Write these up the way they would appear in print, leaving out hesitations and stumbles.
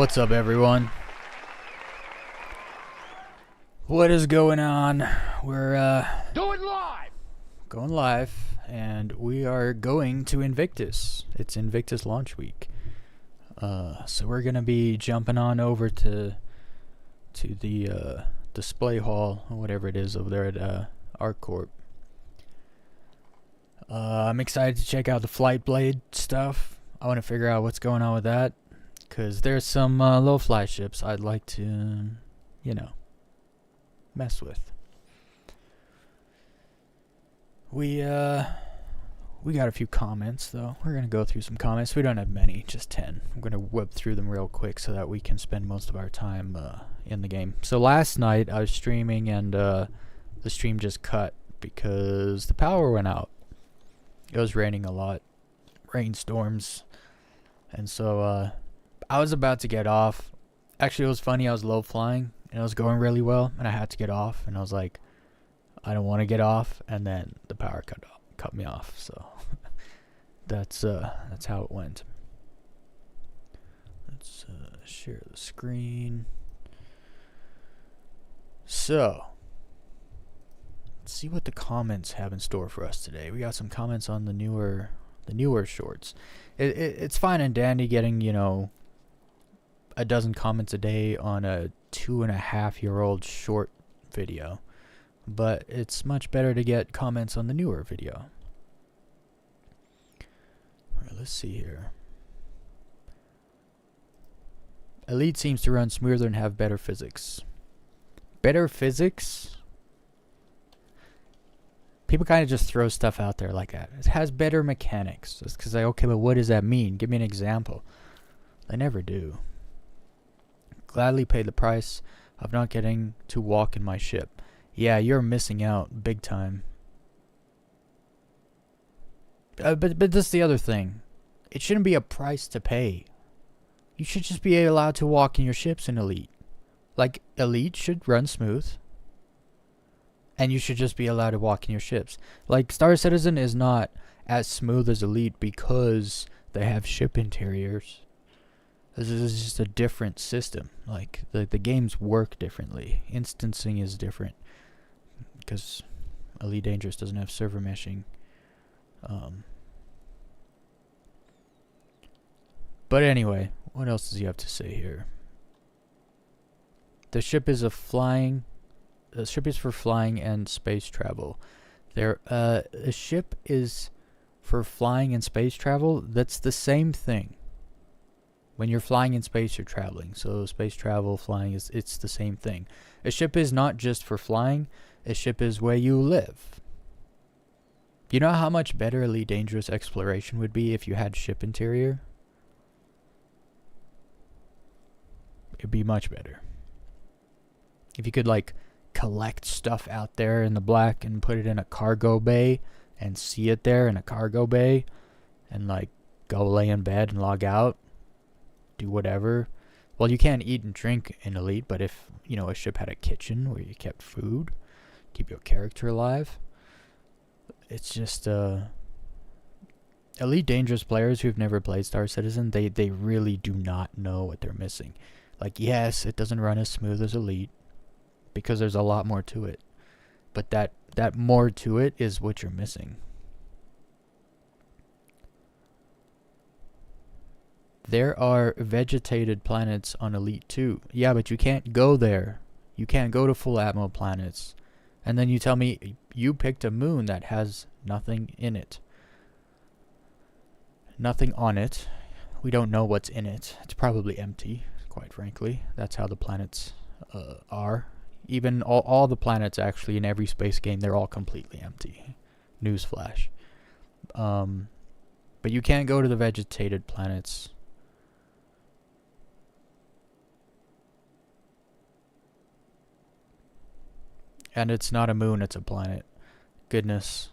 What's up, everyone? What is going on? We're Do it live! going live, and we are going to Invictus. It's Invictus launch week. So we're gonna be jumping on over to the display hall, or whatever it is over there at ArcCorp. I'm excited to check out the Flight Blade stuff. I want to figure out what's going on with that, because there's some low fly ships I'd like to, mess with. We got a few comments, though. We're going to go through some comments. We don't have many, just 10. I'm going to whip through them real quick so that we can spend most of our time in the game. So last night I was streaming, and the stream just cut because the power went out. It was raining a lot. Rainstorms. And so I was about to get off. Actually, it was funny. I was low flying, and it was going really well, and I had to get off. And I was like, I don't want to get off. And then the power cut me off. So that's how it went. Let's share the screen. So let's see what the comments have in store for us today. We got some comments on the newer shorts. It's fine and dandy getting, a dozen comments a day on a 2.5-year-old short video, but it's much better to get comments on the newer video. Alright, let's see here. Elite seems to run smoother and have better physics. Better physics? People kind of just throw stuff out there like that. It has better mechanics. It's because okay, but what does that mean? Give me an example. They never do. Gladly pay the price of not getting to walk in my ship. Yeah, you're missing out big time. But that's the other thing. It shouldn't be a price to pay. You should just be allowed to walk in your ships in Elite. Like, Elite should run smooth. And you should just be allowed to walk in your ships. Like, Star Citizen is not as smooth as Elite because they have ship interiors. This is just a different system. Like, the games work differently. Instancing is different because Elite Dangerous doesn't have server meshing. But anyway, what else does he have to say here? The ship is for flying and space travel. A ship is for flying and space travel. That's the same thing. When you're flying in space, you're traveling. So space travel, flying, it's the same thing. A ship is not just for flying. A ship is where you live. You know how much better Elite Dangerous exploration would be if you had ship interior? It'd be much better. If you could, like, collect stuff out there in the black and put it in a cargo bay and see it there in a cargo bay and, like, go lay in bed and log out, do whatever. Well, you can't eat and drink in Elite, but if, a ship had a kitchen where you kept food, keep your character alive, it's just, Elite Dangerous players who've never played Star Citizen, they really do not know what they're missing. Like, yes, it doesn't run as smooth as Elite, because there's a lot more to it. But that more to it is what you're missing. There are vegetated planets on Elite 2. Yeah, but you can't go there. You can't go to full atmo planets. And then you tell me you picked a moon that has nothing in it. Nothing on it. We don't know what's in it. It's probably empty, quite frankly. That's how the planets are. Even all the planets, actually, in every space game, they're all completely empty. Newsflash. But you can't go to the vegetated planets. And it's not a moon, it's a planet. Goodness.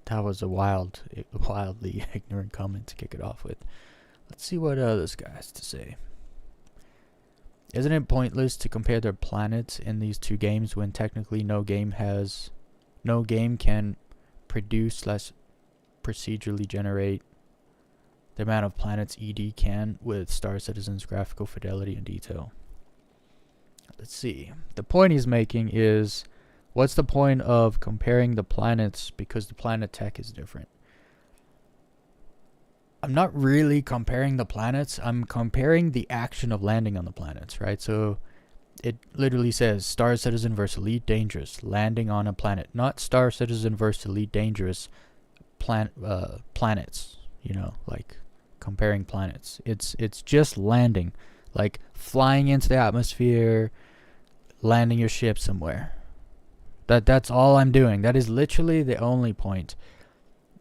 That was a wildly ignorant comment to kick it off with. Let's see what this guy has to say. Isn't it pointless to compare their planets in these two games when technically no game can produce / procedurally generate the amount of planets ED can with Star Citizen's graphical fidelity and detail. Let's see. The point he's making is, what's the point of comparing the planets because the planet tech is different? I'm not really comparing the planets. I'm comparing the action of landing on the planets, right? So it literally says Star Citizen versus Elite Dangerous, landing on a planet. Not Star Citizen versus Elite Dangerous planets, you know, like comparing planets. It's just landing, like flying into the atmosphere, landing your ship somewhere. That's all I'm doing. That is literally the only point.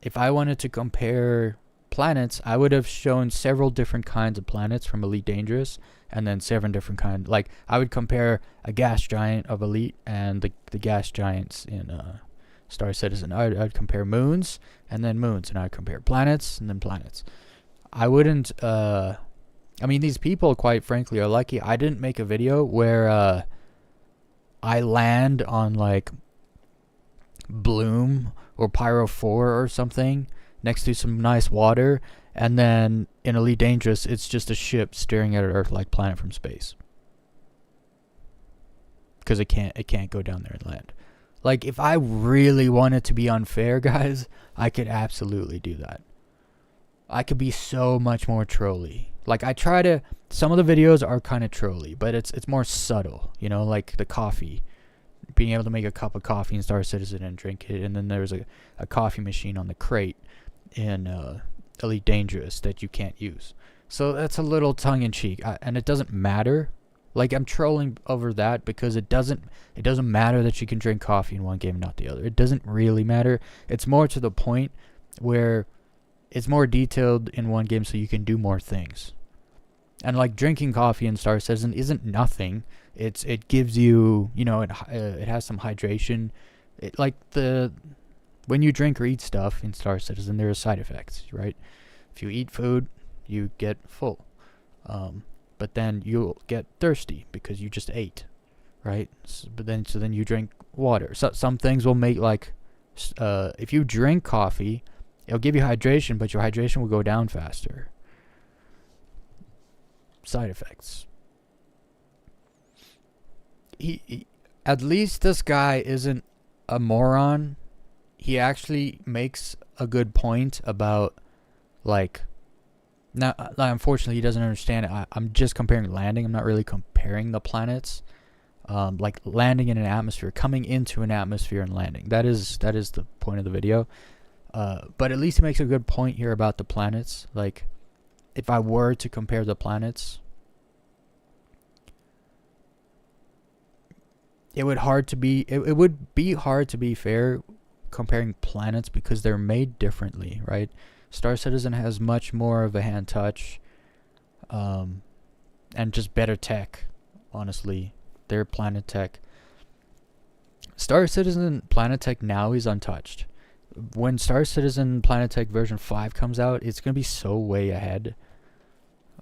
If I wanted to compare planets, I would have shown several different kinds of planets from Elite Dangerous, and then 7 different kinds. Like, I would compare a gas giant of Elite and the gas giants in Star Citizen. I'd compare moons and then moons, and I'd compare planets and then planets. I wouldn't, I mean, these people, quite frankly, are lucky. I didn't make a video where I land on, like, Bloom or Pyro 4 or something next to some nice water, and then in Elite Dangerous, it's just a ship staring at an Earth-like planet from space. Because it can't go down there and land. Like, if I really wanted to be unfair, guys, I could absolutely do that. I could be so much more trolly. Like, I try to... Some of the videos are kind of trolly, but it's more subtle, you know, like the coffee. Being able to make a cup of coffee in Star Citizen and drink it, and then there's a coffee machine on the crate in Elite Dangerous that you can't use. So that's a little tongue-in-cheek, and it doesn't matter. Like, I'm trolling over that because it doesn't matter that you can drink coffee in one game and not the other. It doesn't really matter. It's more to the point where it's more detailed in one game so you can do more things. And like drinking coffee in Star Citizen isn't nothing. It gives you, you know, it has some hydration. When you drink or eat stuff in Star Citizen, there are side effects, right? If you eat food, you get full. But then you'll get thirsty because you just ate, right? So then you drink water. So some things will make, like, if you drink coffee, it'll give you hydration, but your hydration will go down faster. Side effects. He at least this guy isn't a moron. He actually makes a good point about, like, now, unfortunately, he doesn't understand it. I'm just comparing landing. I'm not really comparing the planets. Like landing in an atmosphere, coming into an atmosphere and landing. That is the point of the video. But at least he makes a good point here about the planets. Like, if I were to compare the planets, it would be hard to be fair comparing planets because they're made differently, right? Star Citizen has much more of a hand touch, and just better tech, honestly. Their planet tech. Star Citizen planet tech now is untouched. When Star Citizen planet tech version 5 comes out, it's going to be so way ahead.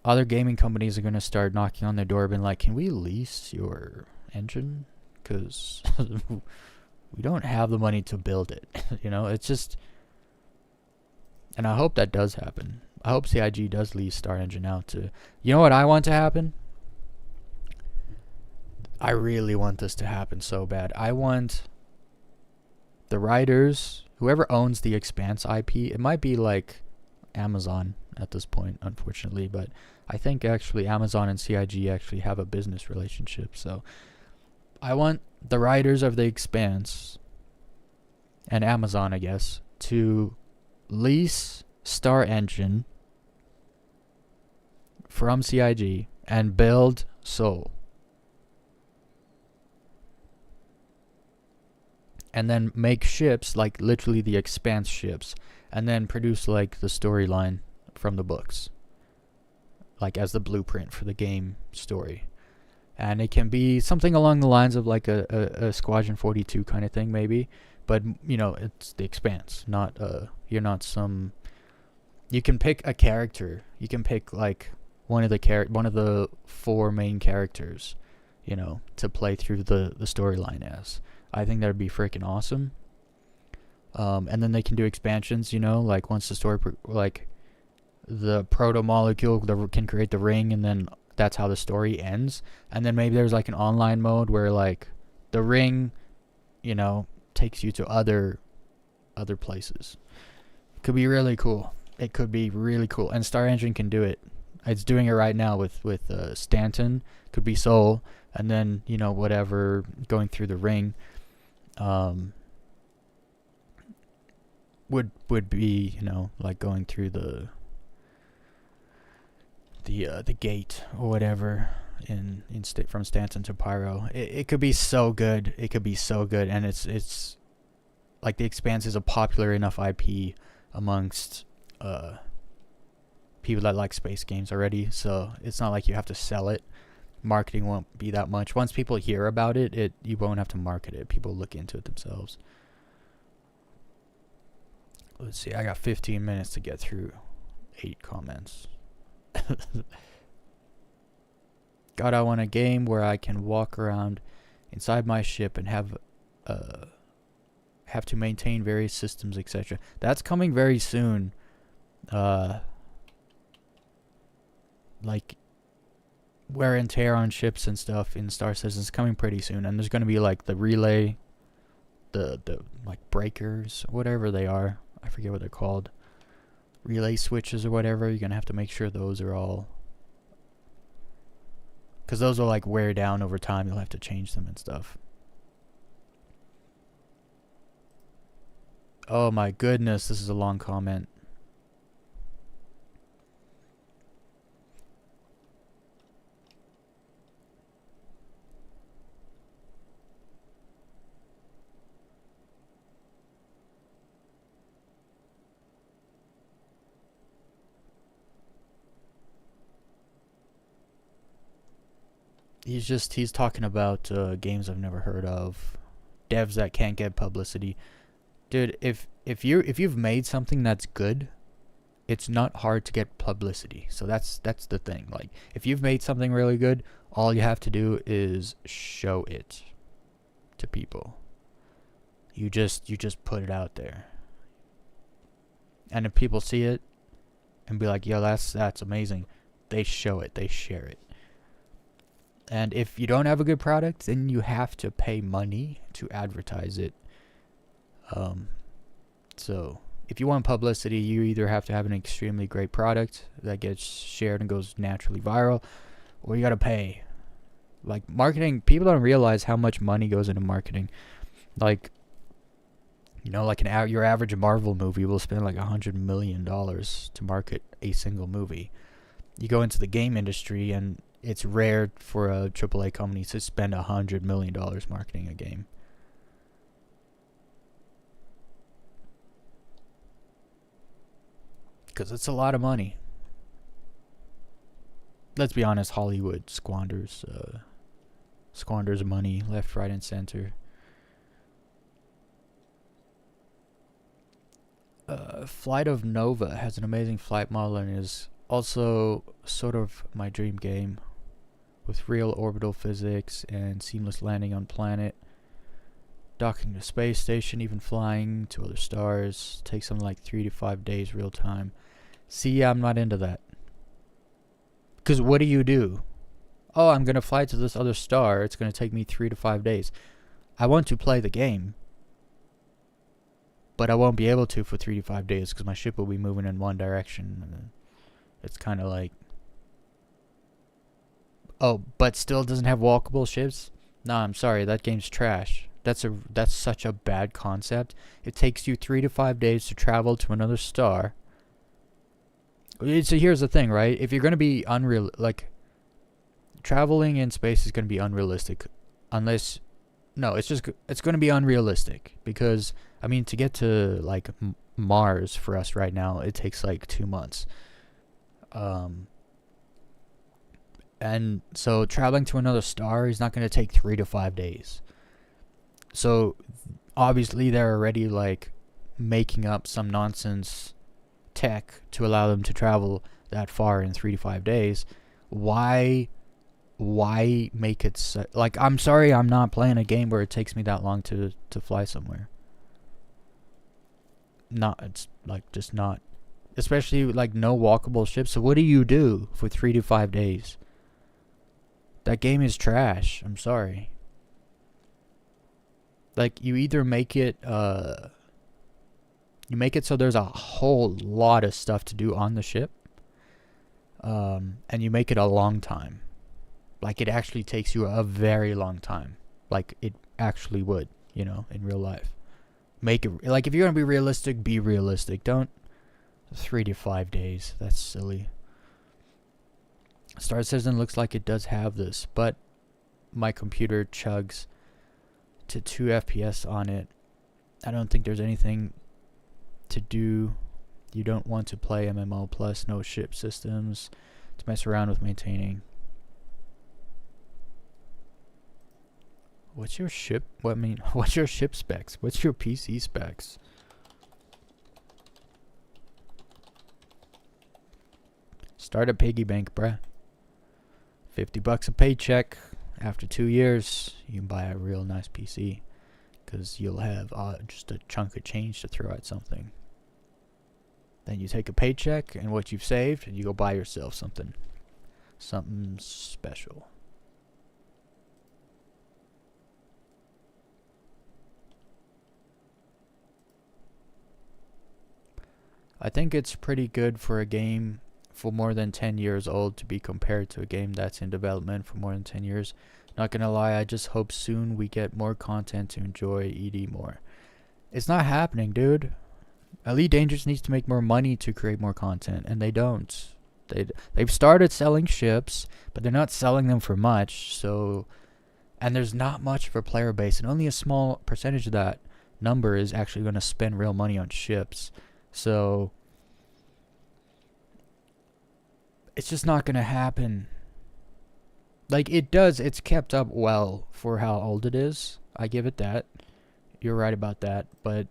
Other gaming companies are going to start knocking on their door being like, can we lease your engine? Because we don't have the money to build it. You know, it's just... And I hope that does happen. I hope CIG does lease Star Engine out to... You know what I want to happen? I really want this to happen so bad. I want the writers, whoever owns the Expanse IP, it might be like Amazon at this point, unfortunately, but I think actually Amazon and CIG actually have a business relationship. So I want the writers of the Expanse and Amazon, I guess, to lease Star Engine from CIG and build Soul. And then make ships, like literally the Expanse ships, and then produce like the storyline from the books, like as the blueprint for the game story. And it can be something along the lines of like a Squadron 42 kind of thing, maybe. But, you know, it's the Expanse, not, you're not some... You can pick a character. You can pick, like, one of the 4 main characters, you know, to play through the storyline as. I think that would be freaking awesome. And then they can do expansions, you know, like once the story, the proto molecule that can create the ring, and then that's how the story ends. And then maybe there's like an online mode where like the ring, you know, takes you to other places. Could be really cool. It could be really cool, and Star Engine can do it. It's doing it right now with Stanton. Could be Soul, and then, you know, whatever going through the ring, would be, you know, like going through the gate or whatever from Stanton to Pyro. It could be so good. It could be so good, and it's like The Expanse is a popular enough IP amongst people that like space games already, so it's not like you have to sell it. Marketing won't be that much. Once people hear about it, you won't have to market it. People look into it themselves. Let's see, I got 15 minutes to get through 8 comments. God, I want a game where I can walk around inside my ship and have to maintain various systems, etc. That's coming very soon. Like wear and tear on ships and stuff in Star Citizen is coming pretty soon, and there's going to be like the relay, the like breakers, whatever they are. I forget what they're called. Relay switches or whatever. You're going to have to make sure those are all, because those will like wear down over time. You'll have to change them and stuff. Oh my goodness, this is a long comment. He's talking about games I've never heard of, devs that can't get publicity. Dude, if you've made something that's good, it's not hard to get publicity. So that's the thing. Like, if you've made something really good, all you have to do is show it to people. You just put it out there. And if people see it and be like, "Yo, that's amazing," they show it, they share it. And if you don't have a good product, then you have to pay money to advertise it. So if you want publicity, you either have to have an extremely great product that gets shared and goes naturally viral, or you gotta pay. Like, marketing, people don't realize how much money goes into marketing. Like, you know, like your average Marvel movie will spend like $100 million to market a single movie. You go into the game industry, and it's rare for a AAA company to spend $100 million marketing a game. Because it's a lot of money. Let's be honest, Hollywood squanders money left, right, and center. Flight of Nova has an amazing flight model and is also sort of my dream game, with real orbital physics and seamless landing on planet, docking to space station, even flying to other stars. Takes something like 3 to 5 days real time. See, I'm not into that. Because what do? Oh, I'm going to fly to this other star. It's going to take me 3 to 5 days. I want to play the game, but I won't be able to for 3 to 5 days because my ship will be moving in one direction. It's kind of like, oh, but still doesn't have walkable ships? Nah, I'm sorry, that game's trash. That's such a bad concept. It takes you 3 to 5 days to travel to another star. So here's the thing, right? If you're going to be traveling in space is going to be unrealistic, unless, no, it's going to be unrealistic, because, I mean, to get to like Mars for us right now, it takes like 2 months. And so traveling to another star is not going to take 3 to 5 days. So obviously they're already like making up some nonsense tech to allow them to travel that far in 3 to 5 days. Why make it like, I'm sorry, I'm not playing a game where it takes me that long to fly somewhere. It's like just not Especially like no walkable ships. So what do you do for 3 to 5 days? That game is trash. I'm sorry. Like you either make it so there's a whole lot of stuff to do on the ship. And you make it a long time. Like it actually takes you a very long time. Like it actually would, you know, in real life. Make it like if you're gonna be realistic, be realistic. Don't 3 to 5 days. That's silly. Star Citizen looks like it does have this, but my computer chugs to 2 FPS on it. I don't think there's anything to do. You don't want to play MMO plus no ship systems to mess around with maintaining. What's your ship? What's your ship specs? What's your PC specs? Start a piggy bank, bruh. $50 a paycheck. After 2 years, you can buy a real nice PC. Because you'll have just a chunk of change to throw at something. Then you take a paycheck and what you've saved, and you go buy yourself something special. I think it's pretty good for a game for more than 10 years old to be compared to a game that's in development for more than 10 years. Not gonna lie, I just hope soon we get more content to enjoy ED more. It's not happening, dude. Elite Dangerous needs to make more money to create more content, and they don't. They've started selling ships, but they're not selling them for much, so... And there's not much of a player base, and only a small percentage of that number is actually going to spend real money on ships. So... It's just not going to happen. Like, it's kept up well for how old it is. I give it that. You're right about that, but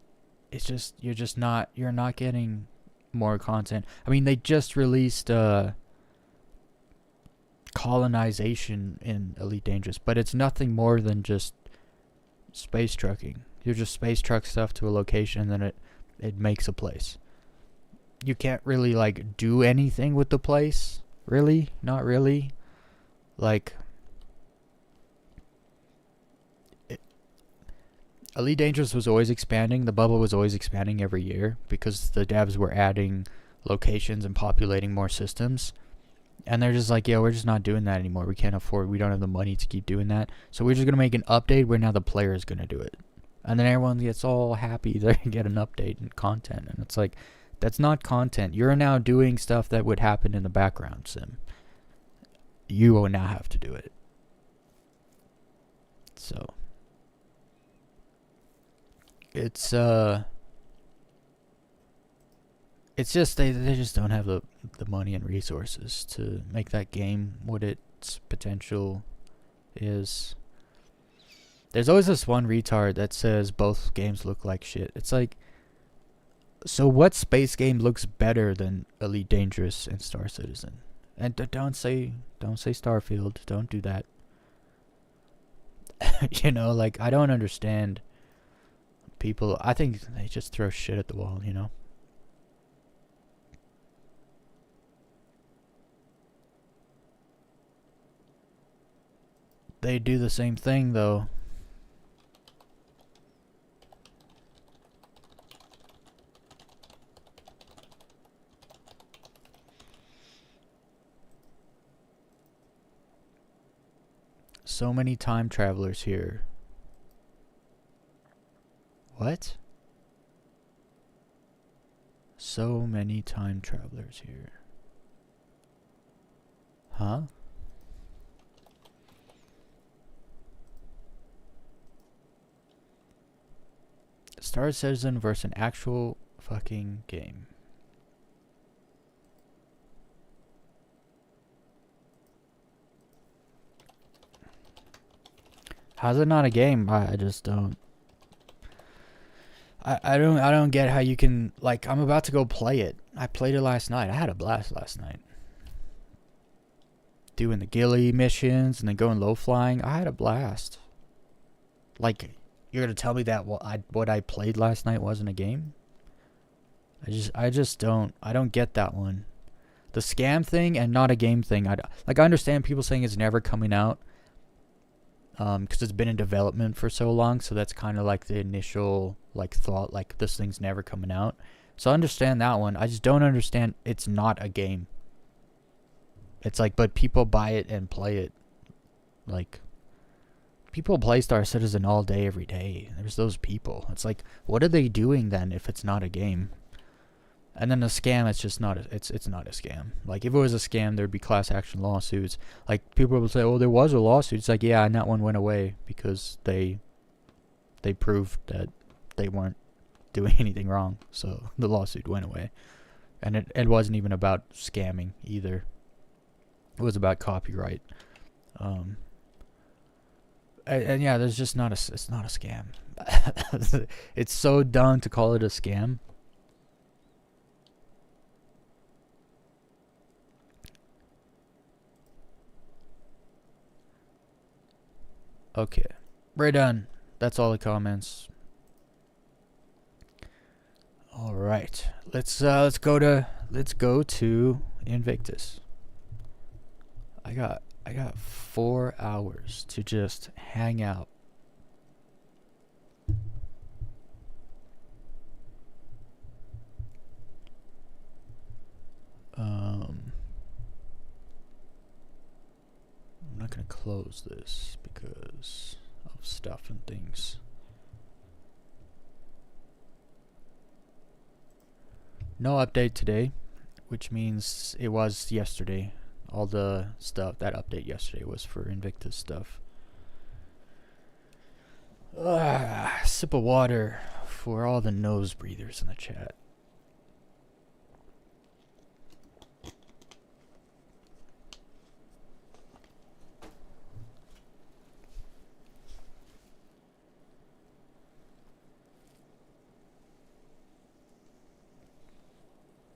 it's just, you're not getting more content. I mean, they just released colonization in Elite Dangerous, but it's nothing more than just space trucking. You just space truck stuff to a location, and then it makes a place. You can't really, like, do anything with the place. Really? Not really. Like, Elite Dangerous was always expanding. The bubble was always expanding every year because the devs were adding locations and populating more systems. And they're just like, yeah, we're just not doing that anymore. We can't afford, we don't have the money to keep doing that. So we're just going to make an update where now the player is going to do it. And then everyone gets all happy they get an update and content. And it's like, that's not content. You're now doing stuff that would happen in the background sim. You will now have to do it. So it's just they just don't have the money and resources to make that game what its potential is. There's always this one retard that says both games look like shit. It's like, so what space game looks better than Elite Dangerous and Star Citizen? And don't say Starfield. Don't do that. You know, like, I don't understand people. I think they just throw shit at the wall, you know? They do the same thing, though. So many time travelers here. What? So many time travelers here. Huh? Star Citizen versus an actual fucking game. How's it not a game? I just don't. I don't get how you can, like, I'm about to go play it. I played it last night. I had a blast last night. Doing the ghillie missions and then going low flying. I had a blast. Like, you're gonna tell me that what I played last night wasn't a game? I just don't get that one. The scam thing and not a game thing. I understand people saying it's never coming out, because it's been in development for so long. So that's kind of like the initial like thought, like this thing's never coming out. So I understand that one. I just don't understand it's not a game. It's like, but people buy it and play it. Like, people play Star Citizen all day, every day. There's those people. It's like, what are they doing then if it's not a game? And then a scam, it's just not it's not a scam. Like, if it was a scam, there'd be class action lawsuits. Like, people would say, oh, there was a lawsuit. It's like, yeah, and that one went away because they proved that they weren't doing anything wrong. So the lawsuit went away. And it wasn't even about scamming either. It was about copyright. And yeah, there's just not it's not a scam. It's so dumb to call it a scam. Okay, we're done. That's all the comments. All right, let's go to Invictus. I got 4 hours to just hang out. I'm not gonna close this because of stuff and things. No update today, which means it was yesterday. All the stuff, that update yesterday was for Invictus stuff. Sip of water for all the nose breathers in the chat.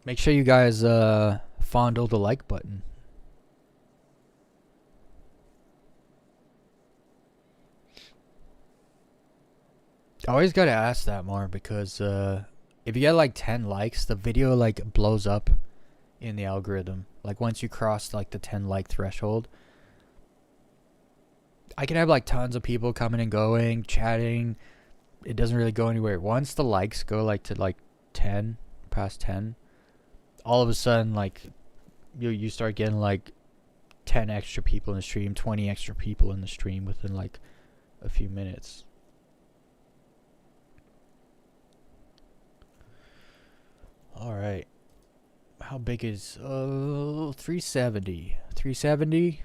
Make sure you guys fondle the like button. I always gotta ask that more because if you get like 10 likes, the video like blows up in the algorithm. Like, once you cross like the 10 like threshold, I can have like tons of people coming and going, chatting. It doesn't really go anywhere. Once the likes go like to like 10, past 10, all of a sudden like you start getting like 10 extra people in the stream, 20 extra people in the stream within like a few minutes. All right, how big is 370? 370.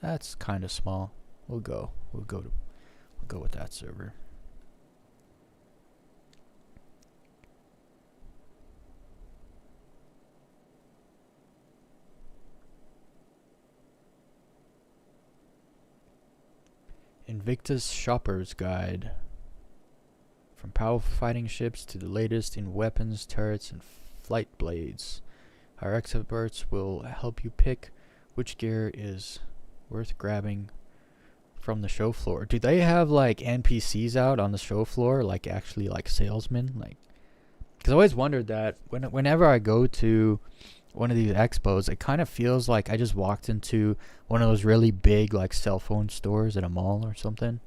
That's kind of small. We'll go with that server. Invictus Shopper's Guide. From powerful fighting ships to the latest in weapons, turrets, and flight blades, our experts will help you pick which gear is worth grabbing from the show floor. Do they have like NPCs out on the show floor, like actually like salesmen? Like, because I always wondered that whenever I go to one of these expos, it kind of feels like I just walked into one of those really big like cell phone stores at a mall or something,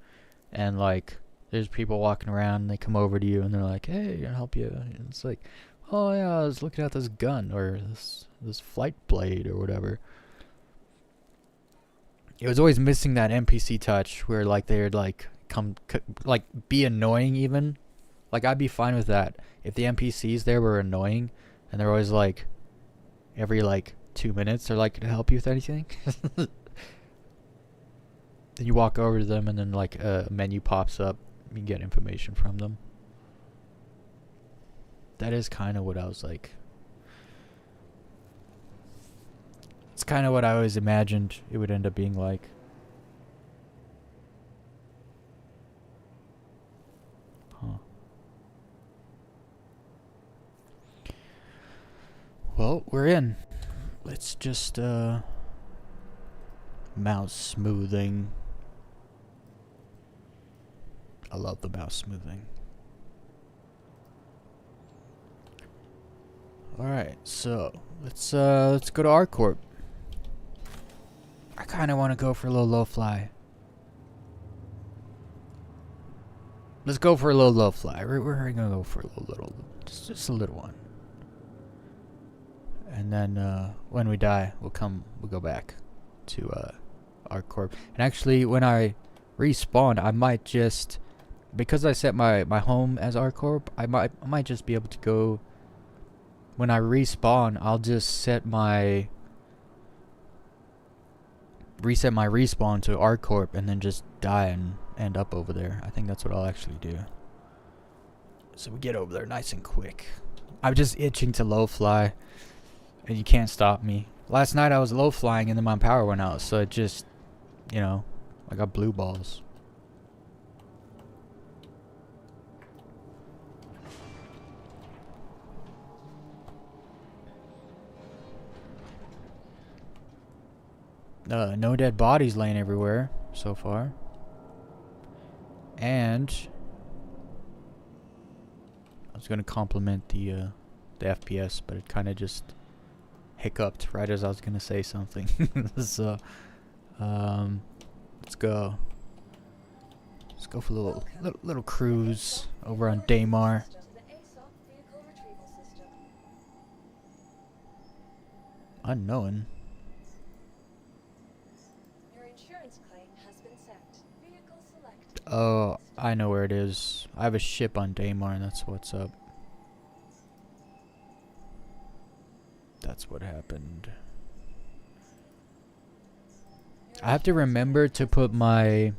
and like there's people walking around and they come over to you and they're like, hey, can I help you? And it's like, oh yeah, I was looking at this gun or this flight blade or whatever. It was always missing that NPC touch where like they'd like like be annoying even. Like, I'd be fine with that if the NPCs there were annoying and they're always like every like 2 minutes they're like, can I help you with anything? Then you walk over to them and then like a menu pops up. You can get information from them. That is kind of what I was like. It's kind of what I always imagined it would end up being like. Huh. Well, we're in. Let's just mouse smoothing. I love the mouse smoothing. Alright, so let's go to our corp. I kinda wanna go for a little low fly. Let's go for a little low fly. We're gonna go for a little just a little one. And then when we die, we'll go back to our corp. And actually, when I respawn, I might just, because I set my home as our corp, I might just be able to go. When I respawn, I'll just reset my respawn to our corp and then just die and end up over there. I think that's what I'll actually do. So we get over there nice and quick. I'm just itching to low fly, and you can't stop me. Last night I was low flying and then my power went out, so it just, you know, I got blue balls. No dead bodies laying everywhere so far. And I was gonna compliment the FPS, but it kind of just hiccuped right as I was gonna say something. So let's go. Let's go for a little cruise over on Daymar. Unknown. Oh, I know where it is. I have a ship on Daymar, and that's what's up. That's what happened. I have to remember to put my...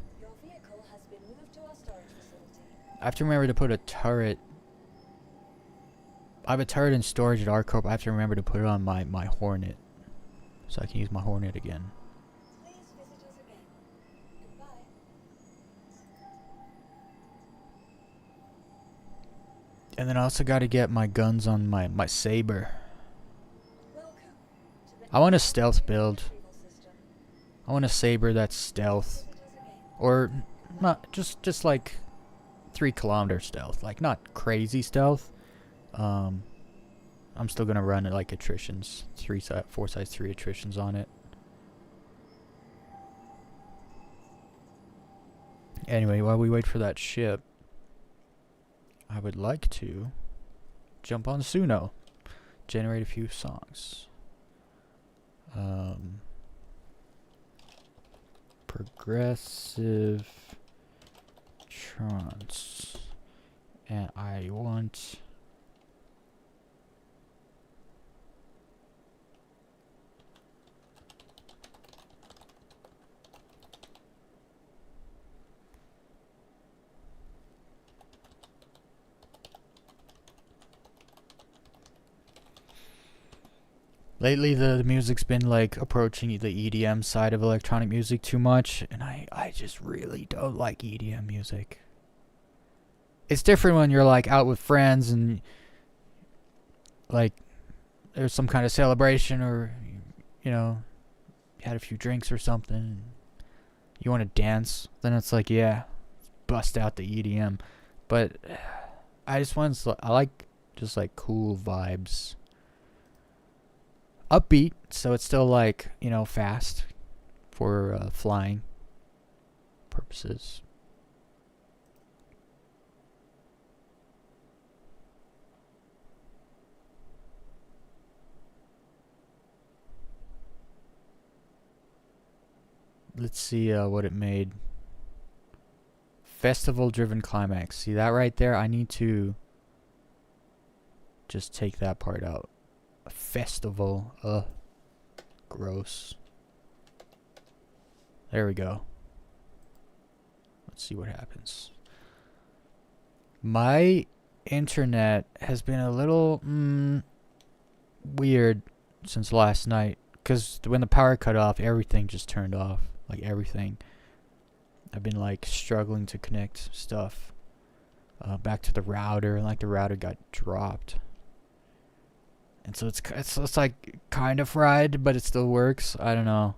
I have to remember to put a turret. I have a turret in storage at Arcorp. I have to remember to put it on my Hornet, so I can use my Hornet again. And then I also got to get my guns on my Saber. I want a stealth build. I want a Saber that's stealth. Or not just like 3-kilometer stealth. Like not crazy stealth. I'm still gonna run it like attritions. 4 size 3 attritions on it. Anyway, while we wait for that ship, I would like to jump on Suno, generate a few songs. Progressive trance, and I want lately the music's been like approaching the EDM side of electronic music too much, and I just really don't like EDM music. It's different when you're like out with friends and like there's some kind of celebration, or you know, you had a few drinks or something and you want to dance, then it's like, yeah, bust out the EDM. But I like just like cool vibes. Upbeat, so it's still like, you know, fast for flying purposes. Let's see what it made. Festival driven climax. See that right there? I need to just take that part out. A festival. Gross. There we go. Let's see what happens. My internet has been a little weird since last night, because when the power cut off, everything just turned off. Like everything. I've been like struggling to connect stuff back to the router. Like the router got dropped. And so it's like kind of fried, but it still works. I don't know.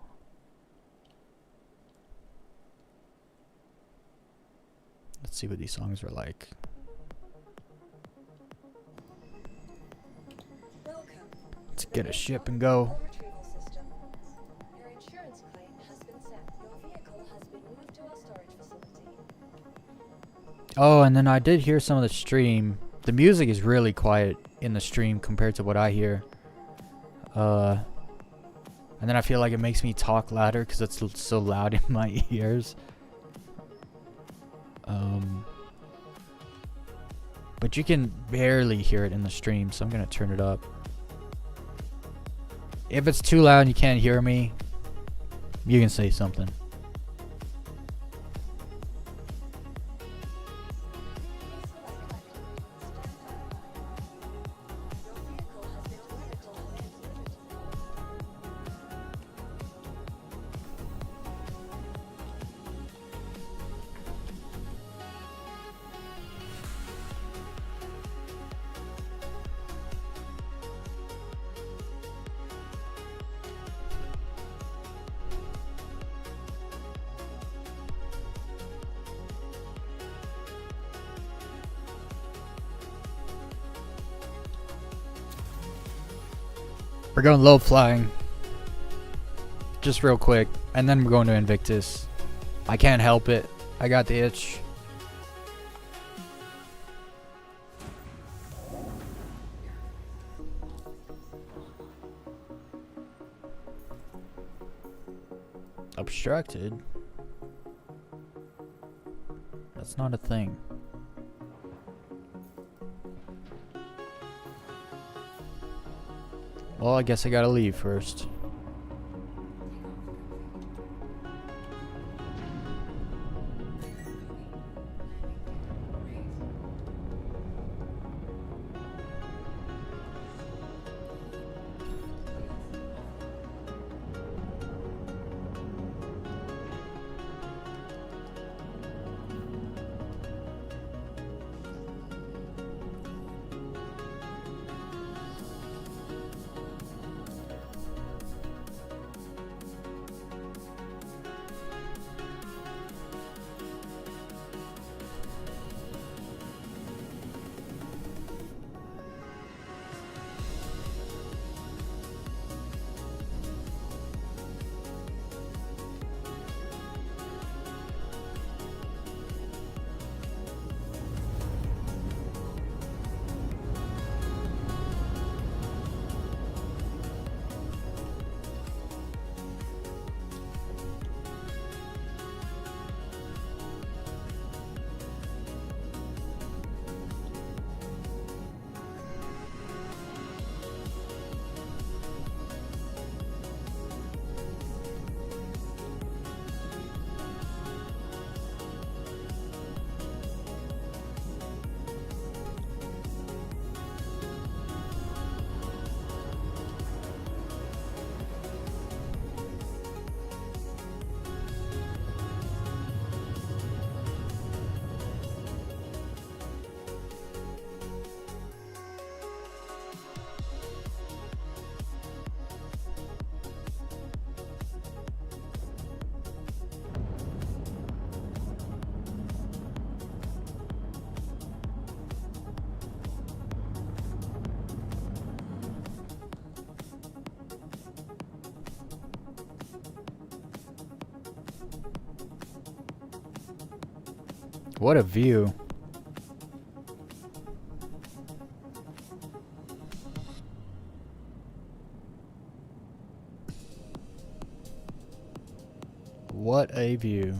Let's see what these songs are like. Welcome Get a ship and go. Oh, and then I did hear some of the stream. The music is really quiet in the stream compared to what I hear. And then I feel like it makes me talk louder because it's so loud in my ears. But you can barely hear it in the stream, so I'm gonna turn it up. If it's too loud and you can't hear me, you can say something. We're going low flying. Just real quick. And then we're going to Invictus. I can't help it. I got the itch. Obstructed? That's not a thing. Well, I guess I gotta leave first. What a view. What a view.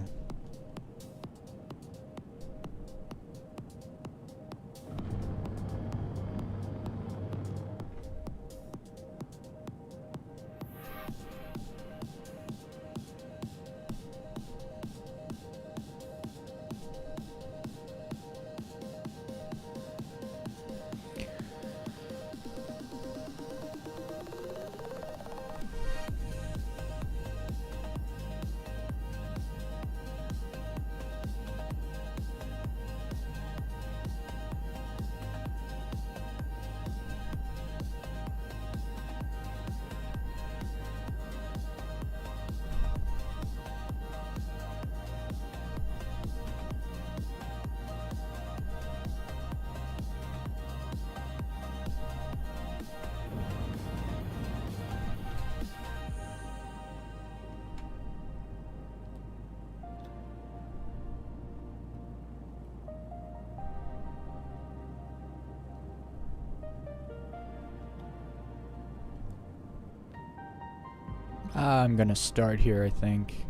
I'm gonna start here, I think.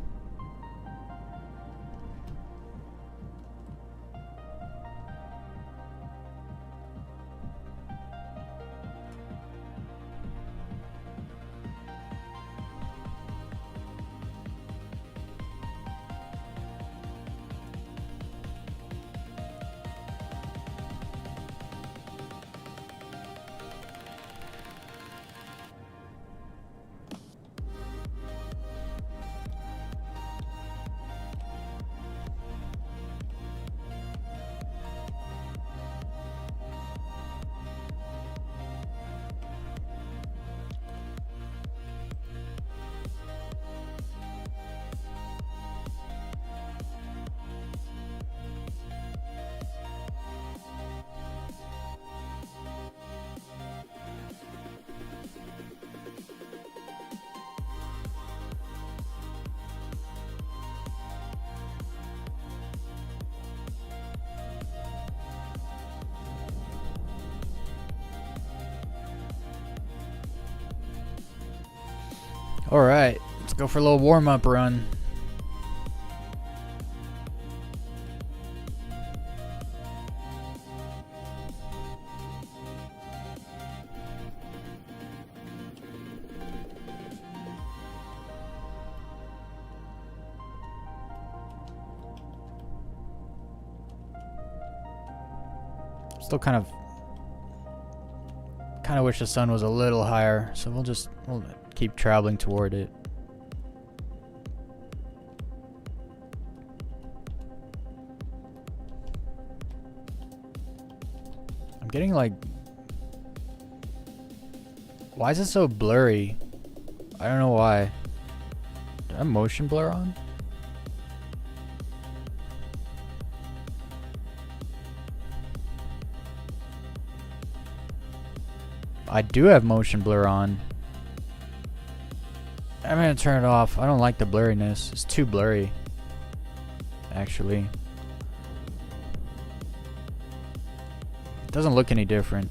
Alright, let's go for a little warm-up run. Still kind of wish the sun was a little higher, so we'll keep traveling toward it. I'm getting like, why is it so blurry? I don't know why. Do I have motion blur on? I do have motion blur on. I'm gonna turn it off. I don't like the blurriness. It's too blurry, actually. It doesn't look any different.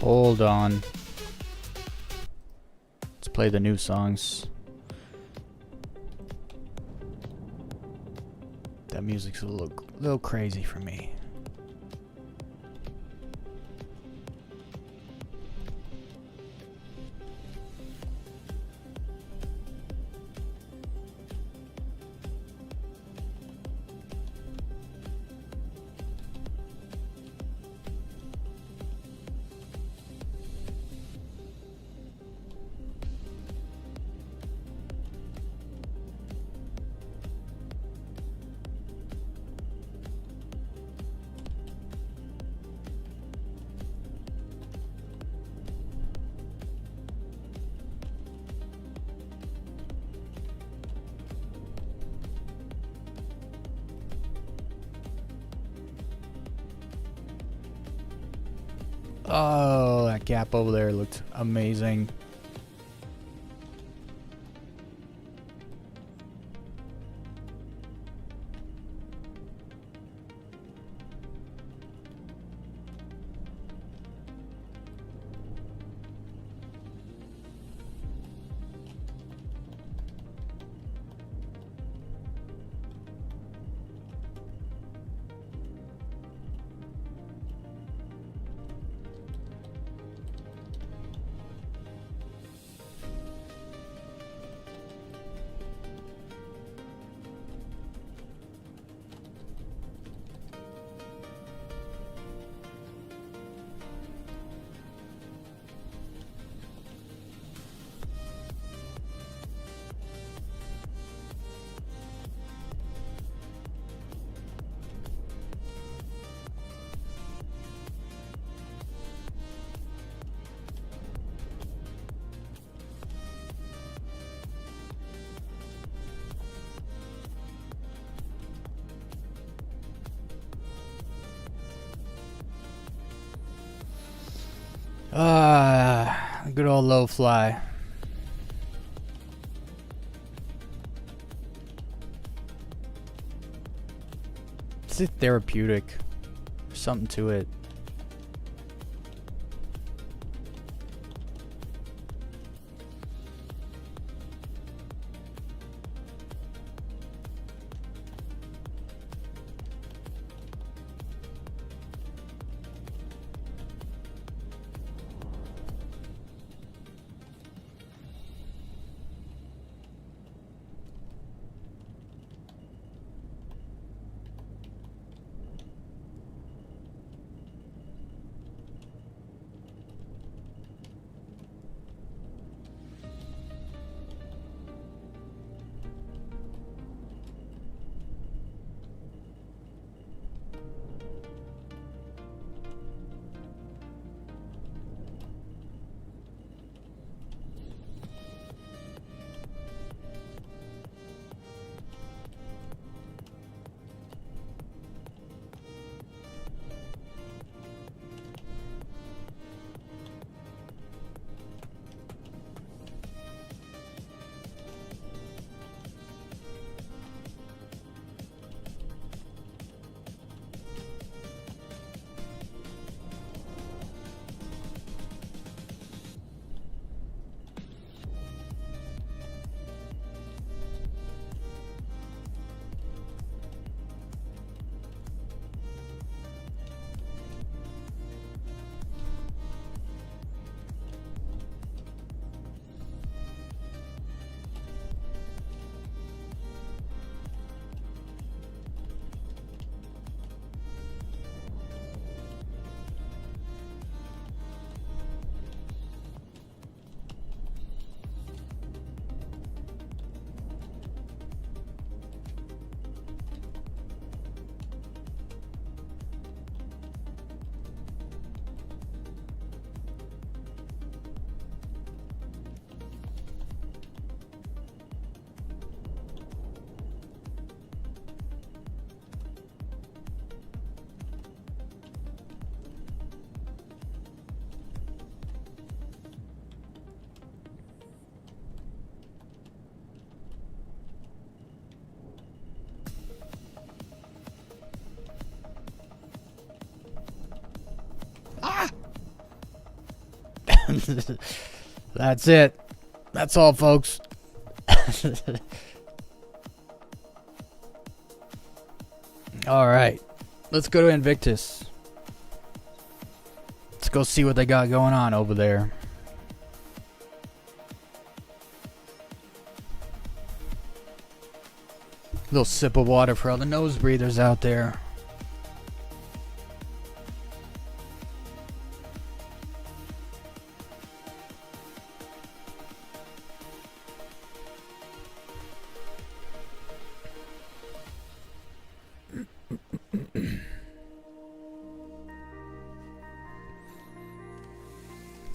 Hold on. Let's play the new songs. That music's a little crazy for me. Oh, that gap over there looked amazing. Good old low fly. It's therapeutic. There's something to it. That's it. That's all, folks. All right. Let's go to INVICTUS. Let's go see what they got going on over there. Little sip of water for all the nose breathers out there.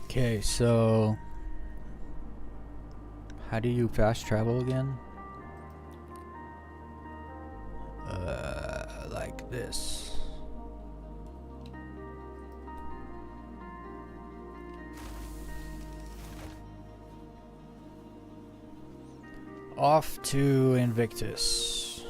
Okay, so how do you fast travel again? Like this. Off to Invictus.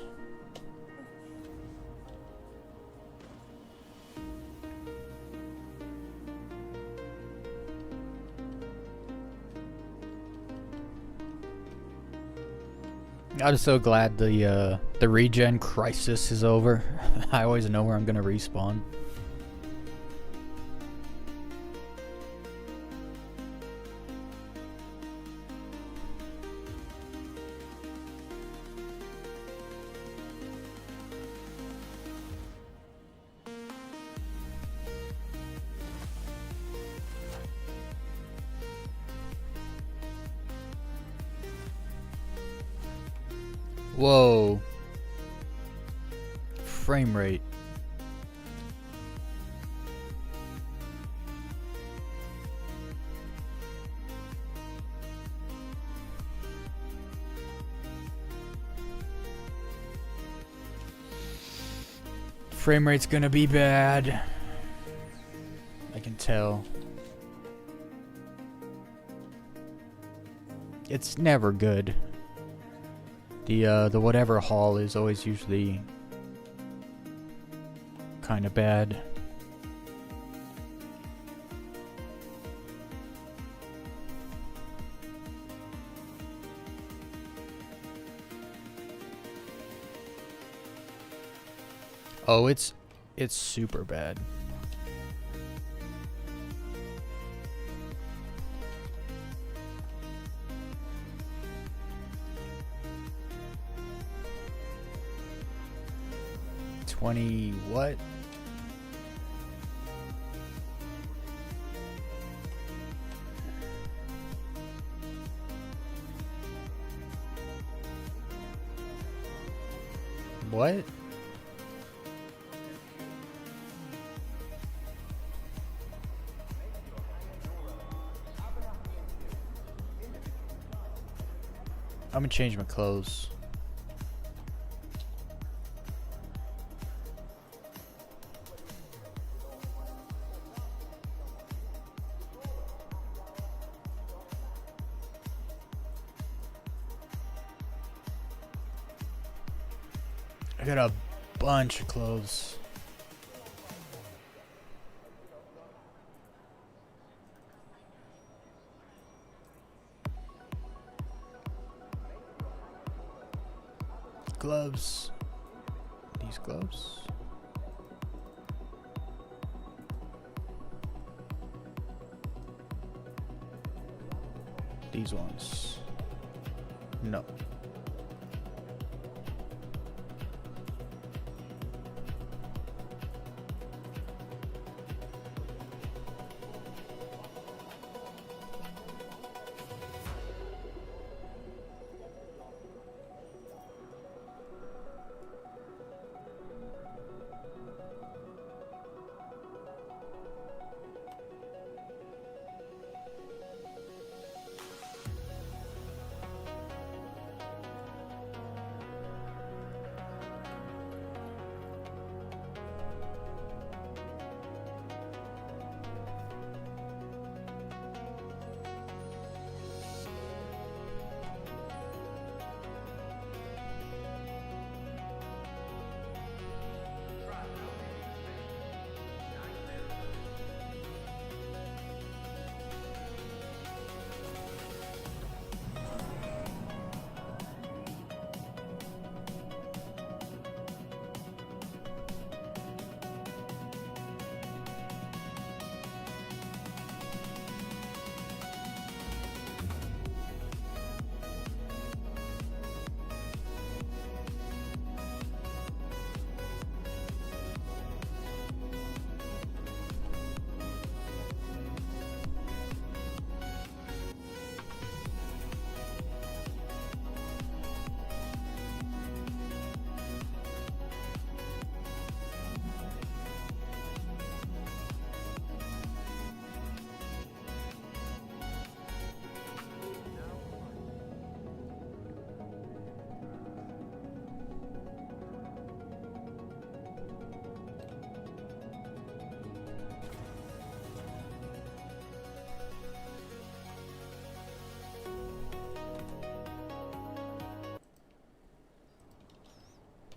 I'm so glad the regen crisis is over. I always know where I'm gonna respawn. Whoa. Frame rate. Frame rate's gonna be bad. I can tell. It's never good. The whatever hall is always usually kind of bad. Oh, it's super bad. What? What? I'm gonna change my clothes. I got a bunch of clothes. Gloves. These gloves. These ones. No.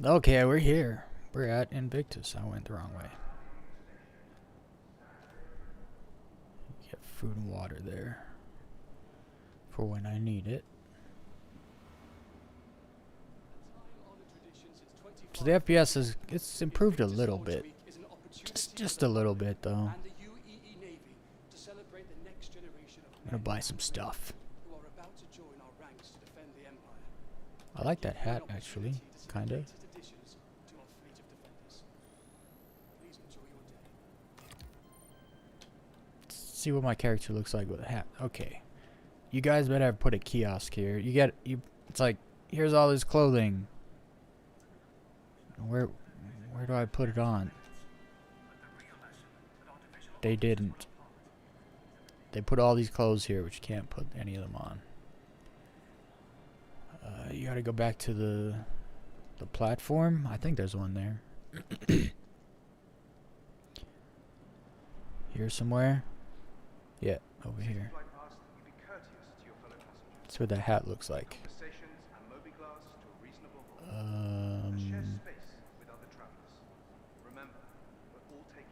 Okay, we're here. We're at Invictus. I went the wrong way. Get food and water there for when I need it. So the FPS it's improved a little bit. Just a little bit though. I'm gonna buy some stuff. I like that hat actually, kinda. Let's see what my character looks like with a hat. Okay. You guys better have put a kiosk here. It's like, here's all this clothing. Where do I put it on? They didn't. They put all these clothes here, which you can't put any of them on. You gotta go back to the platform. I think there's one there. Here somewhere? Yeah, over here. That's what that hat looks like.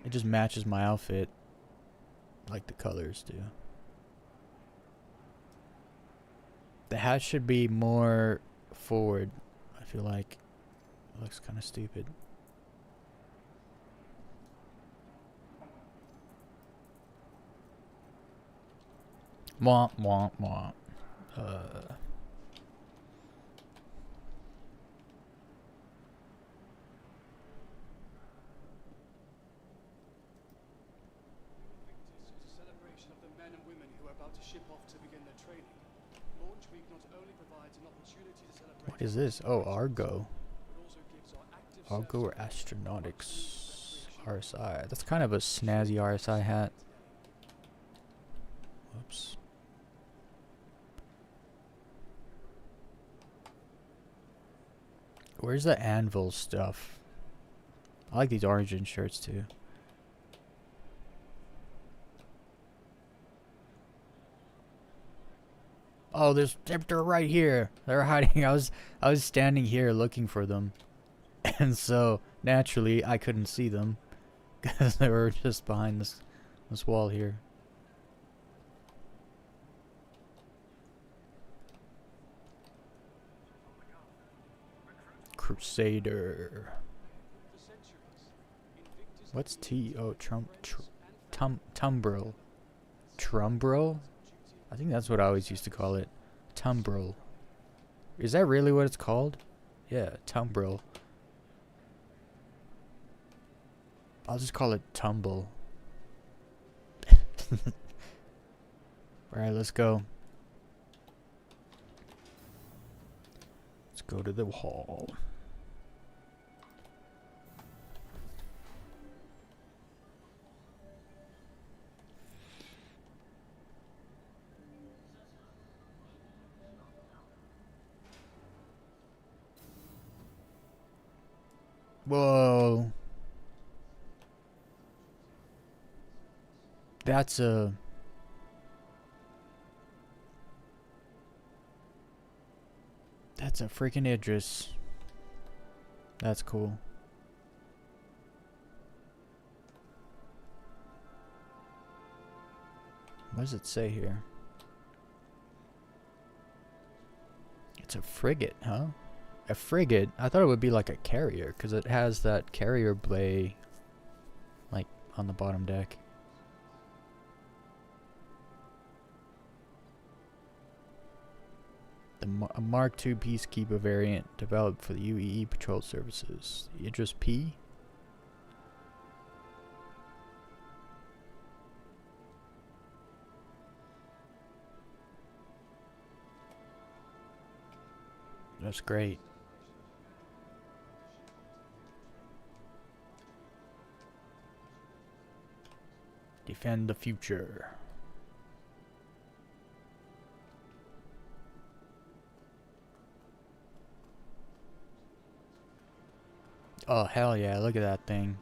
It just matches my outfit like the colors do. The hat should be more forward. I feel like it looks kind of stupid. Womp womp womp. What is this? Oh, Argo. Argo or Astronautics. RSI. That's kind of a snazzy RSI hat. Whoops. Where's the anvil stuff? I like these origin shirts too. Oh, they're right here. They're hiding. I was standing here looking for them, and so naturally I couldn't see them because they were just behind this wall here. Crusader. What's T? Oh, Tumbril. Trumbril? I think that's what I always used to call it. Tumbril. Is that really what it's called? Yeah, Tumbril. I'll just call it Tumble. Alright, let's go. Let's go to the hall. Whoa. That's a freaking Idris. That's cool. What does it say here? It's a frigate, huh? A frigate? I thought it would be like a carrier, because it has that carrier bay, like, on the bottom deck. A Mark II Peacekeeper variant developed for the UEE Patrol Services. Idris P? That's great. Defend the future. Oh, hell yeah, look at that thing.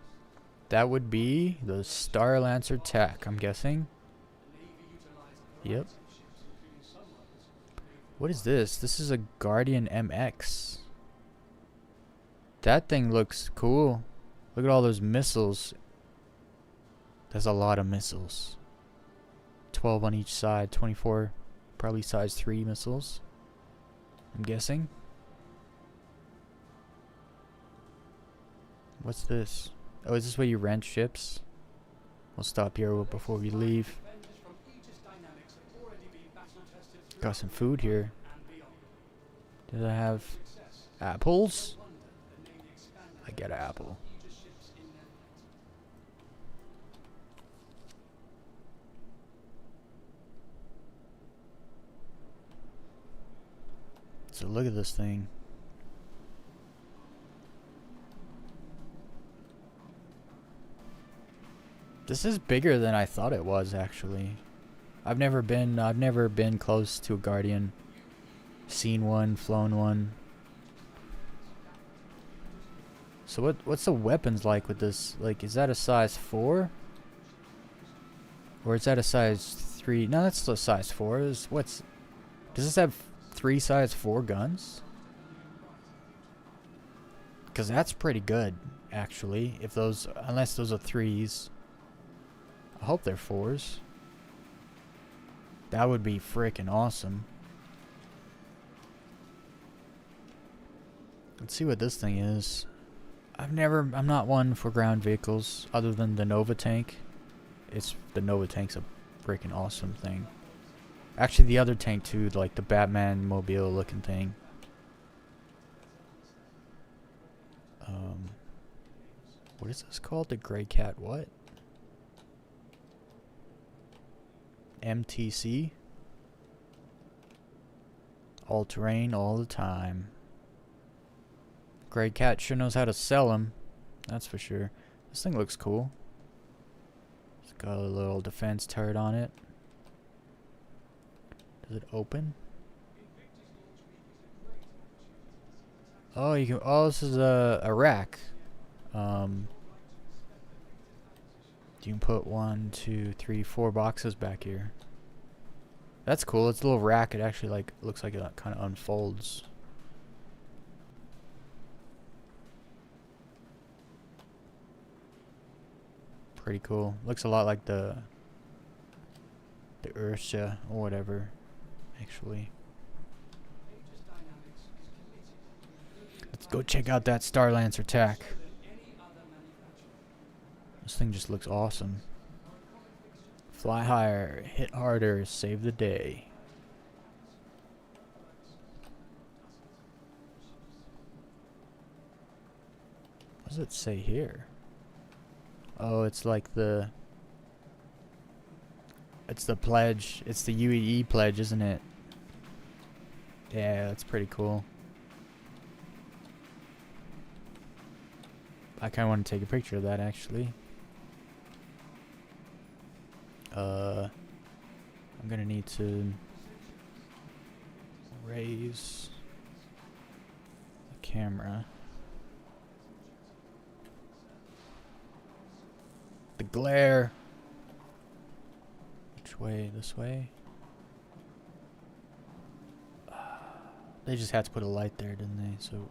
That would be the Star Lancer Tech, I'm guessing. Yep. What is this? This is a Guardian MX. That thing looks cool. Look at all those missiles. There's a lot of missiles. 12 on each side. 24, probably size 3 missiles, I'm guessing. What's this? Oh, is this where you rent ships? We'll stop here before we leave. Got some food here. Did I have apples? I get an apple. So look at this thing. This is bigger than I thought it was, actually. I've never been close to a Guardian. Seen one, flown one. So what's the weapons like with this? Like, is that a size 4? Or is that a size 3? No, that's still a size 4. Does this have 3 size 4 guns? Because that's pretty good, actually. If those, unless those are 3s. I hope they're 4s. That would be freaking awesome. Let's see what this thing is. I'm not one for ground vehicles other than the Nova tank. The Nova tank's a freaking awesome thing. Actually, the other tank too, like the Batman mobile looking thing. What is this called? The Grey Cat what? MTC? All terrain all the time. Grey Cat sure knows how to sell them. That's for sure. This thing looks cool. It's got a little defense turret on it. Does it open? Oh, you can. Oh, this is a rack. You can put 1, 2, 3, 4 boxes back here. That's cool. It's a little rack. It actually like looks like it kind of unfolds. Pretty cool. Looks a lot like the Ursha or whatever, actually. Let's go check out that Star Lancer tack. This thing just looks awesome. Fly higher, hit harder, save the day. What does it say here? Oh, it's like it's the pledge. It's the UEE pledge, isn't it? Yeah, that's pretty cool. I kind of want to take a picture of that, actually. I'm gonna need to raise the camera. The glare. Which way? This way? They just had to put a light there, didn't they? So,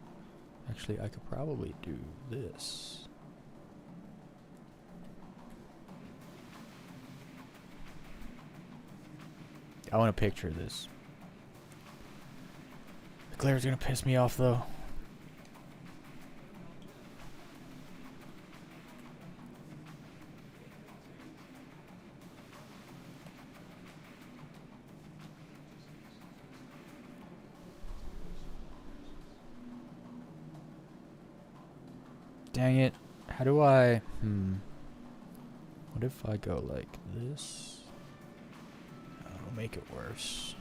actually, I could probably do this. I want a picture of this. The glare's gonna piss me off, though. Dang it. How do I... What if I go like this? I'll make it worse.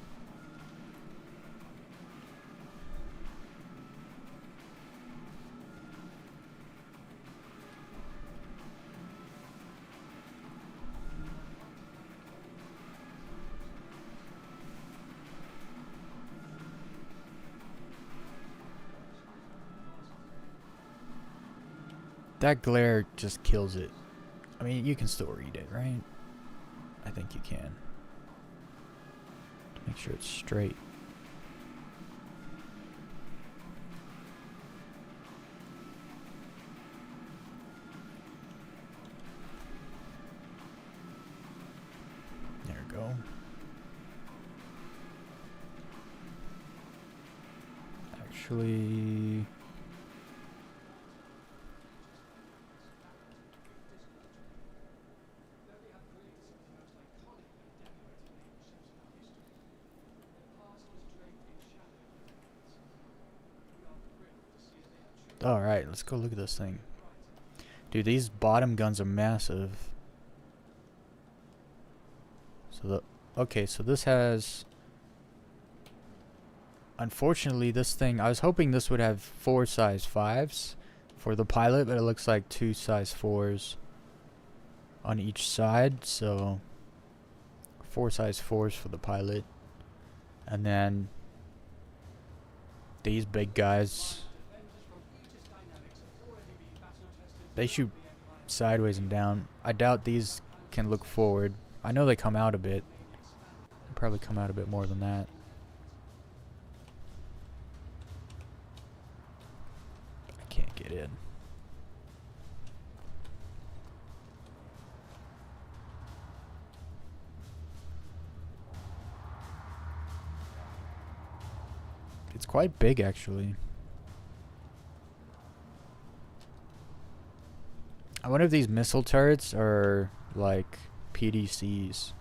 That glare just kills it. I mean, you can still read it, right? I think you can. Make sure it's straight. go. Actually... Alright, let's go look at this thing. Dude, these bottom guns are massive. So okay, so this has... Unfortunately, this thing... I was hoping this would have 4 size 5s for the pilot, but it looks like 2 size 4s on each side. So 4 size 4s for the pilot. And then these big guys... They shoot sideways and down. I doubt these can look forward. I know they come out a bit. They probably come out a bit more than that. I can't get in. It's quite big, actually. I wonder if these missile turrets are like PDCs.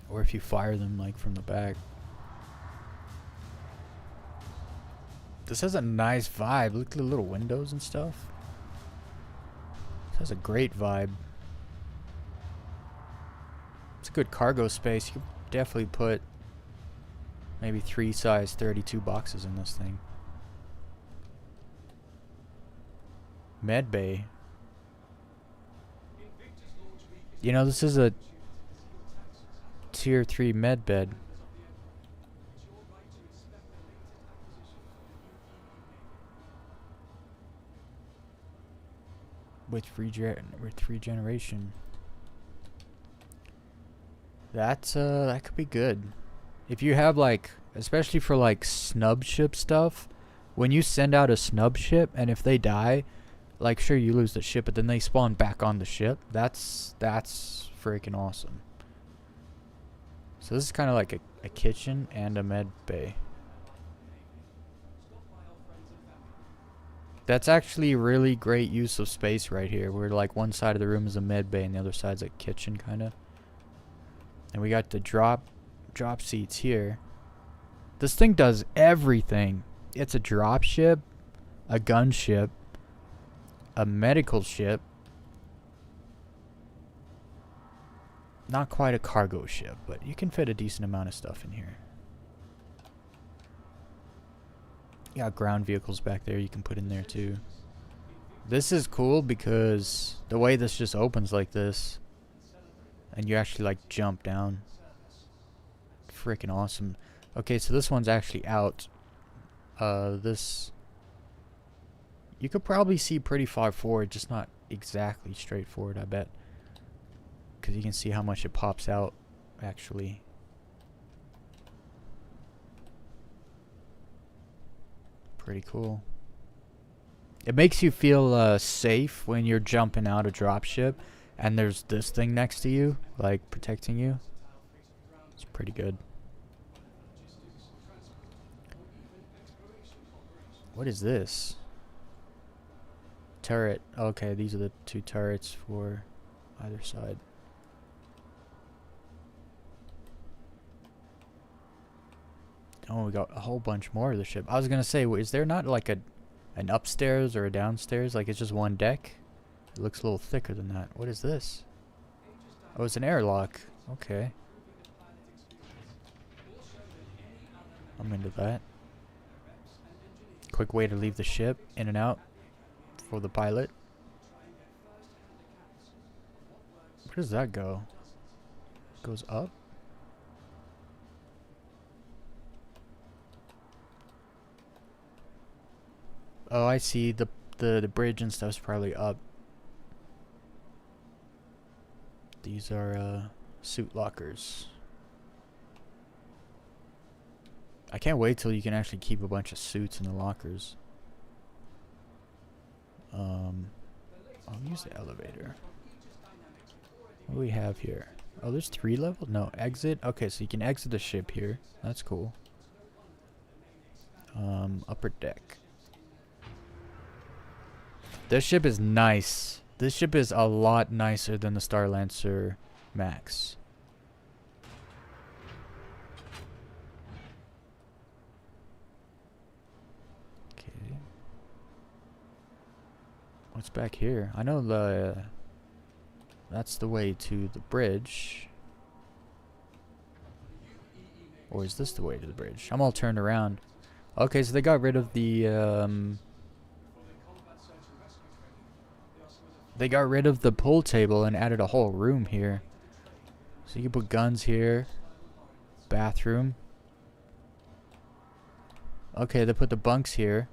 Or if you fire them like from the back. This has a nice vibe. Look at the little windows and stuff. This has a great vibe. It's a good cargo space. You could definitely put maybe 3 size 32 boxes in this thing. Med bay. You know, this is a tier 3 med bed. With regeneration. That could be good. If you have like, especially for like snub ship stuff, when you send out a snub ship and if they die, like sure you lose the ship, but then they spawn back on the ship. That's freaking awesome. So this is kind of like a kitchen and a med bay. That's actually really great use of space right here, where like one side of the room is a med bay and the other side's a kitchen kind of. And we got the drop seats here. This thing does everything. It's a drop ship, a gunship, a medical ship. Not quite a cargo ship, but you can fit a decent amount of stuff in here. You got ground vehicles back there you can put in there too. This is cool because the way this just opens like this, and you actually like jump down. Freaking awesome. Okay, so this one's actually out. This you could probably see pretty far forward, just not exactly straight forward, I bet. Because you can see how much it pops out, actually. Pretty cool. It makes you feel safe when you're jumping out a dropship and there's this thing next to you, like protecting you. It's pretty good. What is this? Turret. Okay, these are the 2 turrets for either side. Oh, we got a whole bunch more of the ship. I was gonna say, is there not like an upstairs or a downstairs? Like it's just one deck? It looks a little thicker than that. What is this? Oh, it's an airlock. Okay. I'm into that. Quick way to leave the ship, in and out, for the pilot. Where does that go? Goes up? Oh, I see. The bridge and stuff's probably up. These are suit lockers. I can't wait till you can actually keep a bunch of suits in the lockers. Oh, use the elevator. What do we have here? Oh, there's 3 levels? No, exit. Okay, so you can exit the ship here. That's cool. Upper deck. This ship is nice. This ship is a lot nicer than the Starlancer Max. Okay. What's back here? I know that's the way to the bridge. Or is this the way to the bridge? I'm all turned around. Okay, so they got rid of the they got rid of the pool table and added a whole room here. So you can put guns here. Bathroom. Okay, they put the bunks here.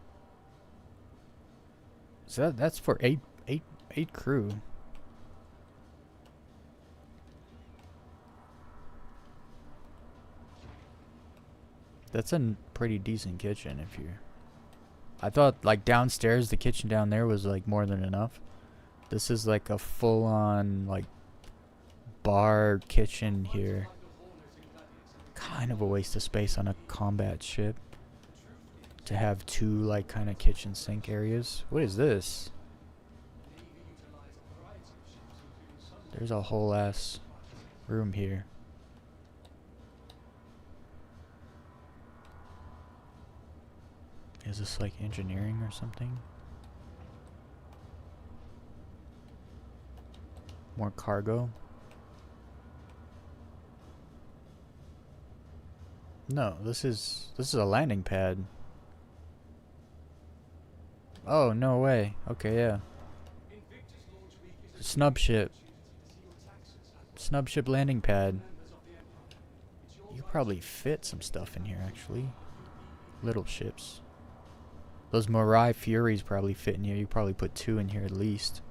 So that's for eight crew. That's a pretty decent kitchen if you're... I thought like downstairs, the kitchen down there was like more than enough. This is like a full-on like bar kitchen here. Kind of a waste of space on a combat ship to have 2 like kind of kitchen sink areas. What is this? There's a whole ass room here. Is this like engineering or something? More cargo? No, this is a landing pad. Oh, no way. Okay, yeah. Snub ship. Snub ship landing pad. You probably fit some stuff in here actually. Little ships. Those Morai Furies probably fit in here. You probably put 2 in here at least.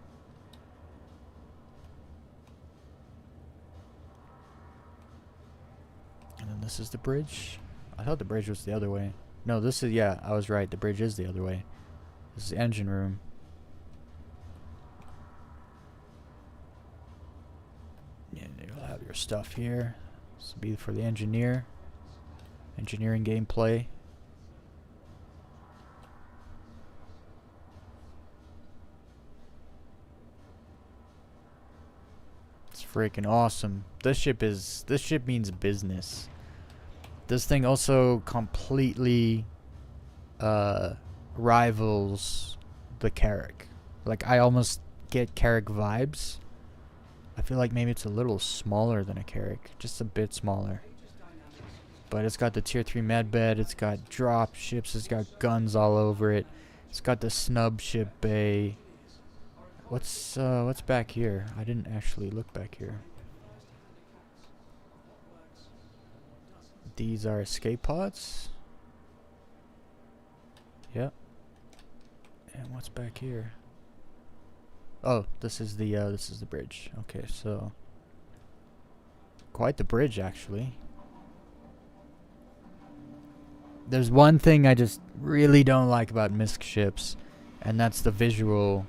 And then this is the bridge. I thought the bridge was the other way. No, this is, yeah, I was right. The bridge is the other way. This is the engine room. Yeah, you'll have your stuff here. This will be for the engineer. Engineering gameplay. Freaking awesome. This ship means business. This thing also completely rivals the Carrack. Like I almost get Carrack vibes. I feel like maybe it's a little smaller than a Carrack, just a bit smaller. But it's got the tier 3 medbed, it's got drop ships, it's got guns all over it. It's got the snub ship bay. What's back here? I didn't actually look back here. These are escape pods. Yep. And what's back here? Oh, this is the bridge. Okay, so quite the bridge actually. There's one thing I just really don't like about MISC ships, and that's the visual.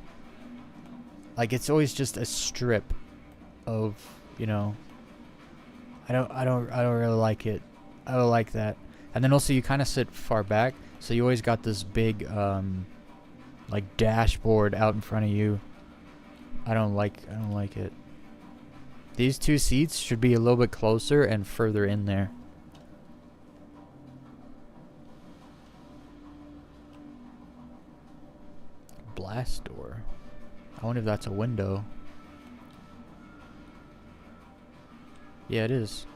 Like it's always just a strip of, you know, I don't really like it. I don't like that. And then also you kind of sit far back, so you always got this big like dashboard out in front of you. I don't like it. These 2 seats should be a little bit closer and further in there. Blast door. I wonder if that's a window. Yeah, it is.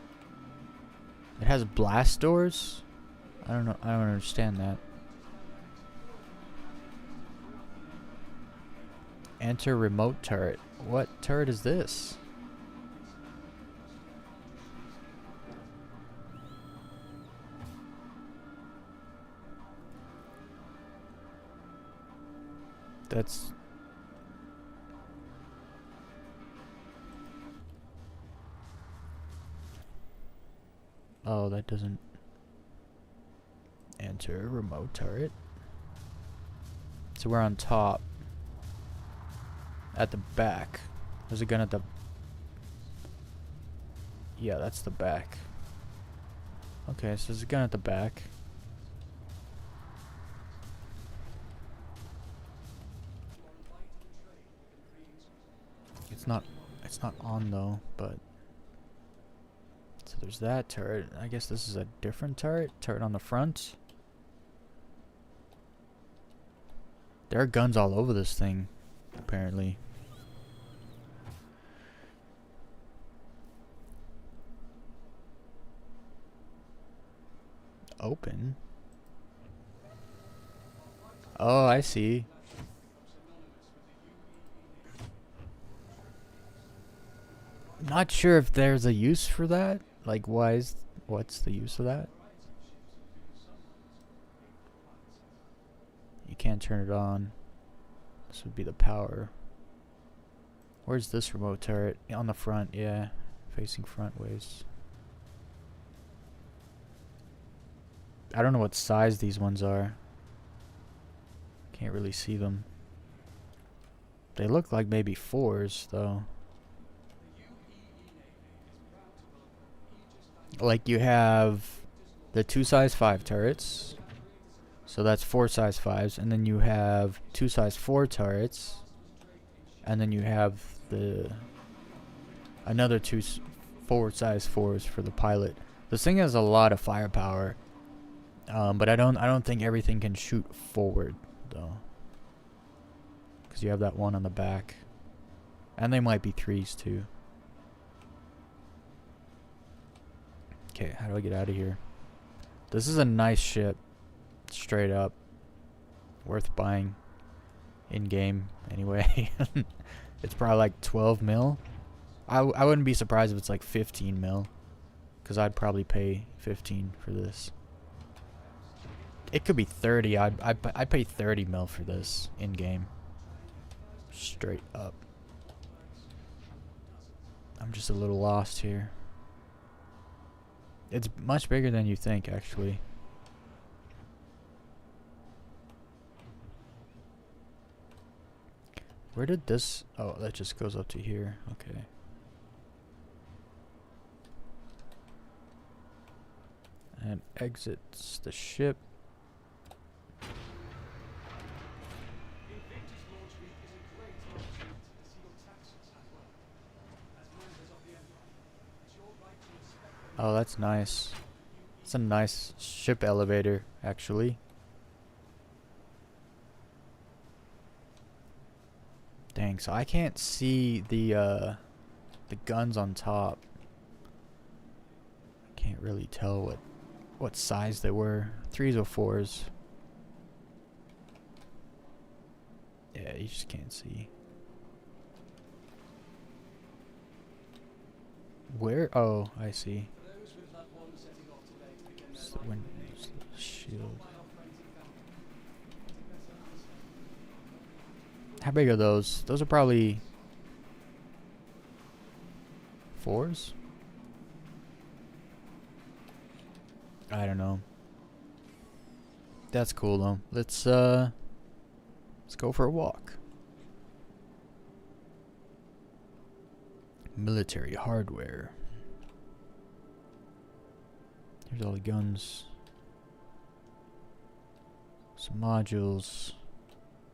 It has blast doors? I don't know. I don't understand that. Enter remote turret. What turret is this? That's... Oh, that doesn't... Enter remote turret. So we're on top. at the back. There's a gun at the... Yeah, that's the back. Okay, so there's a gun at the back. It's not on though, but... So there's that turret. I guess this is a different turret. Turret on the front. There are guns all over this thing, apparently. Open? Oh, I see. Not sure if there's a use for that. Like, what's the use of that? You can't turn it on. This would be the power. Where's this remote turret? On the front, yeah. Facing front ways. I don't know what size these ones are. Can't really see them. They look like maybe 4s, though. Like, you have the 2 size 5 turrets. So that's 4 size 5s. And then you have 2 size 4 turrets. And then you have the... another 4 size 4s for the pilot. This thing has a lot of firepower. But I don't think everything can shoot forward, though. Because you have that one on the back. And they might be 3s, too. Okay, how do I get out of here? This is a nice ship. Straight up. Worth buying. In-game, anyway. It's probably like 12 mil. I wouldn't be surprised if it's like 15 mil. Because I'd probably pay 15 for this. It could be 30. I'd pay 30 mil for this in-game. Straight up. I'm just a little lost here. It's much bigger than you think, actually. Where did this... Oh, that just goes up to here. Okay. And exits the ship. Oh, that's nice. It's a nice ship elevator, actually. Dang, so I can't see the guns on top. I can't really tell what size they were. 3s or 4s. Yeah, you just can't see. Where? Oh, I see. It's the windows, the shield. How big are those? Those are probably 4s? I don't know. That's cool though. Let's go for a walk. Military hardware. Here's all the guns. Some modules.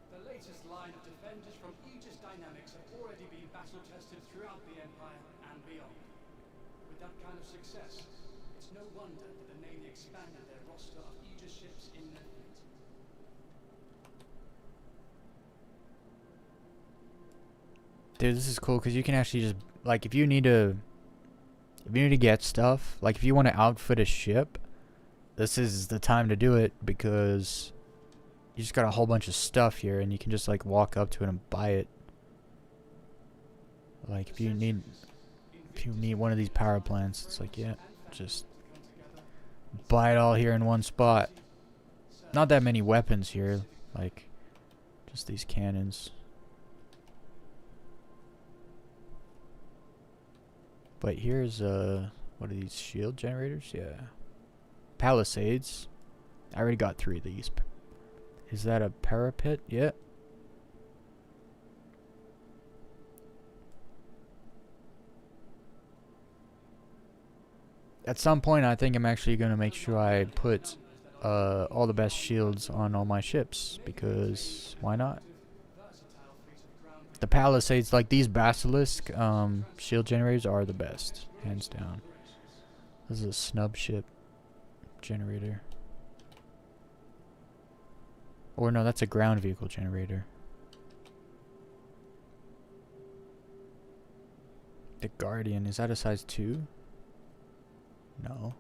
The latest line of defenders from Aegis Dynamics have already been battle tested throughout the Empire and beyond. With that kind of success, it's no wonder that the Navy expanded their roster of Aegis ships in their fleet. Dude, this is cool because you can actually just, like, if you need to get stuff, like if you want to outfit a ship, this is the time to do it because you just got a whole bunch of stuff here and you can just like walk up to it and buy it. Like if you need one of these power plants, it's like, yeah, just buy it all here in one spot. Not that many weapons here, like just these cannons. But here's what are these, shield generators? Yeah. Palisades. I already got 3 of these. Is that a parapet? Yeah. At some point, I think I'm actually gonna make sure I put all the best shields on all my ships, because why not? The Palisades, like these Basilisk shield generators, are the best, hands down. This is a snub ship generator. Or no, that's a ground vehicle generator. The Guardian, is that a size 2? No.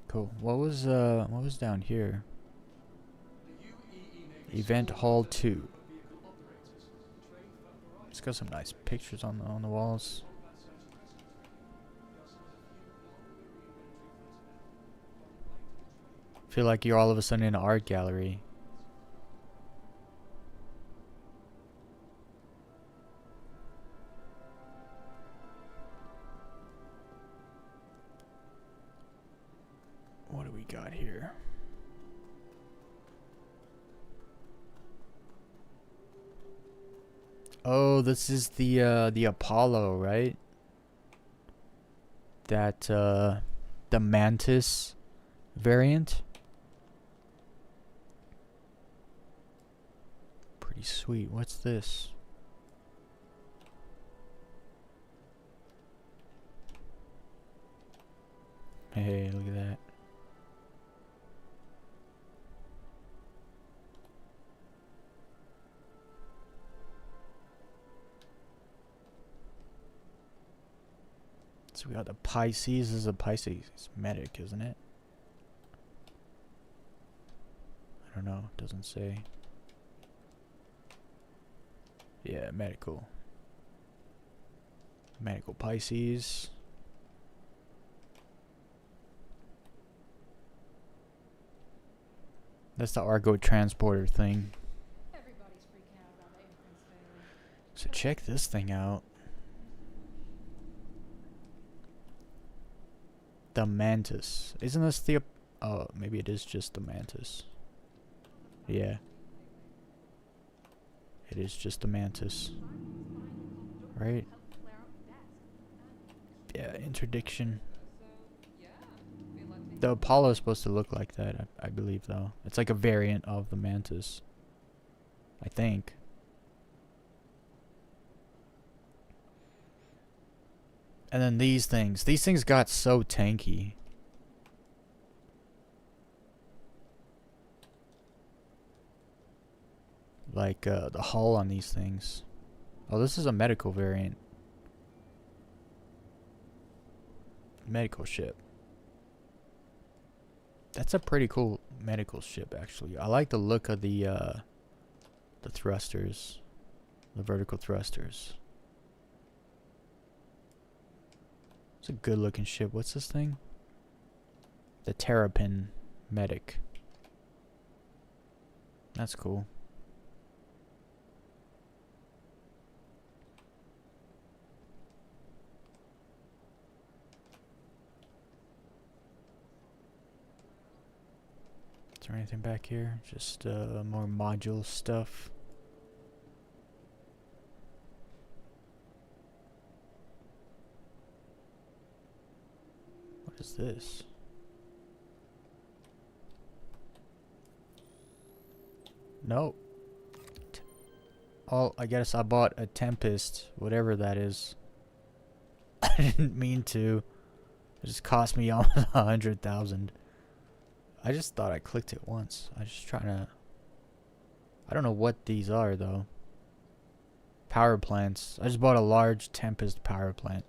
Cool. What was down here? Event Hall 2. It's got some nice pictures on the walls. Feel like you're all of a sudden in an art gallery. What do we got here? Oh, this is the Apollo, right? That the Mantis variant. Pretty sweet. What's this? Hey, look at that. So we got the Pisces. This is a Pisces medic, isn't it? I don't know. It doesn't say. Yeah, medical. Medical Pisces. That's the Argo transporter thing. Everybody's freaking out about the entrance failure. So check this thing out. The Mantis. Isn't this the... Oh, maybe it is just the Mantis. Yeah. It is just the Mantis. Right? Yeah, interdiction. The Apollo is supposed to look like that, I believe, though. It's like a variant of the Mantis. I think. And then these things. These things got so tanky. Like, the hull on these things. Oh, this is a medical variant. Medical ship. That's a pretty cool medical ship, actually. I like the look of the thrusters. The vertical thrusters. It's a good looking ship. What's this thing? The Terrapin Medic. That's cool. Is there anything back here? Just more module stuff. What is this? Nope. Oh, I guess I bought a Tempest, whatever that is. I didn't mean to. It just cost me almost 100,000. I just thought I clicked it once. I was just trying to... I don't know what these are, though. Power plants. I just bought a large Tempest power plant.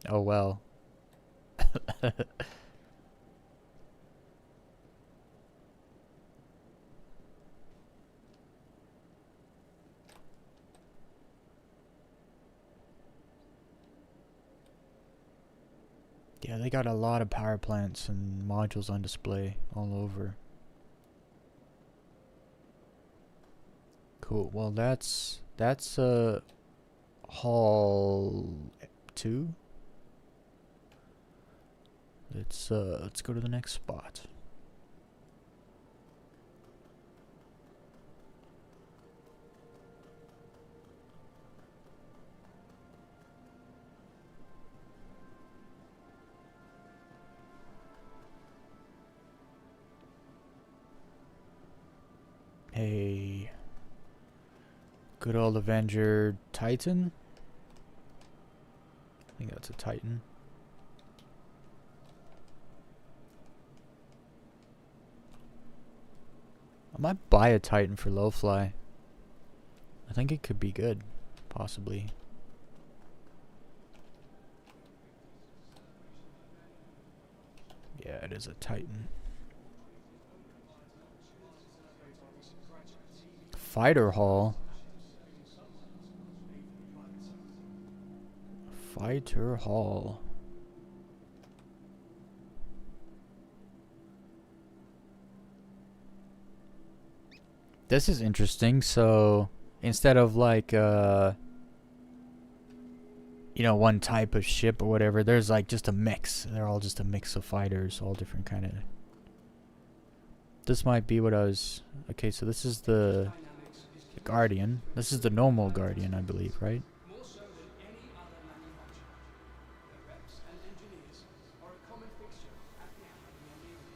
Oh, well. Yeah, they got a lot of power plants and modules on display all over. Cool. Well, that's Hall 2. Let's go to the next spot. Good old Avenger Titan. I think that's a Titan. I might buy a Titan for low fly. I think it could be good, possibly. Yeah, it is a Titan. Fighter Hall. Fighter Hall. This is interesting. So instead of like you know, one type of ship or whatever, there's like just a mix. They're all just a mix of fighters, all different kind of. This might be what I was. Okay, so this is the Guardian. This is the normal Guardian, I believe, right? More so than any other manufacturer. The reps and engineers are a common fixture at the Academy and naval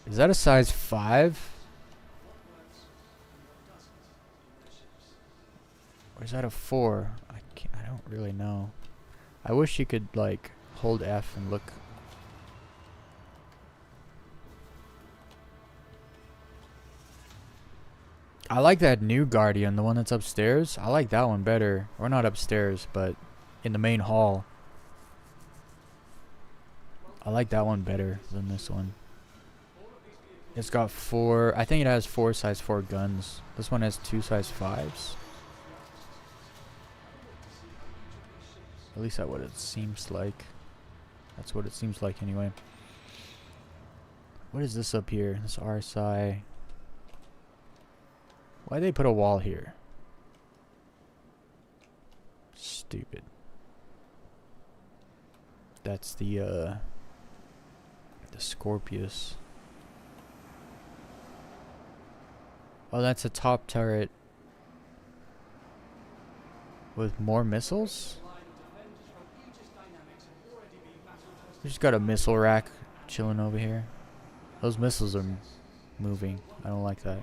bases. Is that a size 5? What works and what doesn't in their ships. Or is that a 4? I don't really know. I wish you could like hold F and look. I like that new Guardian, the one that's upstairs. I like that one better. Or not upstairs, but in the main hall. I like that one better than this one. It's got 4, I think it has 4 size 4 guns. This one has 2 size 5s. At least that's what it seems like. That's what it seems like anyway. What is this up here? This RSI. Why'd they put a wall here? Stupid. That's the Scorpius. Oh, that's a top turret with more missiles? We just got a missile rack chilling over here. Those missiles are moving. I don't like that.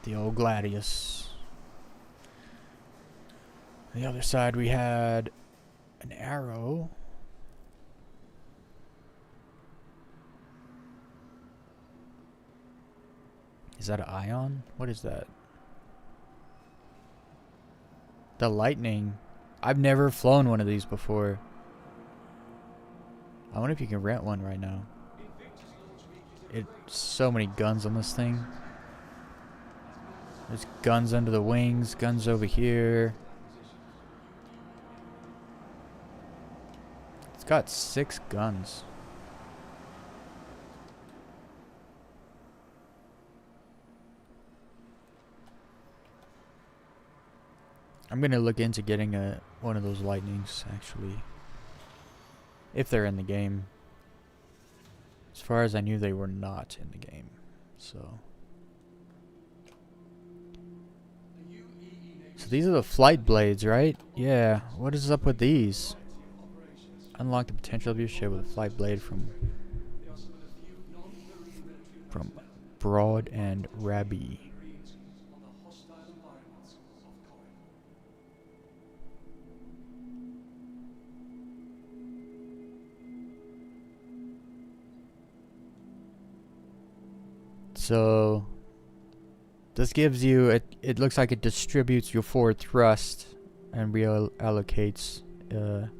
The old Gladius. On the other side we had an arrow. Is that an ion? What is that? The lightning. I've never flown one of these before. I wonder if you can rent one right now. It's so many guns on this thing. There's guns under the wings, guns over here. It's got 6 guns. I'm gonna look into getting one of those lightnings, actually. If they're in the game. As far as I knew, they were not in the game. So these are the flight blades, right? Yeah. What is up with these? Unlock the potential of your ship with a flight blade from Broad and Rabby. So this gives you, it looks like it distributes your forward thrust and reallocates to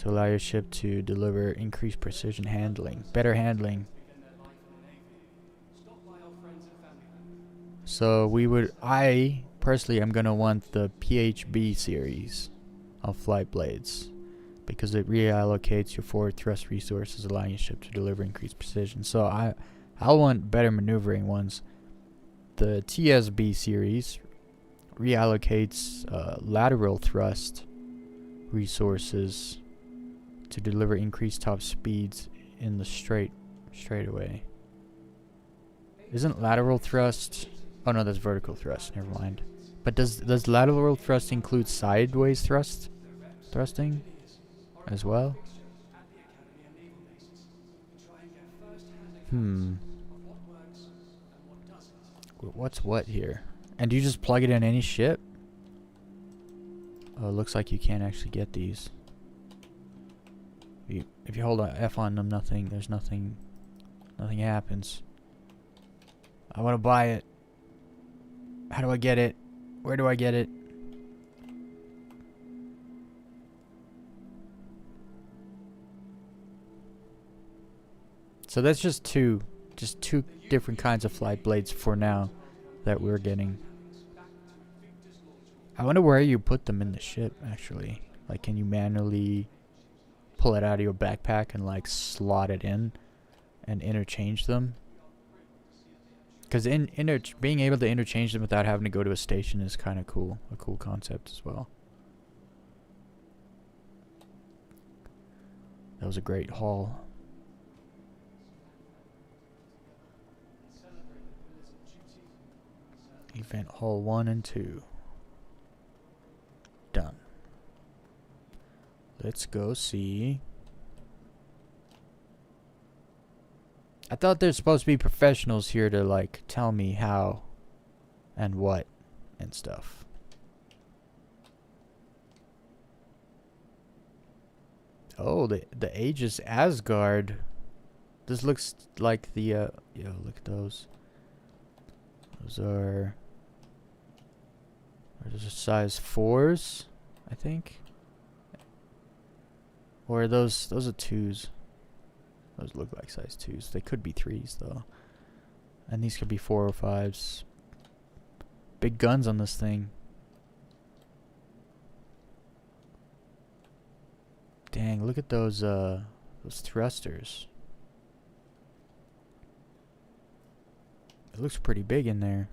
allow your ship to deliver increased precision handling, better handling. So I personally am going to want the PHB series of flight blades because it reallocates your forward thrust resources, allowing your ship to deliver increased precision. So I'll want better maneuvering ones. The TSB series reallocates lateral thrust resources to deliver increased top speeds in the straightaway. Isn't lateral thrust? Oh no, that's vertical thrust. Never mind. But does lateral thrust include sideways thrusting as well? What's what here? And do you just plug it in any ship? Oh, it looks like you can't actually get these. If you hold F on them, nothing happens. I want to buy it. How do I get it? Where do I get it? So that's just two different kinds of flight blades for now that we're getting. I wonder where you put them in the ship, actually. Like, can you manually pull it out of your backpack and, like, slot it in and interchange them? Because being able to interchange them without having to go to a station is kind of cool. A cool concept as well. That was a great haul. Event Hall 1 and 2. Done. Let's go see. I thought there's supposed to be professionals here to, like, tell me how and what and stuff. Oh, the Aegis Asgard. This looks like the yo, look at those. Those are size 4s, I think. Or are those are 2s. Those look like size 2s. They could be 3s though. And these could be 4 or 5s. Big guns on this thing. Dang, look at those thrusters. It looks pretty big in there.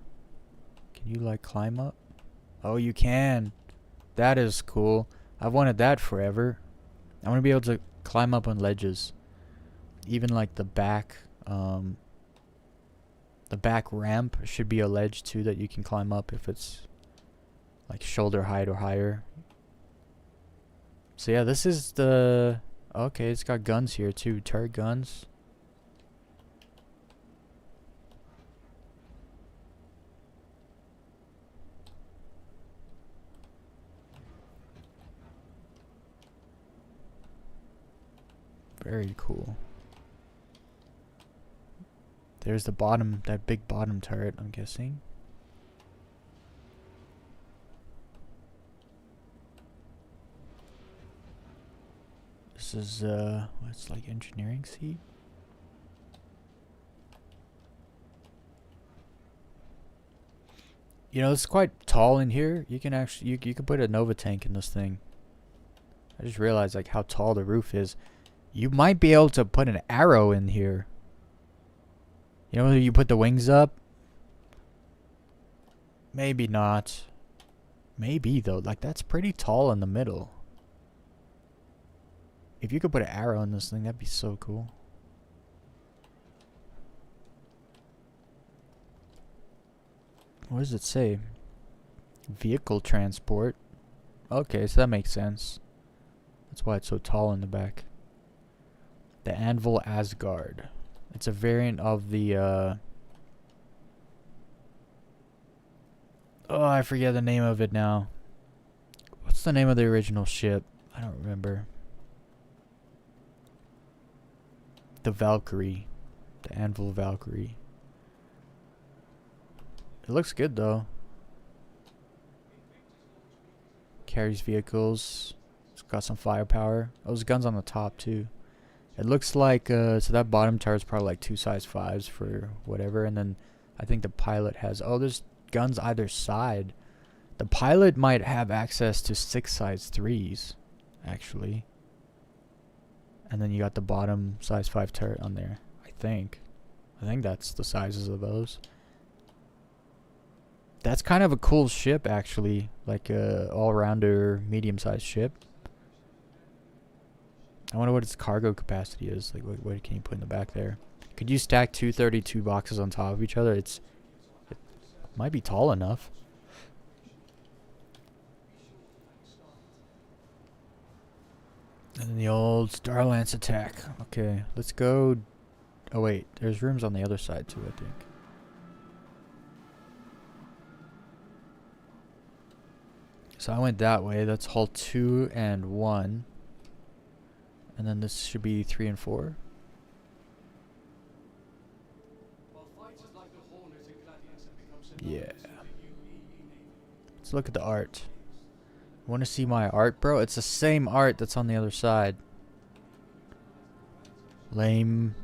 Can you, like, climb up? Oh, you can. That is cool. I've wanted that forever. I want to be able to climb up on ledges. Even, like, the back ramp should be a ledge too that you can climb up if it's like shoulder height or higher. So yeah, this is the... Okay, it's got guns here too. Turret guns. Very cool. There's the bottom, that big bottom turret, I'm guessing. This is, what's like engineering seat? You know, it's quite tall in here. You can actually, you can put a Nova tank in this thing. I just realized, like, how tall the roof is. You might be able to put an arrow in here. You know, you put the wings up. Maybe not. Maybe, though. Like, that's pretty tall in the middle. If you could put an arrow in this thing, that'd be so cool. What does it say? Vehicle transport. Okay, so that makes sense. That's why it's so tall in the back. The Anvil Asgard. It's a variant of the, oh, I forget the name of it now. What's the name of the original ship? I don't remember. The Valkyrie. The Anvil Valkyrie. It looks good, though. Carries vehicles. It's got some firepower. Those guns on the top, too. It looks like, so that bottom turret is probably like 2 size 5s for whatever. And then I think the pilot has, oh, there's guns either side. The pilot might have access to 6 size 3s, actually. And then you got the bottom size 5 turret on there, I think. I think that's the sizes of those. That's kind of a cool ship, actually. Like a all-rounder, medium-sized ship. I wonder what its cargo capacity is. Like, what can you put in the back there? Could you stack 232 boxes on top of each other? It might be tall enough. And then the old Starlance attack. Okay, let's go. Oh wait, there's rooms on the other side too, I think. So I went that way. That's hull 2 and 1. And then this should be 3 and 4. While fighters like the Hornet and Gladius have become Yeah. synonymous with the UEE Navy, Let's look at the art. Want to see my art, bro? It's the same art that's on the other side. Lame.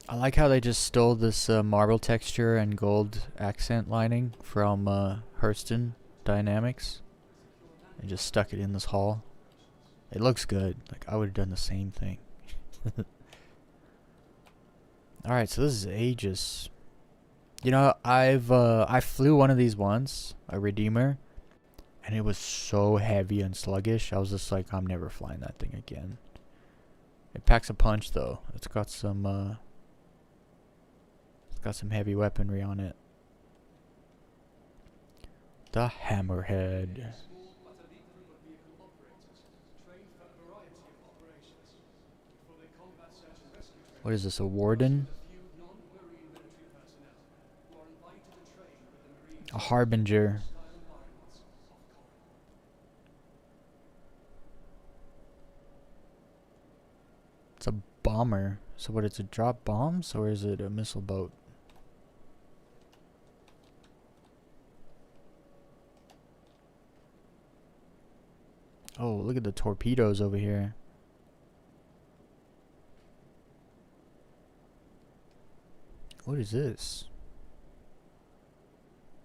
I like how they just stole this marble texture and gold accent lining from Hurston Dynamics and just stuck it in this hall. It looks good. Like, I would have done the same thing. Alright, so this is Aegis. You know, I flew one of these once, a Redeemer, and it was so heavy and sluggish. I was just like, I'm never flying that thing again. It packs a punch though. It's got some heavy weaponry on it. The Hammerhead. small but elite group of vehicle operators trained for a variety of operations. For their combat search and rescue training, What is this, a warden? a few non-marine military personnel who are invited to train with the Marine A harbinger. style environments of Corinth. It's a bomber. So what, it's a drop bombs or is it a missile boat? Oh, look at the torpedoes over here. What is this?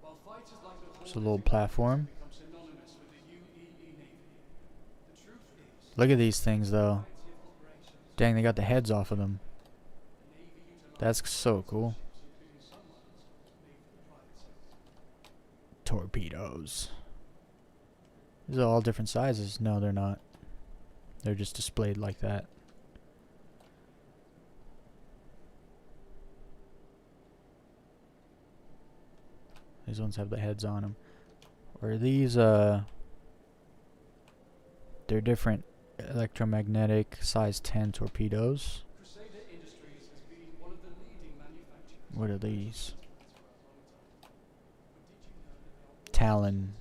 While fighters like the It's a little platform. become synonymous with the UEE Navy, the truth is Look at these things though. of operations Dang, they got the heads off of them. That's so cool. Torpedoes. These are all different sizes. No, they're not. They're just displayed like that. These ones have the heads on them. Or are these, they're different electromagnetic size 10 torpedoes. Crusader Industries has been one of the leading manufacturers. What are these? Talon.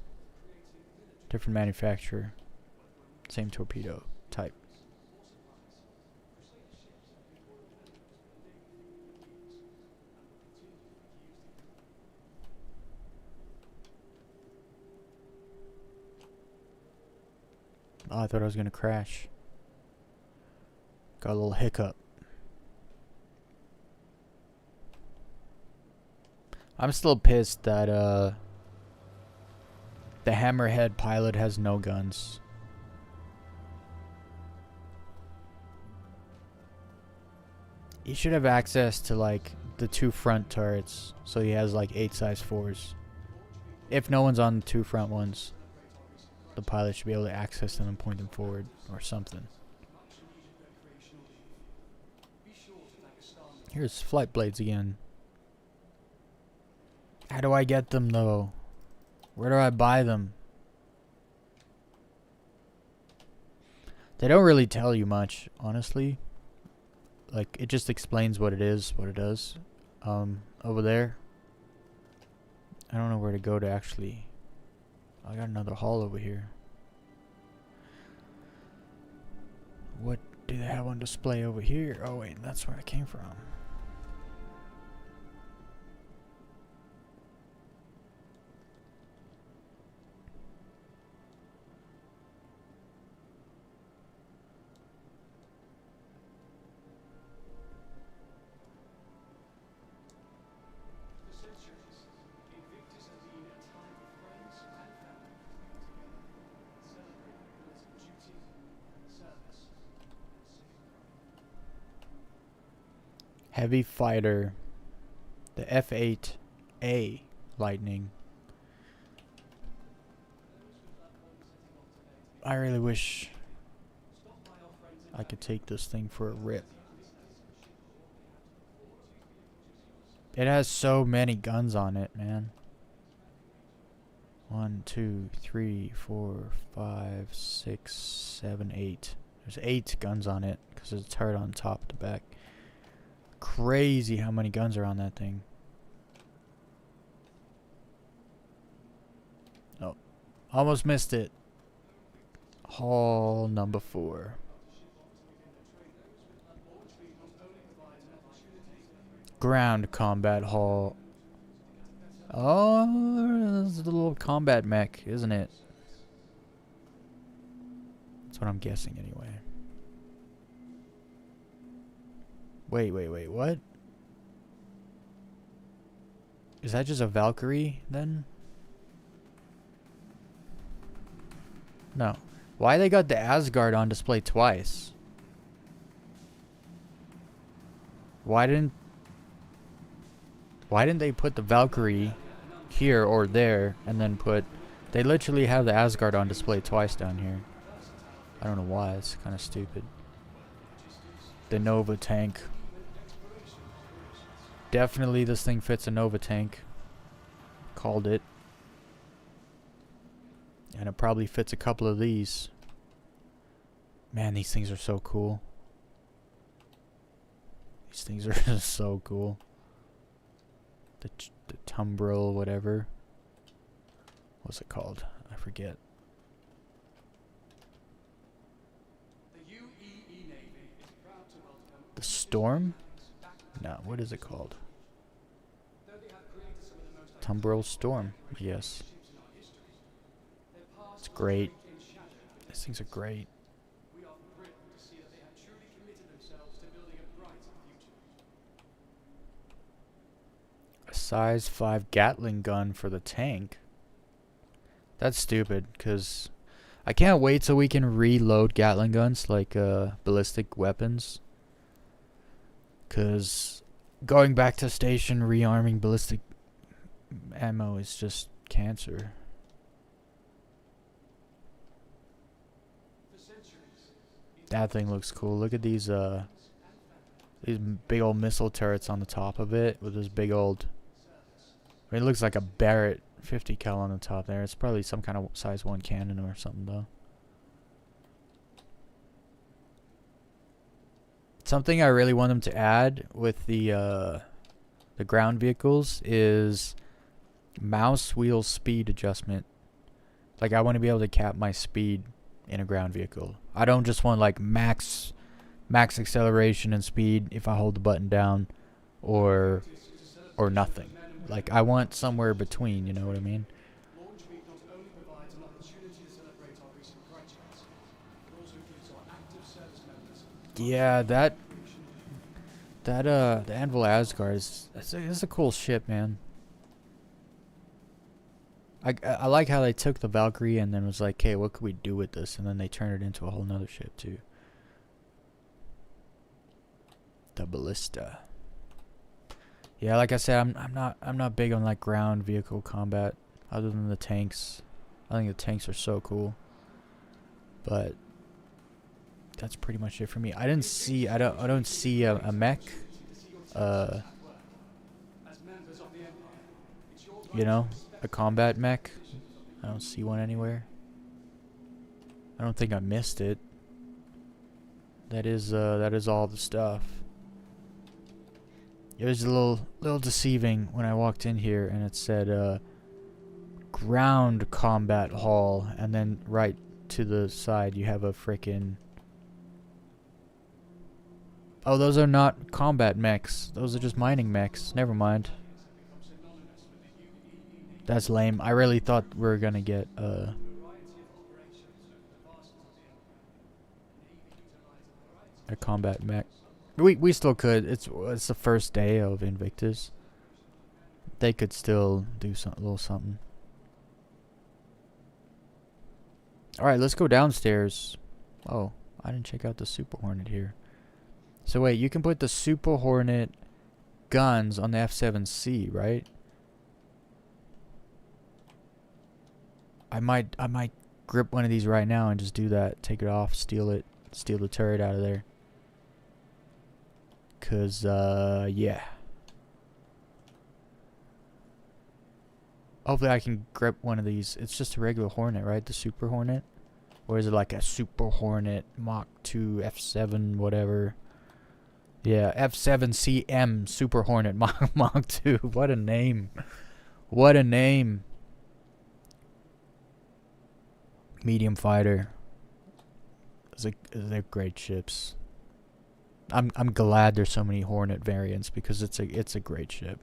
Different manufacturer. Same torpedo type. Oh, I thought I was gonna crash. Got a little hiccup. I'm still pissed that the Hammerhead pilot has no guns. He should have access to like the 2 front turrets, so he has like 8 size 4s. If no one's on the 2 front ones, the pilot should be able to access them and point them forward or something. Here's flight blades again. How do I get them though? Where do I buy them? They don't really tell you much, honestly. Like, it just explains what it is, what it does. Over there. I don't know where to go to actually. I got another hall over here. What do they have on display over here? Oh wait, that's where I came from. For centuries, INVICTUS has been a time for friends and family to come together and celebrate the pillars of duty, service, and saving pride. Heavy fighter. The F8A Lightning. I really wish I could take this thing for a rip. It has so many guns on it, man. 1, 2, 3, 4, 5, 6, 7, 8. There's 8 guns on it because it's turret on top to back. Crazy how many guns are on that thing. Oh, almost missed it. Hall number 4. Ground combat hall. Oh, this is the little combat mech, isn't it? That's what I'm guessing anyway. Wait, what? Is that just a Valkyrie then? No. Why they got the Asgard on display twice? Why didn't they put the Valkyrie here or there and then put... They literally have the Asgard on display twice down here. I don't know why. It's kind of stupid. The Nova tank. Definitely this thing fits a Nova tank. Called it. And it probably fits a couple of these. Man, these things are so cool. These things are just so cool. The Tumbril, whatever. What's it called? I forget. The Storm? No, what is it called? Tumbril Storm, yes. It's great. These things are great. A size 5 Gatling gun for the tank. That's stupid, because I can't wait till we can reload Gatling guns like ballistic weapons. Because going back to station, rearming ballistic ammo is just cancer. That thing looks cool. Look at these big old missile turrets on the top of it with this big old... I mean, it looks like a Barrett 50 cal on the top there. It's probably some kind of size 1 cannon or something though. Something I really want them to add with the ground vehicles is mouse wheel speed adjustment. Like, I want to be able to cap my speed in a ground vehicle. I don't just want like max acceleration and speed if I hold the button down, or nothing. Like, I want somewhere between, you know what I mean? Yeah, the Anvil Asgard is a cool ship, man. I like how they took the Valkyrie and then was like, hey, what could we do with this? And then they turned it into a whole nother ship too. The Ballista. Yeah, like I said, I'm not big on like ground vehicle combat other than the tanks. I think the tanks are so cool. But that's pretty much it for me. I don't see a mech. You know, a combat mech. I don't see one anywhere. I don't think I missed it. That is all the stuff. It was a little deceiving when I walked in here and it said ground combat hall, and then right to the side you have a frickin'... Oh, those are not combat mechs. Those are just mining mechs. Never mind. That's lame. I really thought we were gonna get a combat mech. We still could. It's the first day of Invictus. They could still do a little something. All right, let's go downstairs. Oh, I didn't check out the Super Hornet here. So wait, you can put the Super Hornet guns on the F7C, right? I might grip one of these right now and just do that. Take it off, steal the turret out of there. 'Cause yeah. Hopefully I can grip one of these. It's just a regular Hornet, right? The Super Hornet. Or is it like a Super Hornet Mach 2 F7 whatever? Yeah, F7CM Super Hornet Mach 2. What a name. What a name. Medium fighter. They're great ships. I'm glad there's so many Hornet variants because it's a great ship.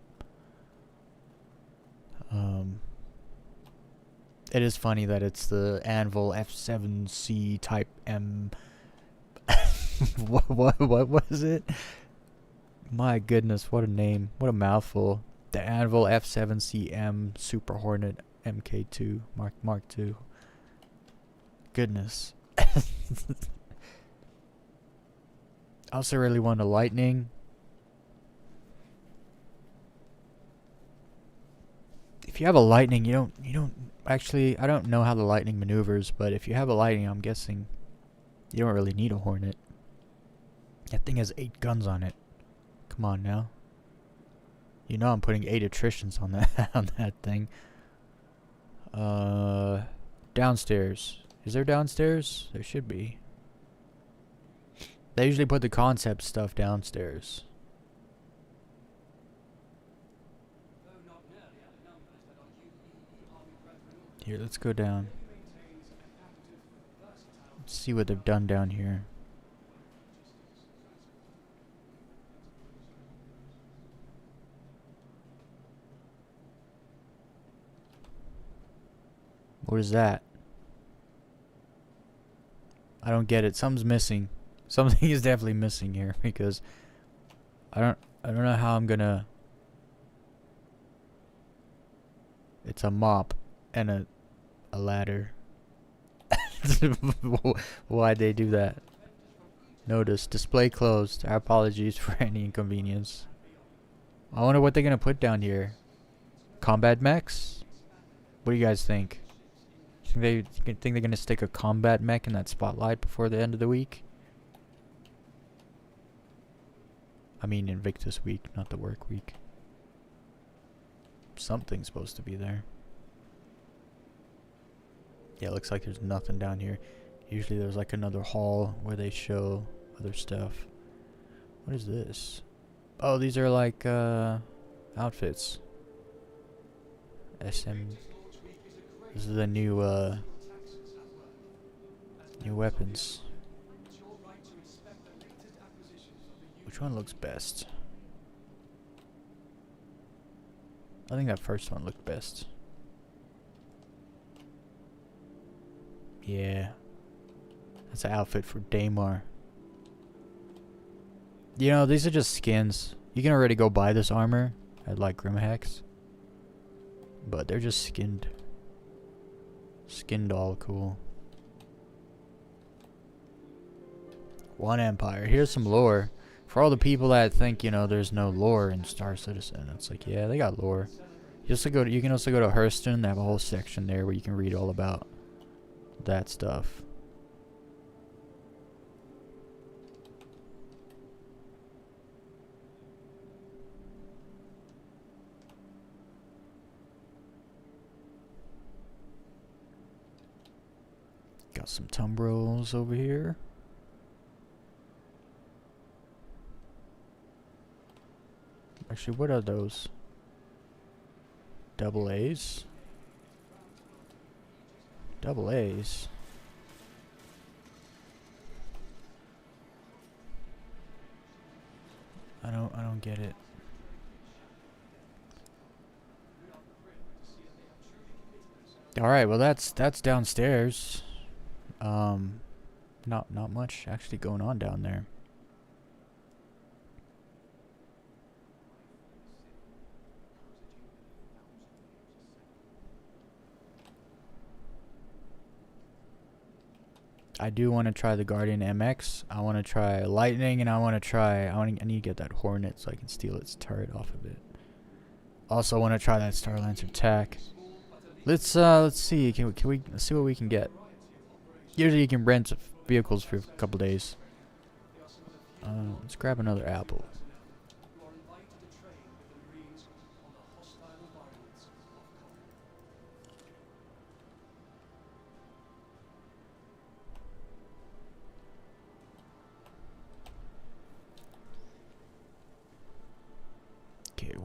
It is funny that it's the Anvil F7C Type M. what was it? My goodness, what a name. What a mouthful. The Anvil F7CM Super Hornet MK2 Mark II. Goodness. I also really want a Lightning. If you have a Lightning, you don't actually, I don't know how the Lightning maneuvers, but if you have a Lightning, I'm guessing you don't really need a Hornet. That thing has 8 guns on it. Come on now. You know I'm putting 8 attritions on that thing. Downstairs. Is there downstairs? There should be. They usually put the concept stuff downstairs. Here, let's go down. Let's see what they've done down here. What is that? I don't get it. Something's missing. Something is definitely missing here because I don't know how I'm gonna. It's a mop and a ladder. Why'd they do that? Notice display closed. Our apologies for any inconvenience. I wonder what they're gonna put down here. Combat mechs? What do you guys think? Think they're gonna stick a combat mech in that spotlight before the end of the week? I mean Invictus week, not the work week. Something's supposed to be there. Yeah, it looks like there's nothing down here. Usually there's like another hall where they show other stuff. What is this? Oh, these are like outfits. SM. This is the new weapons. Which one looks best? I think that first one looked best. Yeah. That's an outfit for Daymar. You know, these are just skins. You can already go buy this armor at like Grimhex. But they're just skinned. Skinned all cool. One Empire. Here's some lore. For all the people that think, you know, there's no lore in Star Citizen, it's like, yeah, they got lore. You can also go to Hurston. They have a whole section there where you can read all about that stuff. Got some tumbrils over here. Actually, what are those? Double A's? Double A's? I don't get it. Alright, well that's downstairs. Not much actually going on down there. I do want to try the Guardian MX. I want to try Lightning, and I need to get that Hornet so I can steal its turret off of it. Also want to try that Star Lancer TAC. Let's see. Let's see what we can get. Usually you can rent vehicles for a couple days. Let's grab another apple.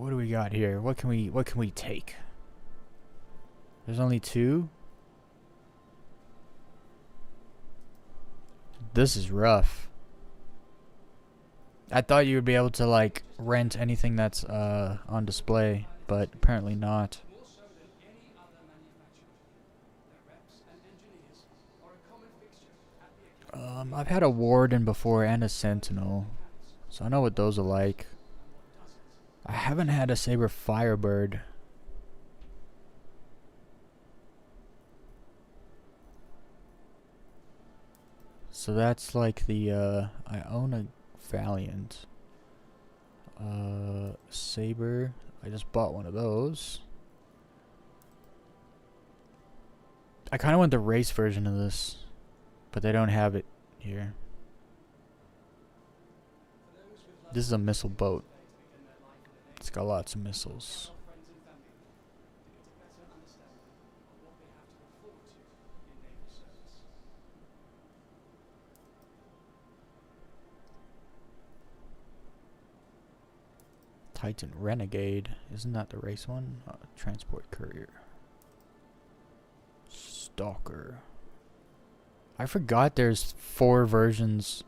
what do we got here? What can we take? There's only 2. This is rough. I thought you would be able to like rent anything that's on display, but apparently not. More so than any other manufacturer. Their reps and engineers are a common fixture at the academy. I've had a Warden before and a Sentinel, so I know what those are like. I haven't had a Saber Firebird. So that's like the I own a Valiant. Saber. I just bought one of those. I kind of want the race version of this, but they don't have it here. This is a missile boat. It's got lots of missiles. Friends and family to get a better understanding of what they have to look forward to in naval service. Titan Renegade. Isn't that the race one? Transport Courier. Stalker. I forgot there's 4 versions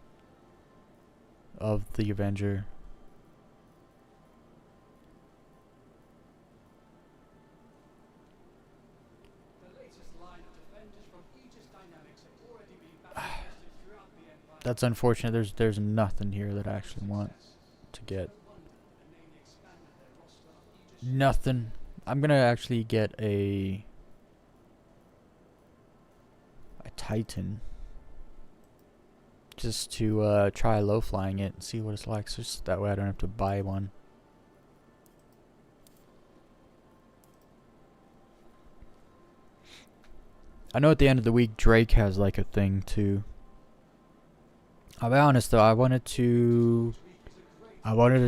of the Avenger. The latest line of defenders from Aegis Dynamics have already been battle tested throughout the Empire. That's unfortunate. There's nothing here that I actually want to get. No wonder the Navy expanded their roster of Aegis Nothing. I'm gonna actually get a Titan just to try low flying it and see what it's like. So just that way I don't have to buy one. I know at the end of the week Drake has like a thing too. I'll be honest though, I wanted to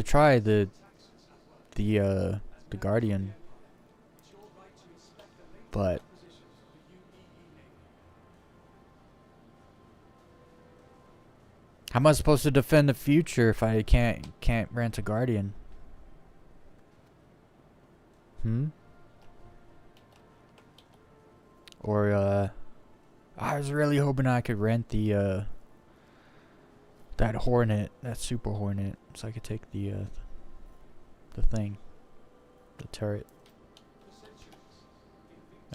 try the Guardian, but how am I supposed to defend the future if I can't rent a Guardian? Or I was really hoping I could rent the that Hornet, that Super Hornet, so I could take the thing, the turret.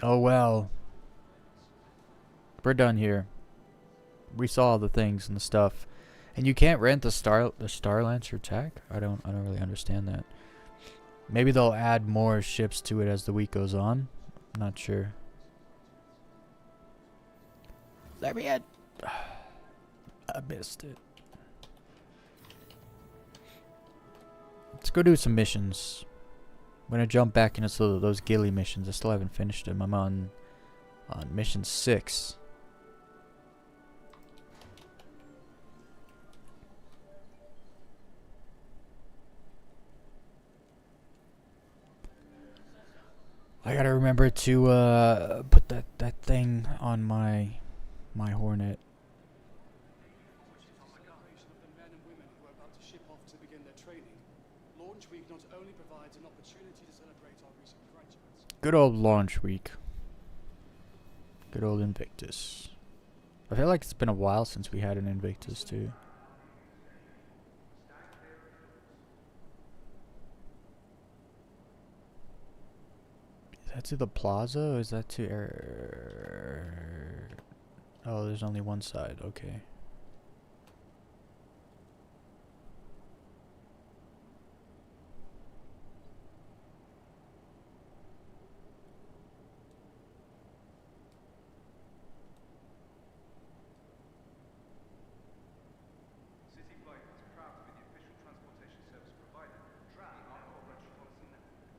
Oh well. We're done here. We saw all the things and the stuff. And you can't rent the Star Lancer tech? I don't really understand that. Maybe they'll add more ships to it as the week goes on. I'm not sure. Let me in. I missed it. Let's go do some missions. I'm gonna jump back into those ghillie missions. I still haven't finished them. I'm on mission 6. I gotta remember to put that thing on my Hornet. of the men and women who are about to ship off to begin their training. Launch Week not only provides an opportunity to celebrate our recent graduates. Good old launch week. Good old Invictus. I feel like it's been a while since we had an Invictus too. Is that to the plaza or is that to air? Oh, there's only one side. Okay. City Flight is proud to be the official transportation service provider of the Arcot Metropolitan Network.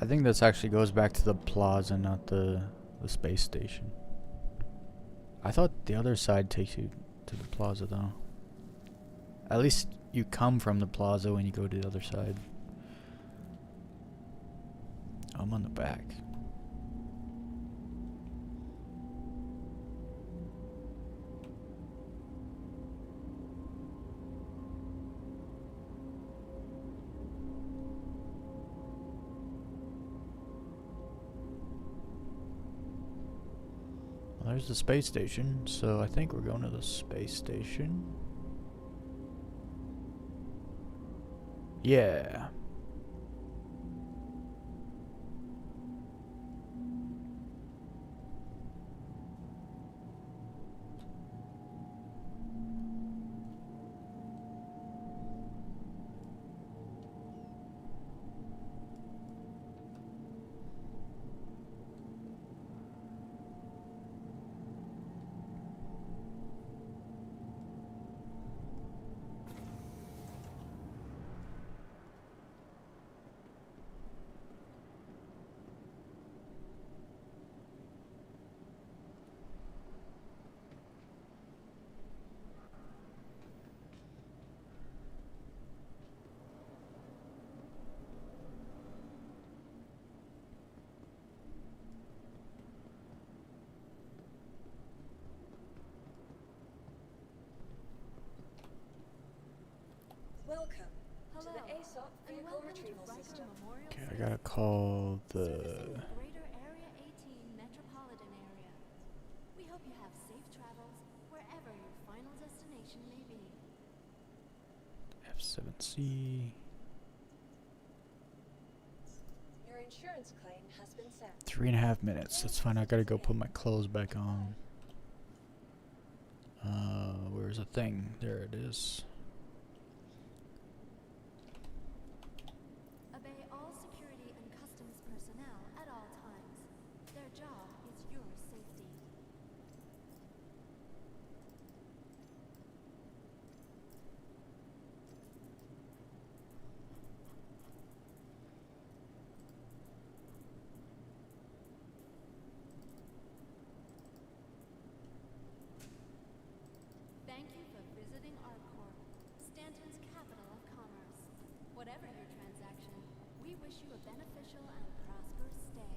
I think this actually goes back to the plaza, not the space station. I thought the other side takes you to the plaza, though. At least you come from the plaza when you go to the other side. I'm on the back. Well, there's the space station, so I think we're going to the space station. Yeah. Welcome to the ASOP Vehicle Retrieval System. Okay, I gotta call the... Greater Area 18 metropolitan area. We hope you have safe travels wherever your final destination may be. F7C. Your insurance claim has been sent. 3.5 minutes. That's fine. I gotta go put my clothes back on. Where's the thing? There it is. Obey all security and customs personnel at all times. Their job is your safety. Thank you for visiting ArcCorp, Stanton's capital of commerce. Whatever your transaction, we wish you a beneficial and prosperous stay.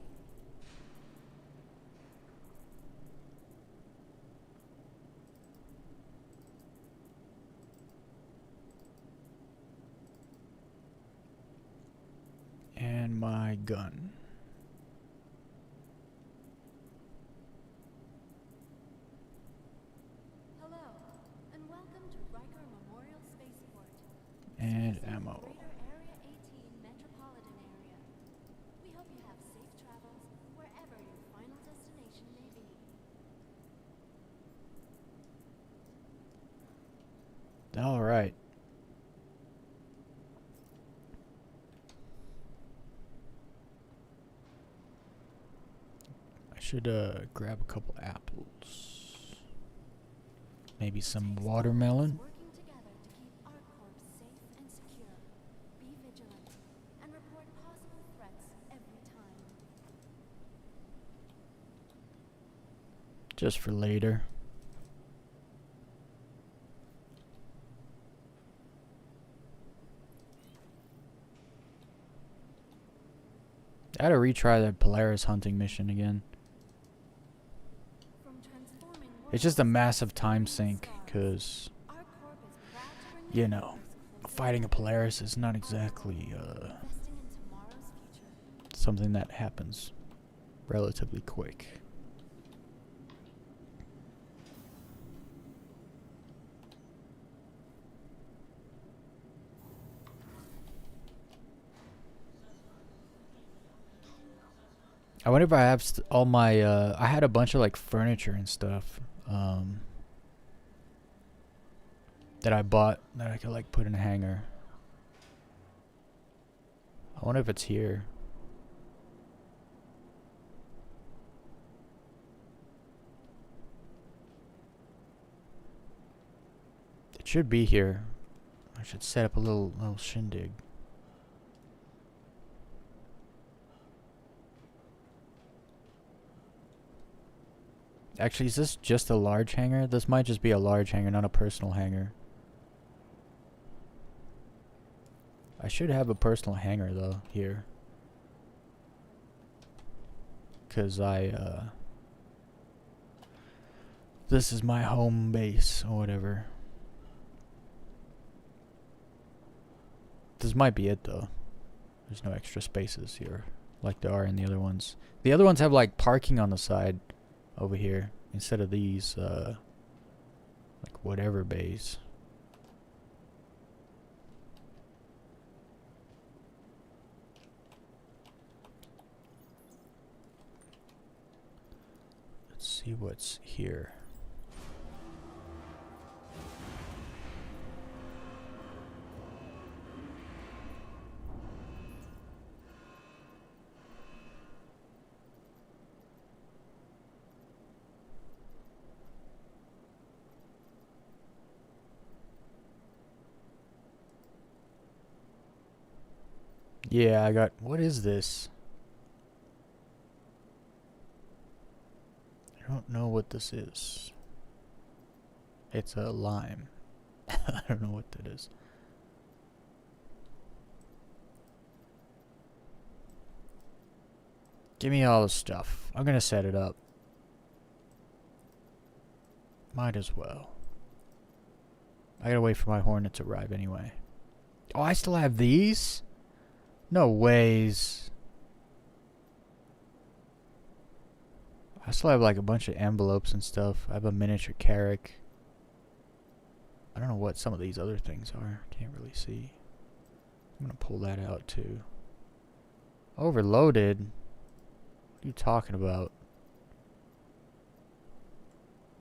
And my gun. Hello, and welcome to Riker Memorial Spaceport. And This is ammo. Greater Area 18 metropolitan area. We hope you have safe travels wherever your final destination may be. All right. I should grab a couple apples. Maybe some watermelon. Working together to keep ArcCorp safe and secure. Be vigilant and report possible threats every time. Just for later. I gotta retry that Polaris hunting mission again. From transforming It's just a worlds massive to time shining sink, stars, because, ArcCorp is proud to bring you the know, useful fighting a data Polaris is not exactly investing in tomorrow's future. something that happens relatively quick. I wonder if I have all my, I had a bunch of like furniture and stuff, that I bought that I could like put in a hanger. I wonder if it's here. It should be here. I should set up a little shindig. Actually, is this just a large hanger? This might just be a large hanger, not a personal hanger. I should have a personal hanger though here. 'Cause this is my home base or whatever. This might be it though. There's no extra spaces here like there are in the other ones. The other ones have like parking on the side over here instead of these like whatever bays. Let's see what's here. Yeah, I got... What is this? I don't know what this is. It's a lime. I don't know what that is. Give me all the stuff. I'm gonna set it up. Might as well. I gotta wait for my Hornet to arrive anyway. Oh, I still have these? No ways. I still have like a bunch of envelopes and stuff. I have a miniature Carrack. I don't know what some of these other things are. Can't really see. I'm gonna pull that out too. Overloaded? What are you talking about?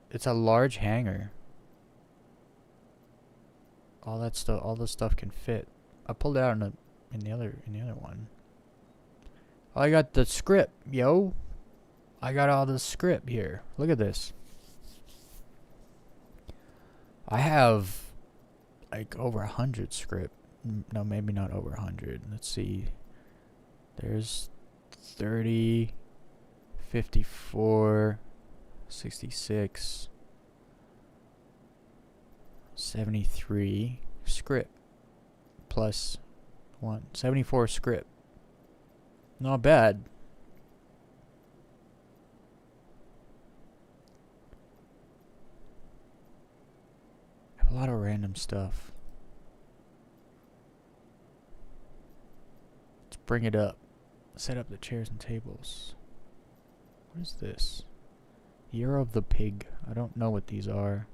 It's a large hanger. All that stuff, all this stuff can fit. I pulled it out in the other one. Oh, I got the script, yo. I got all the script here. Look at this. I have like over 100 script. No, maybe not over 100. Let's see. There's 30, 54, 66, 73 script plus 1. 74 script. Not bad. A lot of random stuff. Let's bring it up. Set up the chairs and tables. What is this? Year of the Pig. I don't know what these are.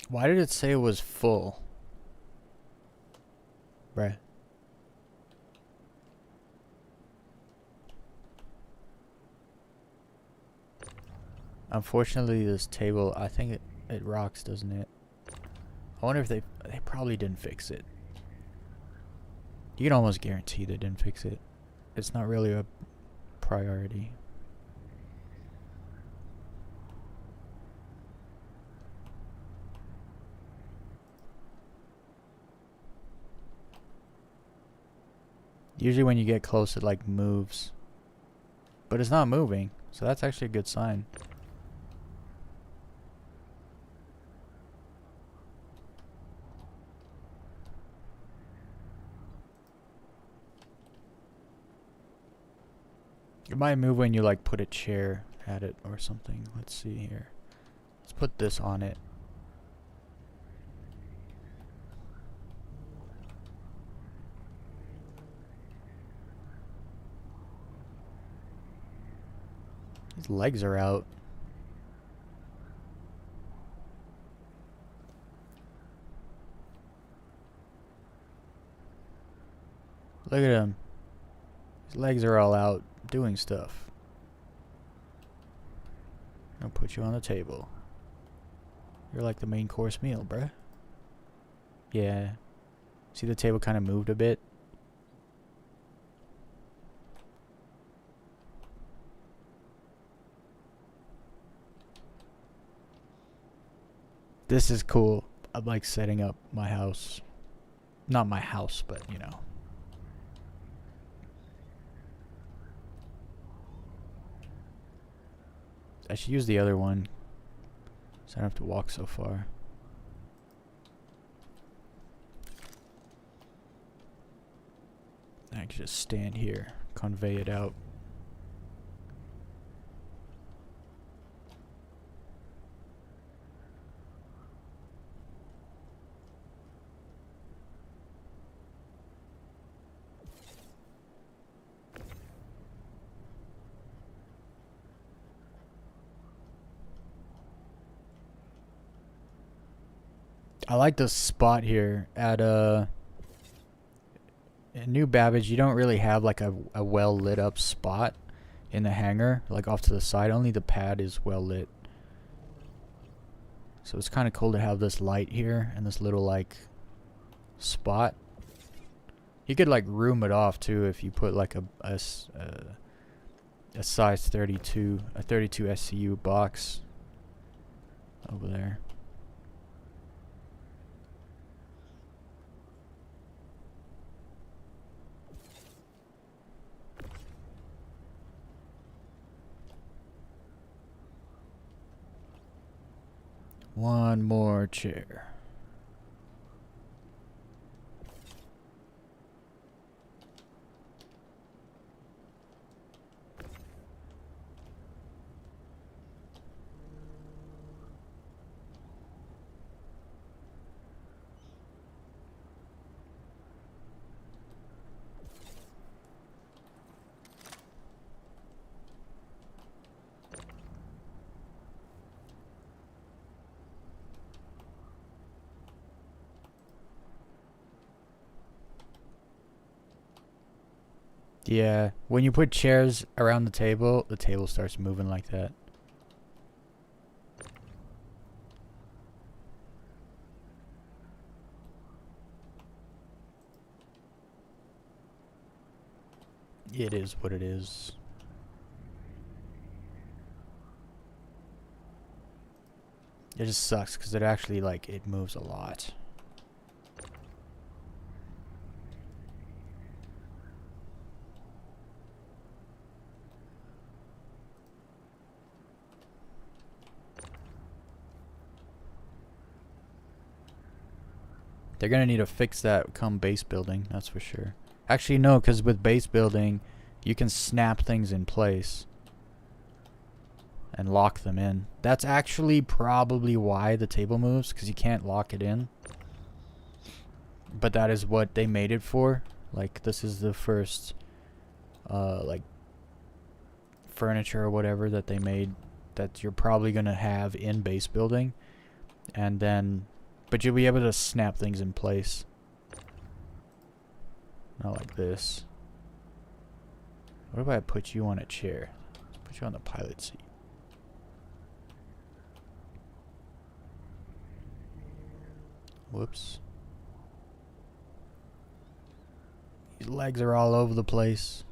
Why did it say it was full? Bruh. Unfortunately, this table, I think it rocks, doesn't it? I wonder if they probably didn't fix it. You can almost guarantee they didn't fix it. It's not really a priority. Usually when you get close, it like moves. But it's not moving, so that's actually a good sign. It might move when you like put a chair at it or something. Let's see here. Let's put this on it. His legs are out. Look at him. His legs are all out doing stuff. I'll put you on the table. You're like the main course meal, bruh. Yeah. See the table kind of moved a bit? This is cool. I like setting up my house. Not my house, but you know. I should use the other one, so I don't have to walk so far. I can just stand here, convey it out. I like this spot here at in New Babbage. You don't really have like a well lit up spot in the hangar, like off to the side. Only the pad is well lit. So it's kind of cool to have this light here and this little like spot. You could like room it off too if you put like a size 32 SCU box over there. One more chair. Yeah, when you put chairs around the table starts moving like that. It is what it is. It just sucks because it actually like it moves a lot. They're gonna need to fix that come base building, that's for sure. Actually, no, because with base building, you can snap things in place and lock them in. That's actually probably why the table moves, because you can't lock it in. But that is what they made it for. Like, this is the first, like, furniture or whatever that they made that you're probably gonna have in base building. And then... but you'll be able to snap things in place. Not like this. What if I put you on a chair? Let's put you on the pilot seat. Whoops. These legs are all over the place.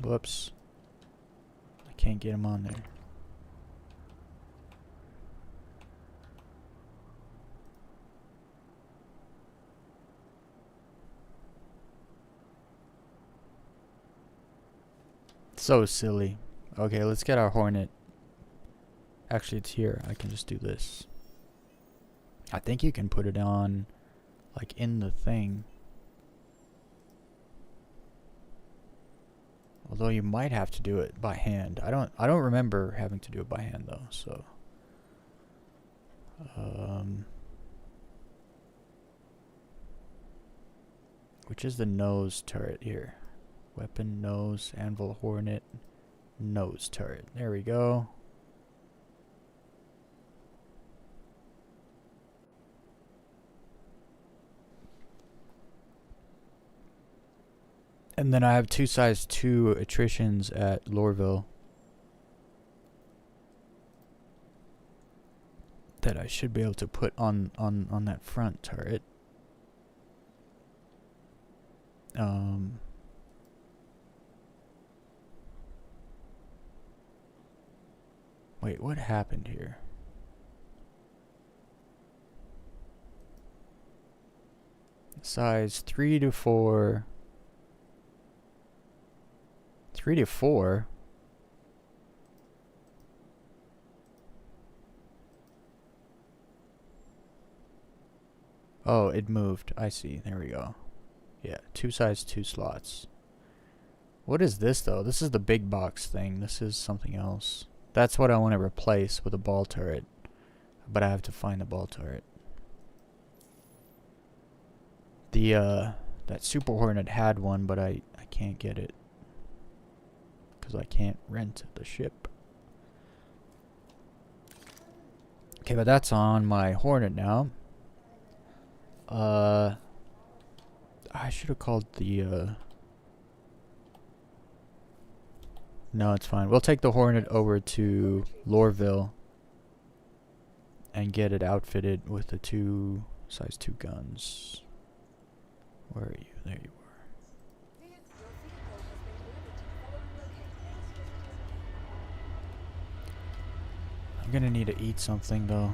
Whoops. I can't get him on there. So silly. Okay, let's get our Hornet. Actually, it's here. I can just do this. I think you can put it on, like, in the thing. Although you might have to do it by hand. I don't remember having to do it by hand though, so which is the nose turret here? Weapon, nose, anvil, Hornet, nose turret. There we go. And then I have two size 2 attritions at Lorville that I should be able to put on that front turret. Wait, what happened here? Size 3 to 4. 3 to 4? Oh, it moved. I see. There we go. Yeah, 2 size, 2 slots. What is this, though? This is the big box thing. This is something else. That's what I want to replace with a ball turret. But I have to find the ball turret. That Super Hornet had one, but I can't get it. Because I can't rent the ship. Okay, but that's on my Hornet now. I should have called the, No, it's fine. We'll take the Hornet over to Lorville and get it outfitted with the size 2 guns. Where are you? There you are. Your vehicle has been delivered to the following location. I'm gonna need to eat something though.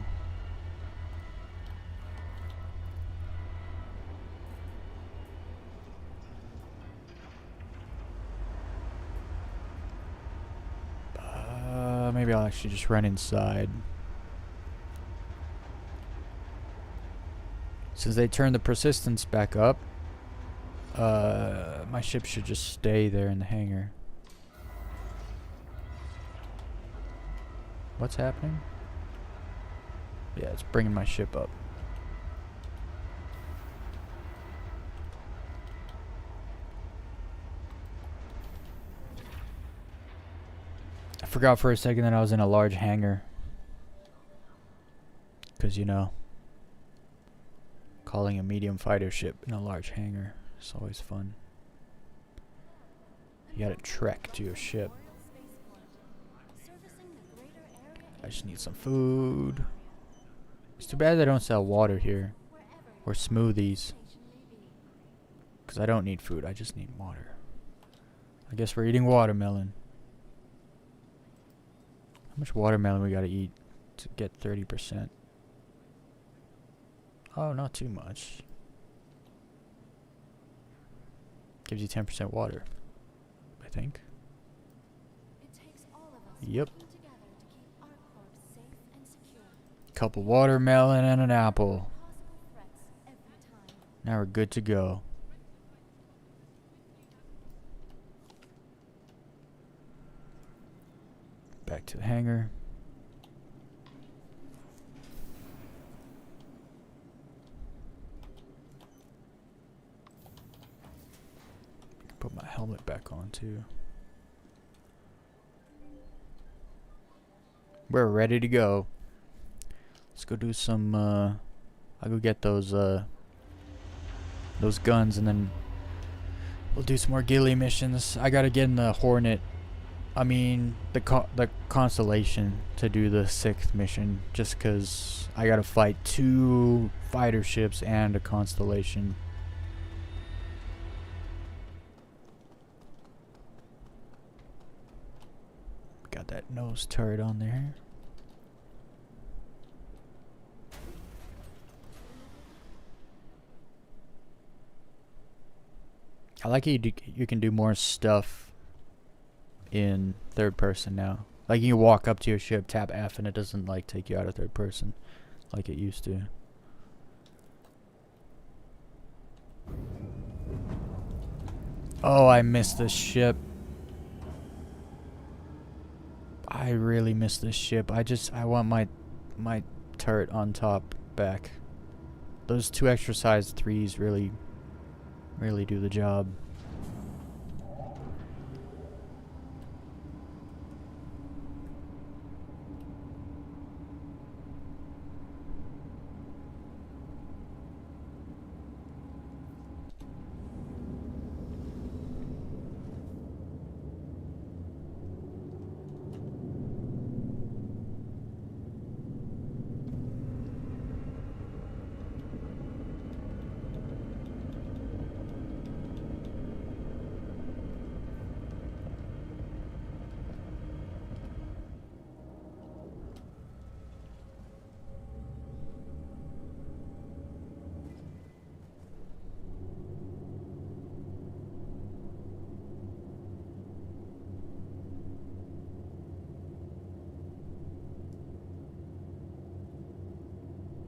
Maybe I'll actually just run inside. Since they turned the persistence back up, my ship should just stay there in the hangar. What's happening? Yeah, it's bringing my ship up. I forgot for a second that I was in a large hangar. Because, you know, calling a medium fighter ship in a large hangar is always fun. You gotta trek to your ship. I just need some food. It's too bad they don't sell water here. Or smoothies. Because I don't need food, I just need water. I guess we're eating watermelon. How much watermelon we gotta eat to get 30%? Oh, not too much. Gives you 10% water, I think. Yep. Couple watermelon and an apple. Now we're good to go. Back to the hangar. Put my helmet back on too. We're ready to go. Let's go do some I'll go get those guns and then we'll do some more ghillie missions. I gotta get in the Hornet. I mean the Constellation to do the 6th mission, just cause I gotta fight 2 fighter ships and a Constellation. Got that nose turret on there. I like you can do more stuff in 3rd person now. Like you can walk up to your ship, tap F, and it doesn't like take you out of 3rd person like it used to. Oh, I missed this ship. I really missed this ship. I want my turret on top back. Those 2 extra size 3s really do the job.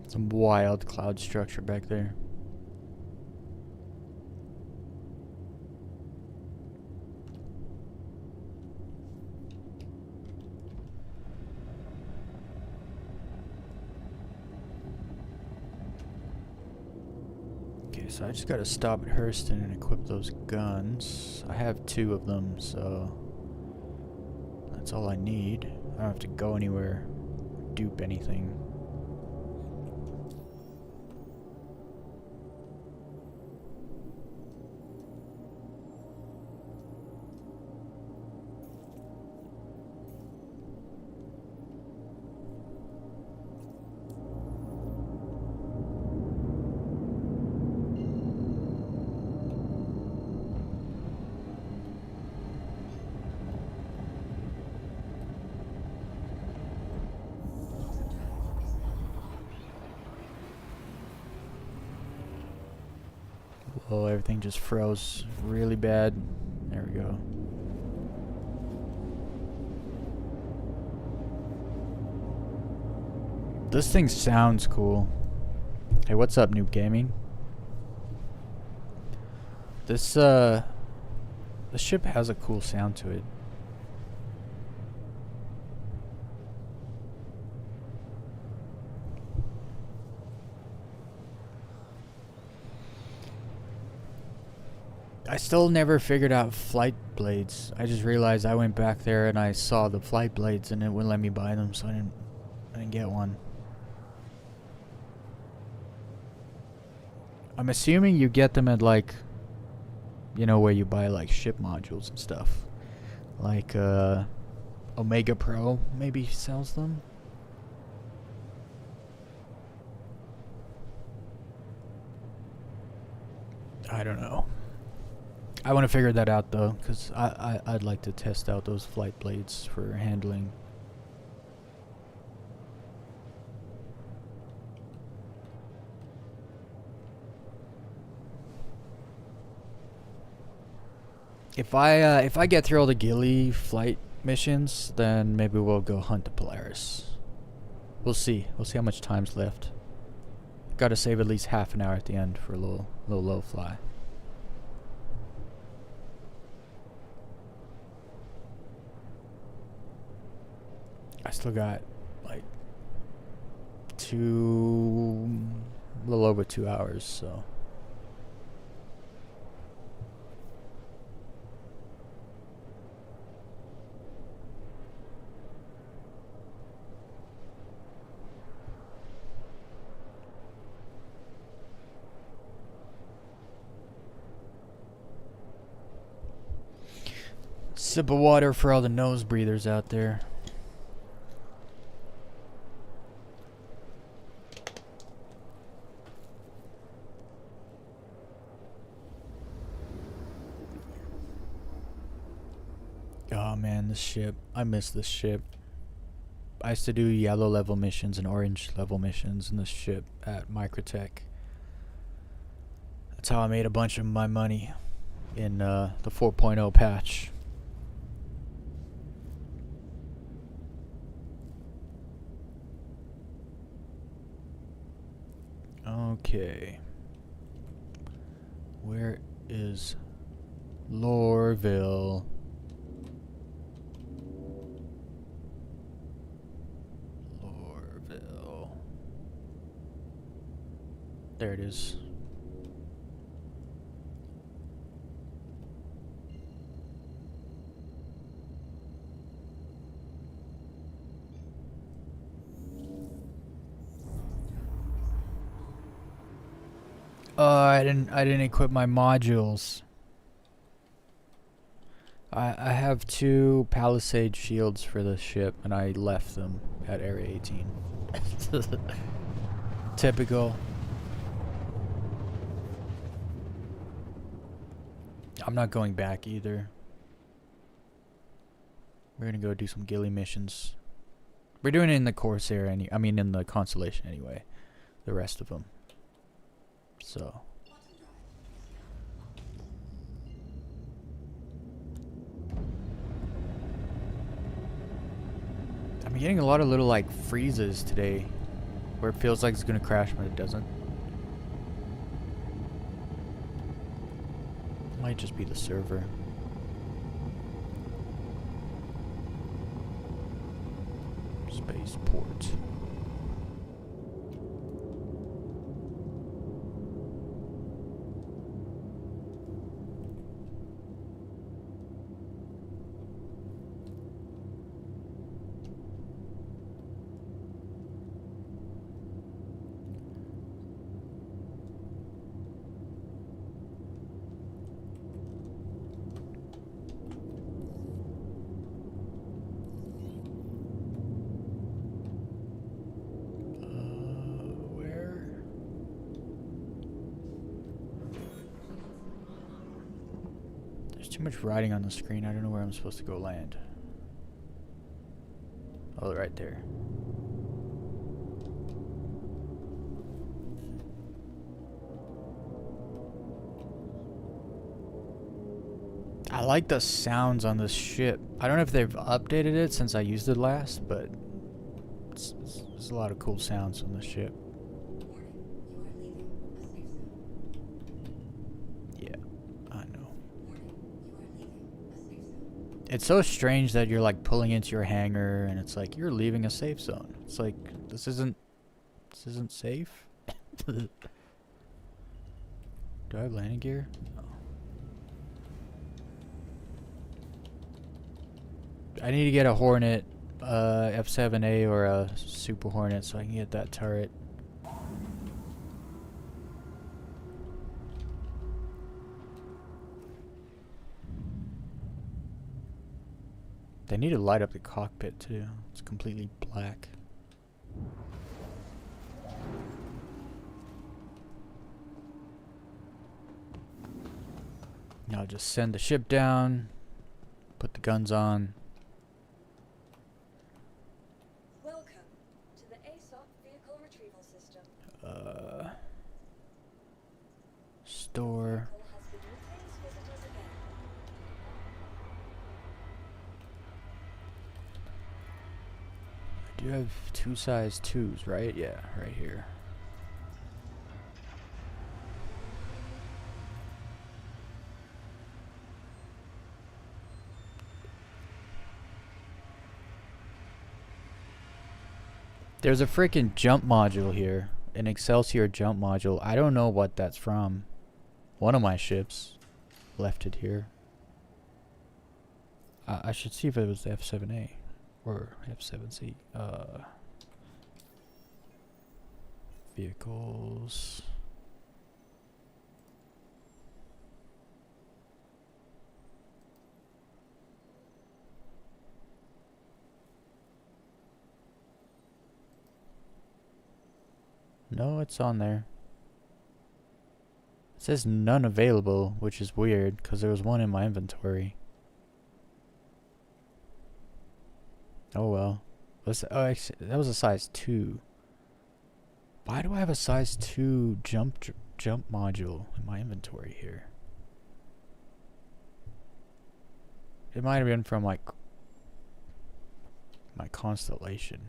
Some wild cloud structure back there. Okay, so I just gotta stop at Hurston and equip those guns. I have 2 of them, so that's all I need. I don't have to go anywhere, dupe anything. Oh, everything just froze really bad. There we go. This thing sounds cool. Hey, what's up, Noob Gaming? This ship has a cool sound to it. I still never figured out flight blades. I just realized I went back there and I saw the flight blades and it wouldn't let me buy them, so I didn't get one. I'm assuming you get them at, like, you know, where you buy like ship modules and stuff. Like Omega Pro maybe sells them. I don't know. I want to figure that out though, because I'd like to test out those flight blades for handling. If I get through all the ghillie flight missions, then maybe we'll go hunt the Polaris. We'll see. We'll see how much time's left. Got to save at least half an hour at the end for a little low fly. I still got like a little over 2 hours, so. Sip of water for all the nose breathers out there. Oh man, this ship. I miss this ship. I used to do yellow level missions and orange level missions in this ship at Microtech. That's how I made a bunch of my money in the 4.0 patch. Okay. Where is Lorville? Lorville. There it is. I didn't equip my modules. I have 2 palisade shields for the ship and I left them at Area 18. Typical. I'm not going back either. We're gonna go do some ghillie missions. We're doing it in the Corsair in the Constellation anyway. The rest of them. So. I'm getting a lot of little like freezes today. Where it feels like it's gonna crash, but it doesn't. Might just be the server. Spaceport. Too much writing on the screen. I don't know where I'm supposed to go land. Oh, right there. I like the sounds on this ship. I don't know if they've updated it since I used it last, but there's a lot of cool sounds on this ship. It's so strange that you're like pulling into your hangar and it's like you're leaving a safe zone. It's like this isn't safe. Do I have landing gear? No. I need to get a Hornet, F7A or a Super Hornet so I can get that turret. They need to light up the cockpit too. It's completely black. Now I'll just send the ship down, put the guns on. Welcome to the ASOP vehicle retrieval system. Store. Vehicle has been replaced visitors again. I do have two size 2s, right? Yeah, right here. There's a freaking jump module here. An Excelsior jump module. I don't know what that's from. One of my ships left it here. I should see if it was the F7A or F7C. Vehicles. No, it's on there. It says none available, which is weird because there was one in my inventory. Oh well. Actually, that was a size 2. Why do I have a size 2 jump module in my inventory here? It might have been from like my Constellation.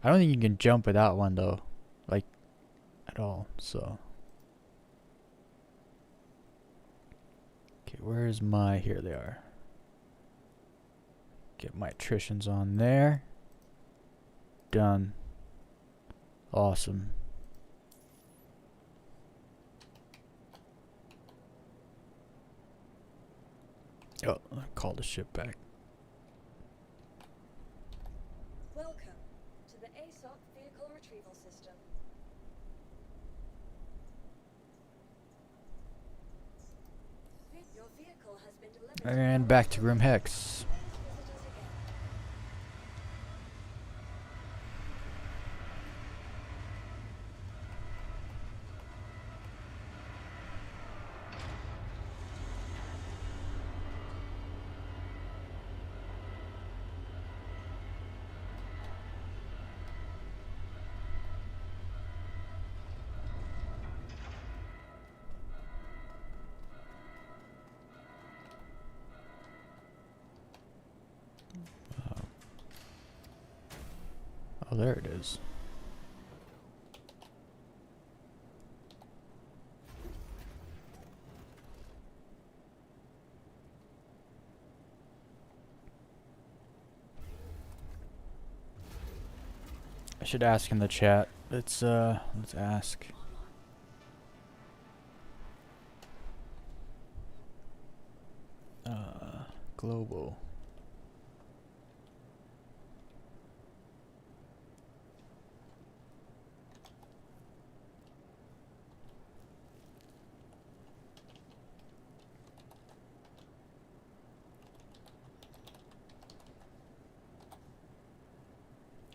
I don't think you can jump without one though, like at all. So, okay, where's my? Here they are. Get my attritions on there. Done. Awesome. Oh, I called the ship back. Welcome to the ASOP vehicle retrieval system. Your vehicle has been delivered. And back to room Hex. Oh, there it is. I should ask in the chat. Let's ask. Global.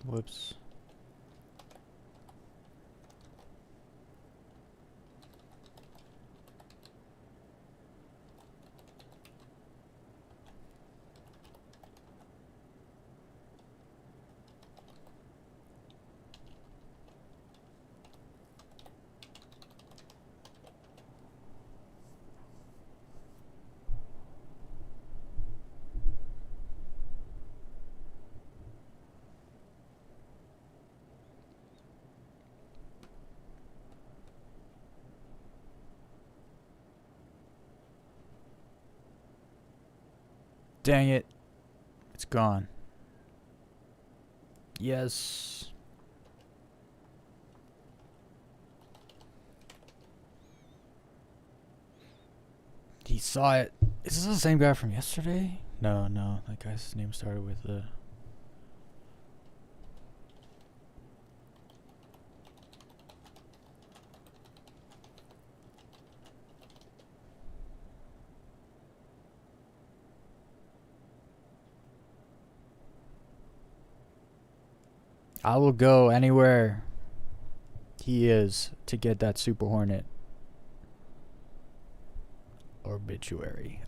Whoops. Dang it. It's gone. Yes. He saw it. Is this the same guy from yesterday? No, no. That guy's name started with a... I will go anywhere he is to get that Super Hornet. Obituary.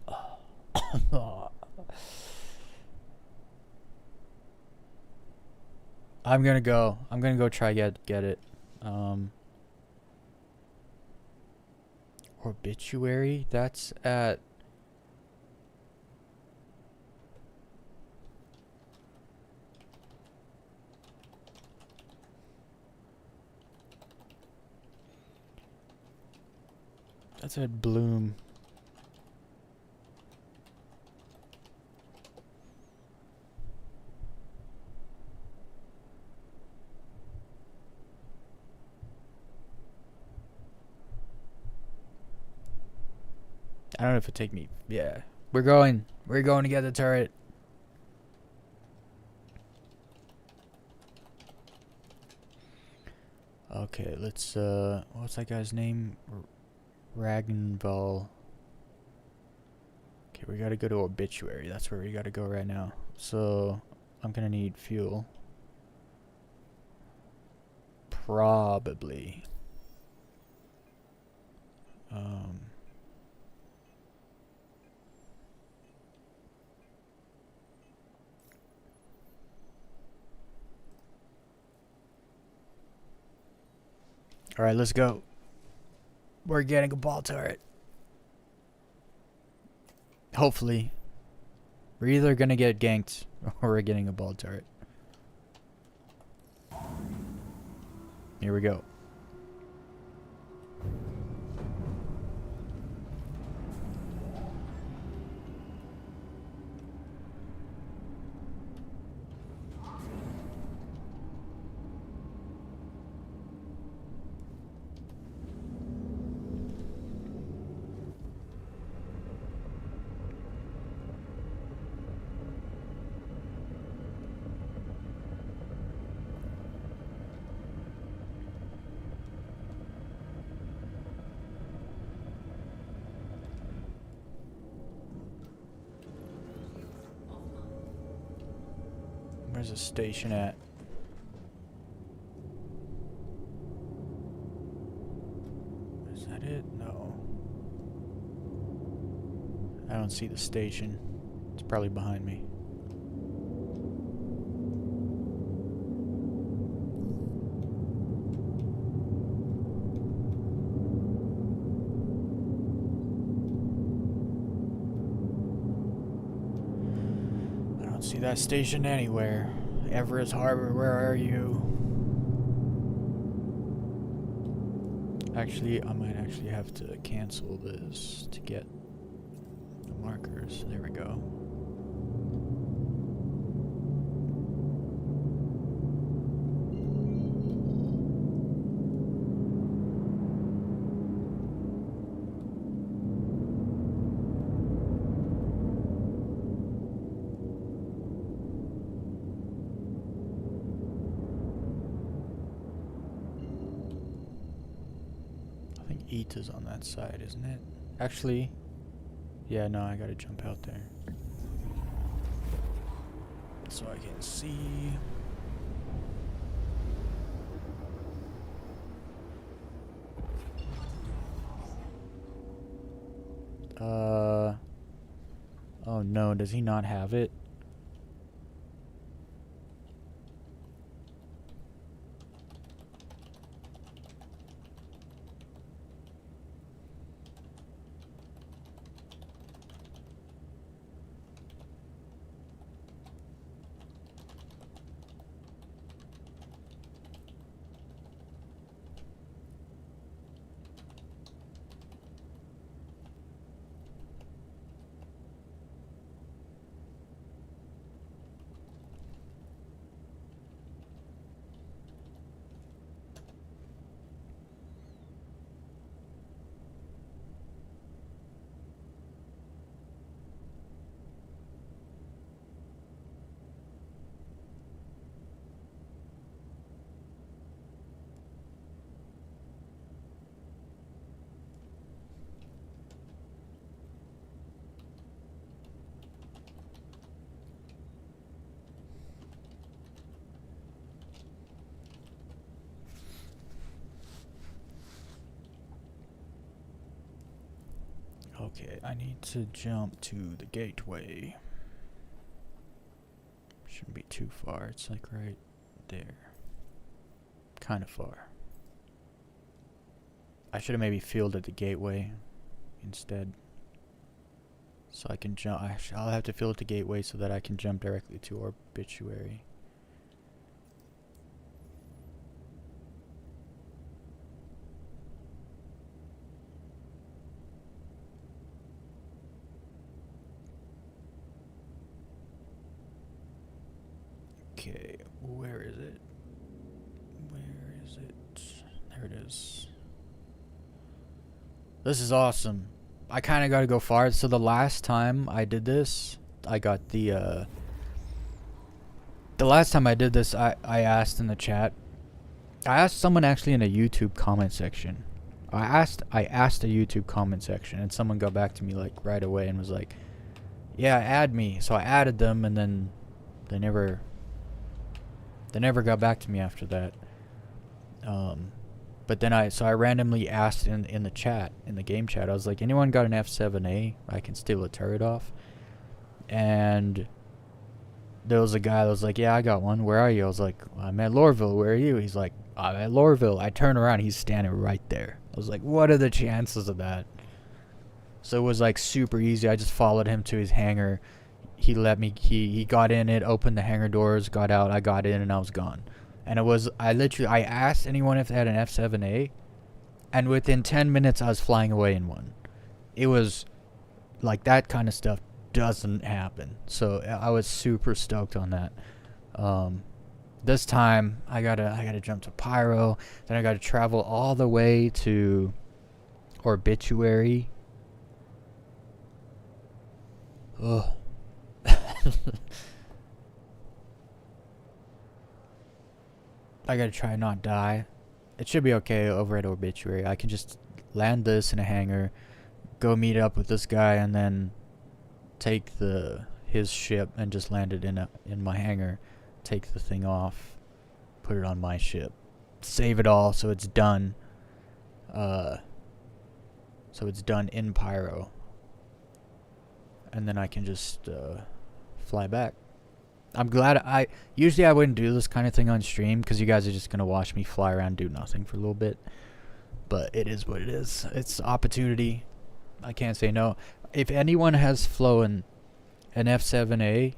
I'm gonna go. I'm gonna go try get it. Obituary? That's at... That's at Bloom. I don't know if it'd take me. Yeah. We're going to get the turret. Okay, let's what's that guy's name? Ragnval. Okay, we gotta go to Obituary. That's where we gotta go right now. So I'm gonna need fuel. Probably. Alright, let's go. We're getting a ball turret. Hopefully. We're either gonna get ganked or we're getting a ball turret. Here we go. Where's the station at? Is that it? No. I don't see the station. It's probably behind me. See that station anywhere. Everest Harbor, where are you? Actually, I might actually have to cancel this to get the markers. There we go. Eat is on that side, isn't it? Actually, yeah, no, I gotta jump out there. So I can see. Oh no, does he not have it? Okay, I need to jump to the gateway. Shouldn't be too far. It's like right there. Kind of far. I should have maybe fielded the gateway instead. So I can jump. I'll have to field the gateway so that I can jump directly to Obituary. Okay, where is it? Where is it? There it is. This is awesome. I kind of got to go far. So the last time I did this, I got the last time I did this, I asked in the chat. I asked someone actually in a YouTube comment section. I asked a YouTube comment section, and someone got back to me like right away and was like, "Yeah, add me." So I added them, and then they never got back to me after that. But then I randomly asked in the chat, in the game chat, I was like, anyone got an F7A? I can steal a turret off. And there was a guy that was like, yeah, I got one. Where are you? I was like, I'm at Lorville. Where are you? He's like, I'm at Lorville. I turn around. He's standing right there. I was like, what are the chances of that? So it was like super easy. I just followed him to his hangar. He let me, he got in it, opened the hangar doors, got out, I got in, and I was gone. And it was, I asked anyone if they had an F7A, and within 10 minutes I was flying away in one. It was, like, that kind of stuff doesn't happen. So I was super stoked on that. This time, I gotta jump to Pyro, then I gotta travel all the way to Obituary. Ugh. I gotta try not die. It should be okay over at Obituary. I can just land this in a hangar, go meet up with this guy, and then take his ship and just land it in my hangar. Take the thing off, put it on my ship, save it all so it's done. So it's done in Pyro, and then I can just fly back. I'm glad usually I wouldn't do this kind of thing on stream because you guys are just going to watch me fly around and do nothing for a little bit. But it is what it is. It's opportunity. I can't say no. If anyone has flown an F7A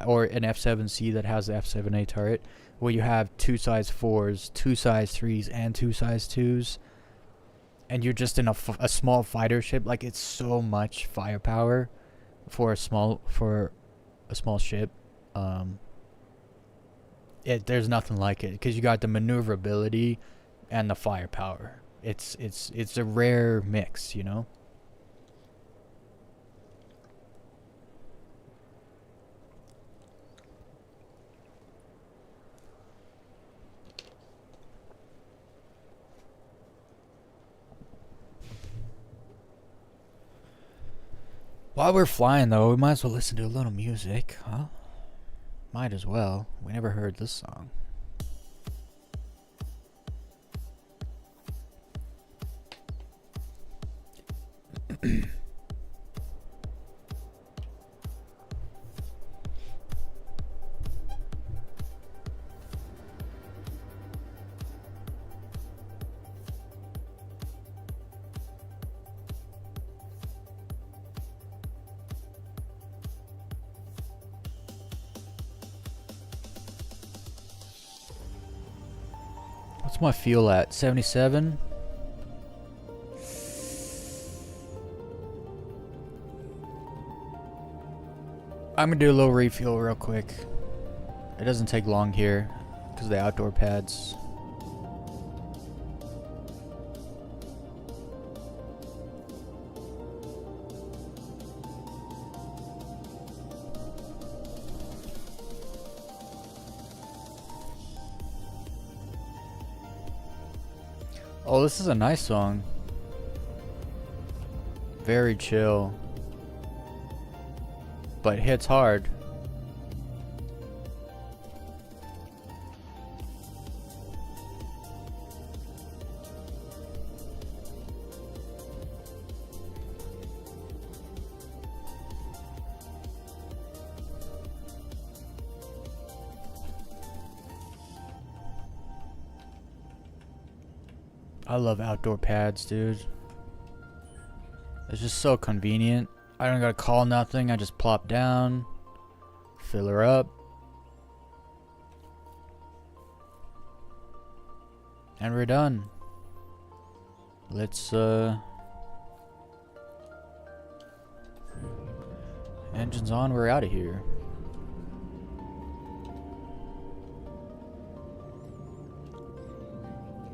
or an F7C that has the F7A turret, where you have 2 size 4s, 2 size 3s, and 2 size 2s, and you're just in a small fighter ship, like, it's so much firepower for a small ship. There's nothing like it because you got the maneuverability and the firepower. It's a rare mix, you know. While we're flying, though, we might as well listen to a little music, huh? Might as well. We never heard this song. What's my fuel at? 77? I'm gonna do a little refuel real quick. It doesn't take long here because of the outdoor pads. Oh, this is a nice song. Very chill. But hits hard. I love outdoor pads, dude. It's just so convenient. I don't gotta call nothing. I just plop down, fill her up, and we're done. Let's engines on, we're out of here.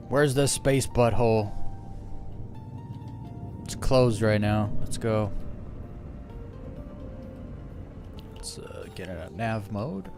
Where's the space butthole? It's closed right now. Let's go. Let's get it at nav mode.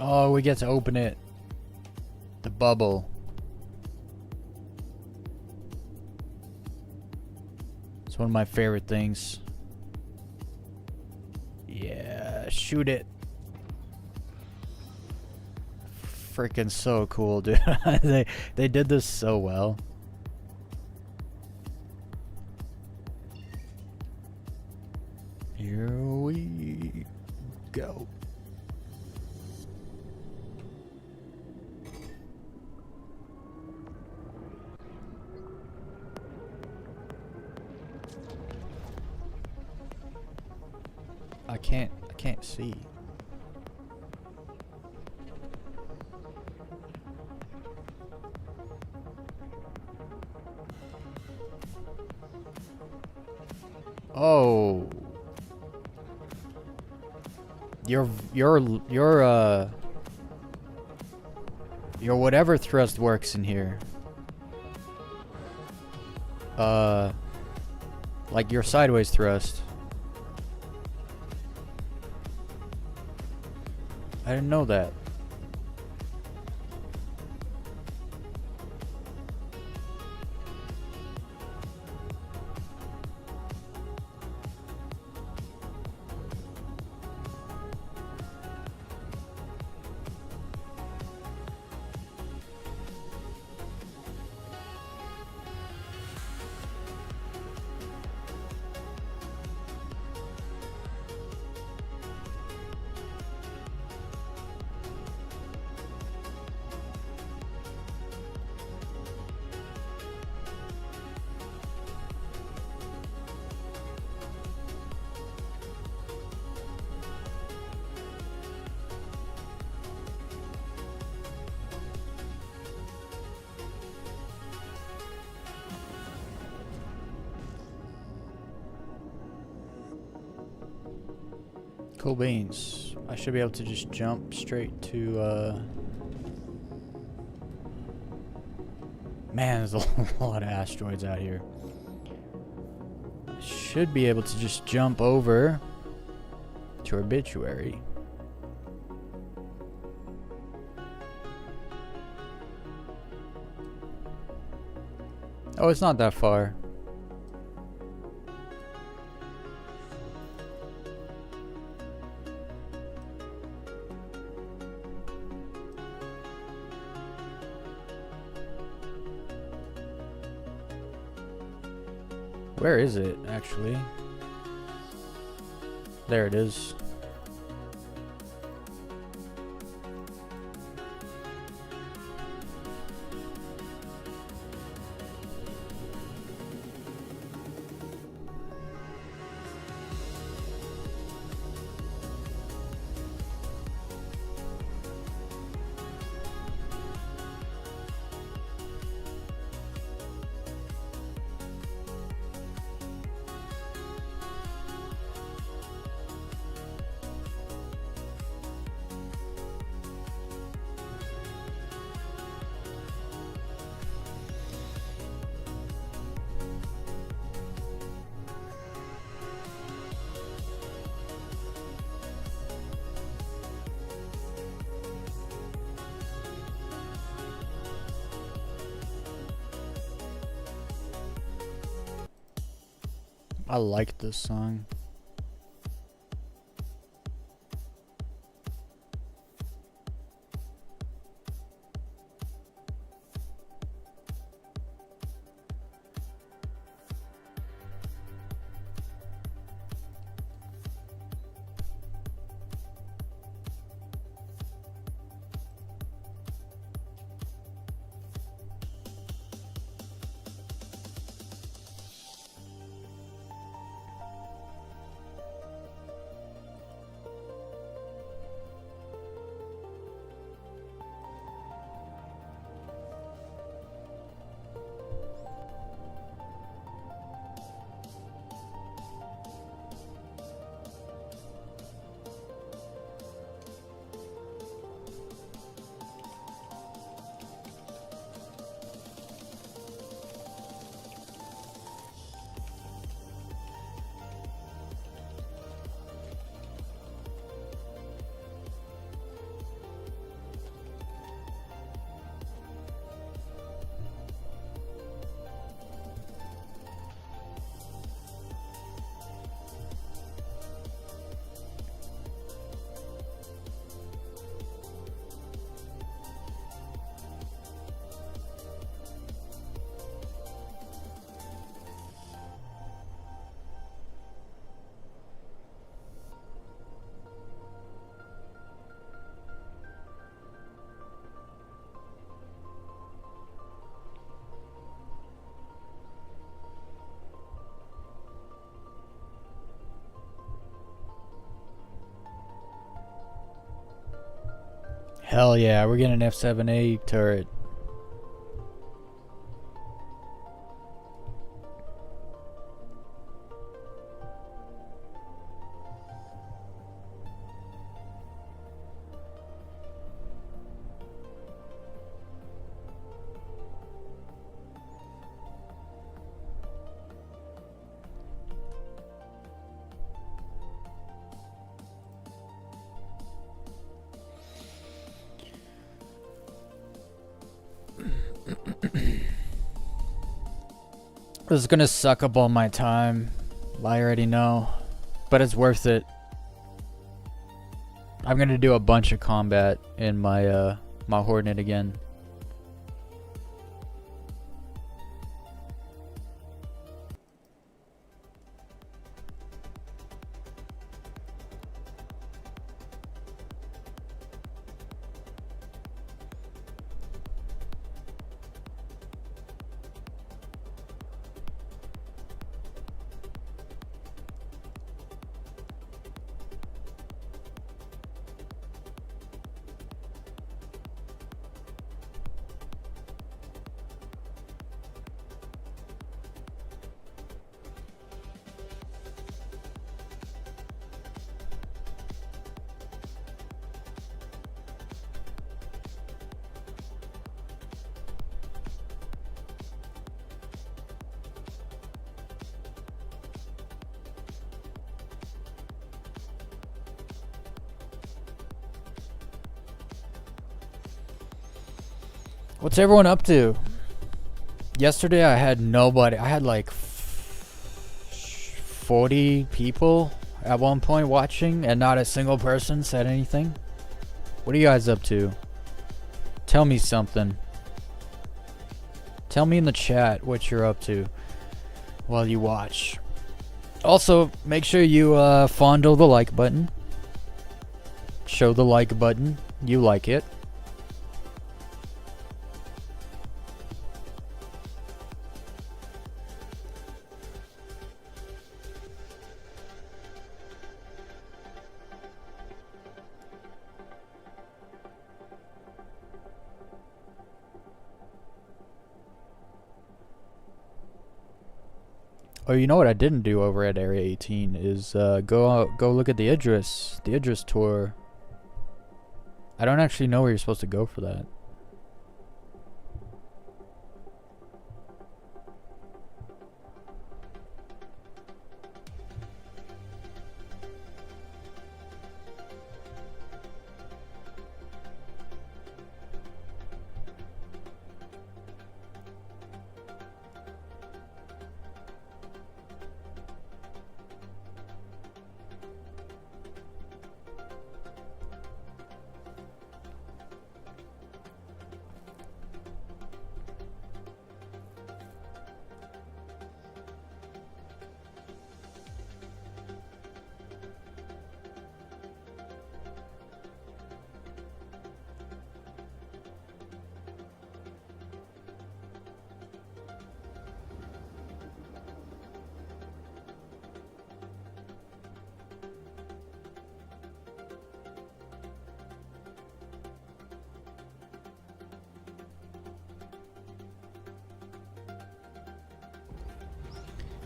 Oh, we get to open it. The bubble. It's one of my favorite things. Yeah, shoot it. Freaking so cool, dude. they did this so well. Here we go. I can't see. Oh. Your whatever thrust works in here. Like your sideways thrust. I didn't know that. Cool beans. I should be able to just jump straight to, Man, there's a lot of asteroids out here. Should be able to just jump over to Obituary. Oh, it's not that far. Where is it, actually? There it is. I like this song. Hell yeah, we're getting an F7A turret. This is gonna suck up all my time. I already know. But it's worth it. I'm gonna do a bunch of combat in my my Hornet again. What's everyone up to? Yesterday I had nobody. I had like 40 people at one point watching, and not a single person said anything. What are you guys up to? Tell me something. Tell me in the chat what you're up to while you watch. Also, make sure you fondle the like button. Show the like button. You like it. Oh, you know what I didn't do over at Area 18 is go look at the Idris tour. I don't actually know where you're supposed to go for that.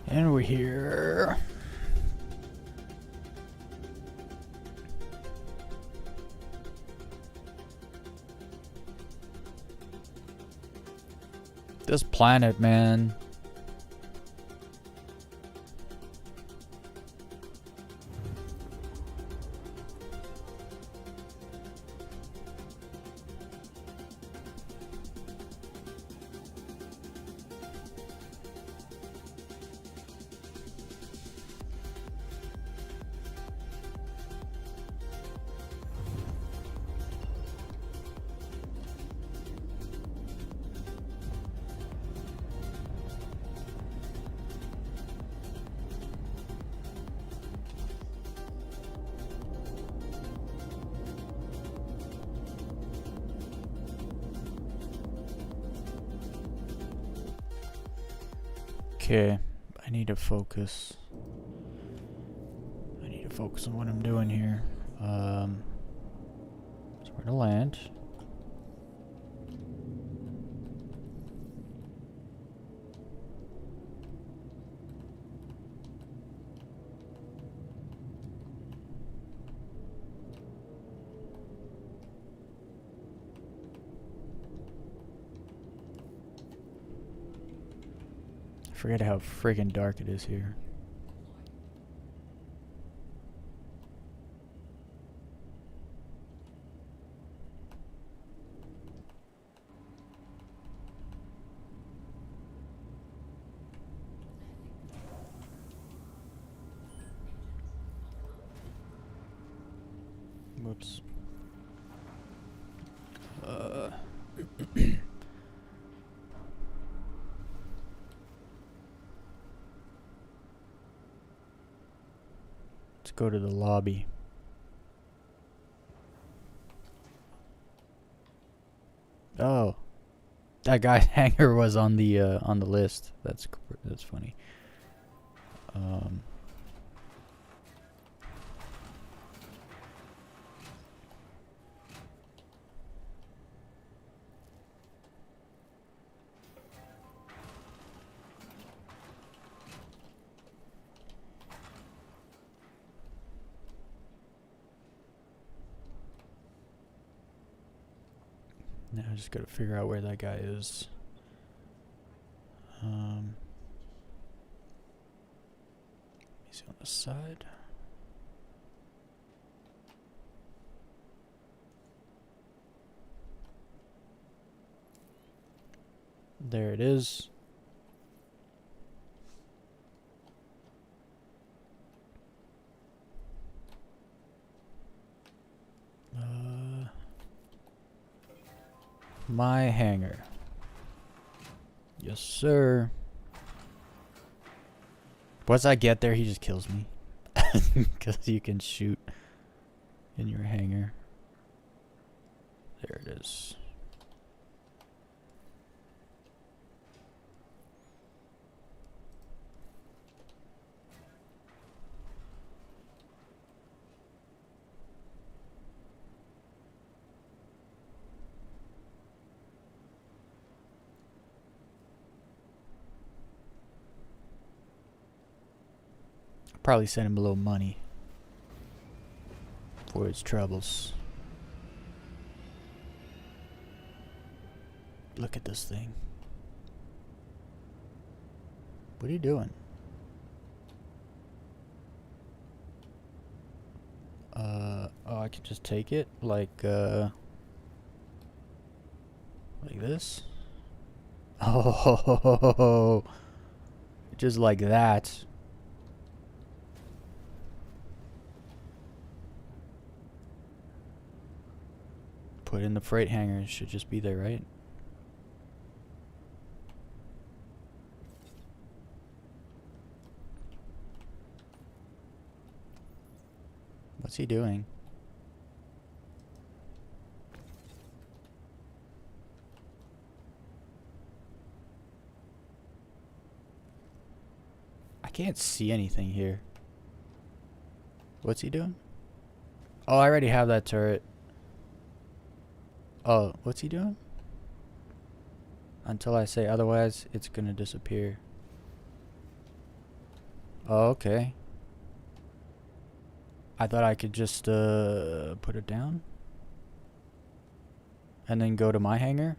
And we're here. This planet, man. Okay, I need to focus. I need to focus on what I'm doing here. So where to land? I forget how friggin' dark it is here. Whoops. Let's go to the lobby. Oh, that guy's hangar was on the list. That's funny. Now I just gotta figure out where that guy is. He's on the side. There it is. My hangar. Yes, sir. Once I get there, he just kills me. Because you can shoot in your hangar. There it is. Probably send him a little money for his troubles. Look at this thing. What are you doing? Oh, I could just take it like this. Oh, just like that. Put in the freight hangar. It should just be there, right? What's he doing? I can't see anything here. What's he doing? Oh, I already have that turret. Oh, what's he doing? Until I say otherwise, it's gonna disappear. Oh, okay. I thought I could just put it down and then go to my hangar.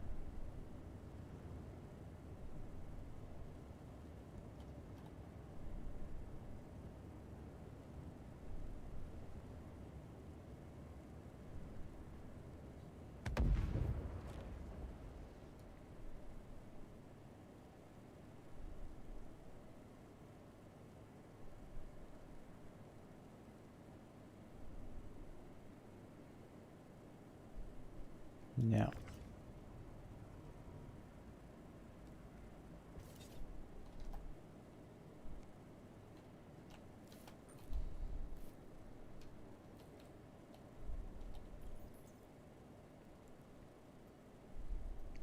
No.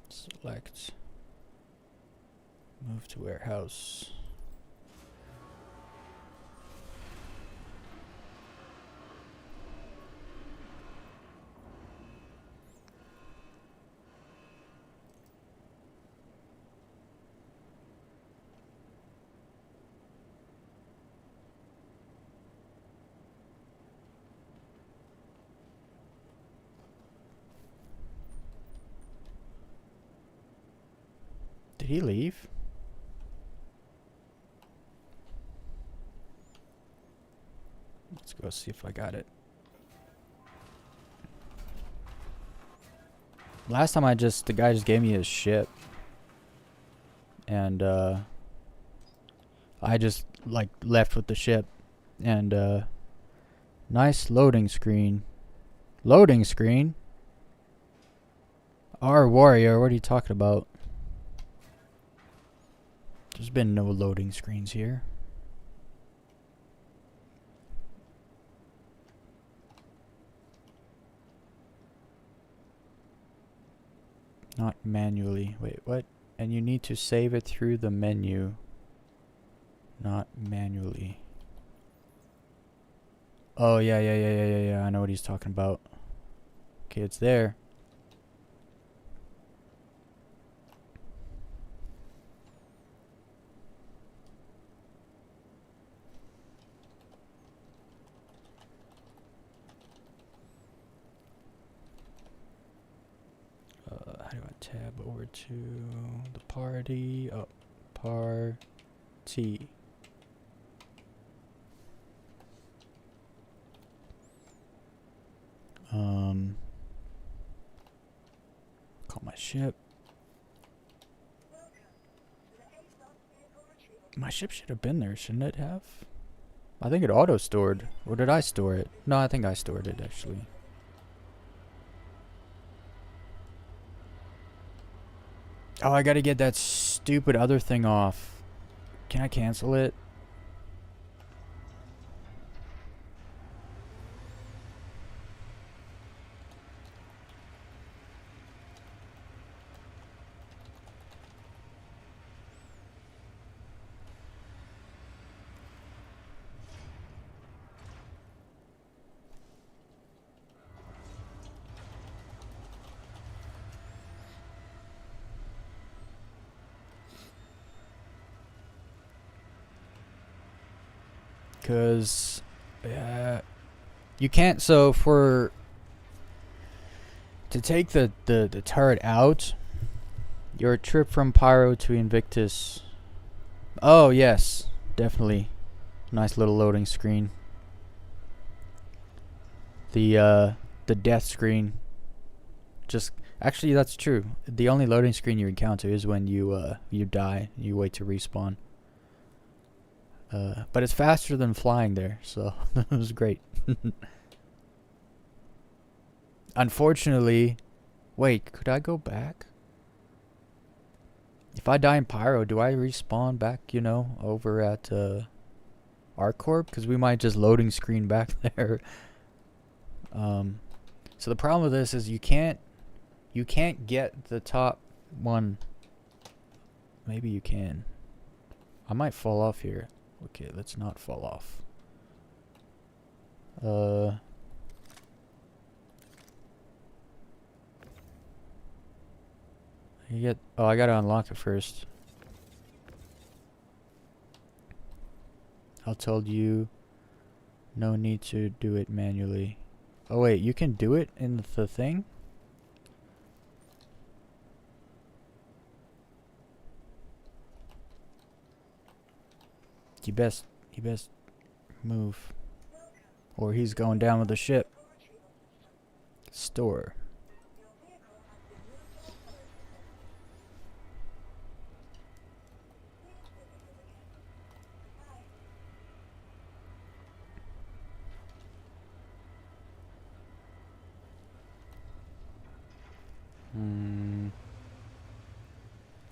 Select. Move to warehouse. Did he leave? Let's go see if I got it. Last time the guy just gave me his ship. And I just like left with the ship. And nice loading screen. Loading screen? Our warrior, what are you talking about? There's been no loading screens here. Not manually. Wait, what? And you need to save it through the menu. Not manually. Oh, yeah. I know what he's talking about. Okay, it's there. How do I tab over to the party? Oh, party. Call my ship. Welcome My ship should have been there, shouldn't it have? I think it auto-stored. Or did I store it? No, I think I stored it, actually. Oh, I gotta get that stupid other thing off. Can I cancel it? Because you can't. So to take the turret out, your trip from Pyro to Invictus. Oh yes, definitely. Nice little loading screen. The death screen. Just actually, that's true. The only loading screen you encounter is when you die. You wait to respawn. But it's faster than flying there, so it was great. Unfortunately, wait, could I go back? If I die in Pyro, do I respawn back, over at ArcCorp? Because we might just loading screen back there. So the problem with this is you can't get the top one. Maybe you can. I might fall off here. Okay, let's not fall off. I gotta unlock it first. I told you no need to do it manually. Oh wait, you can do it in the thing? You best move, or he's going down with the ship. Store.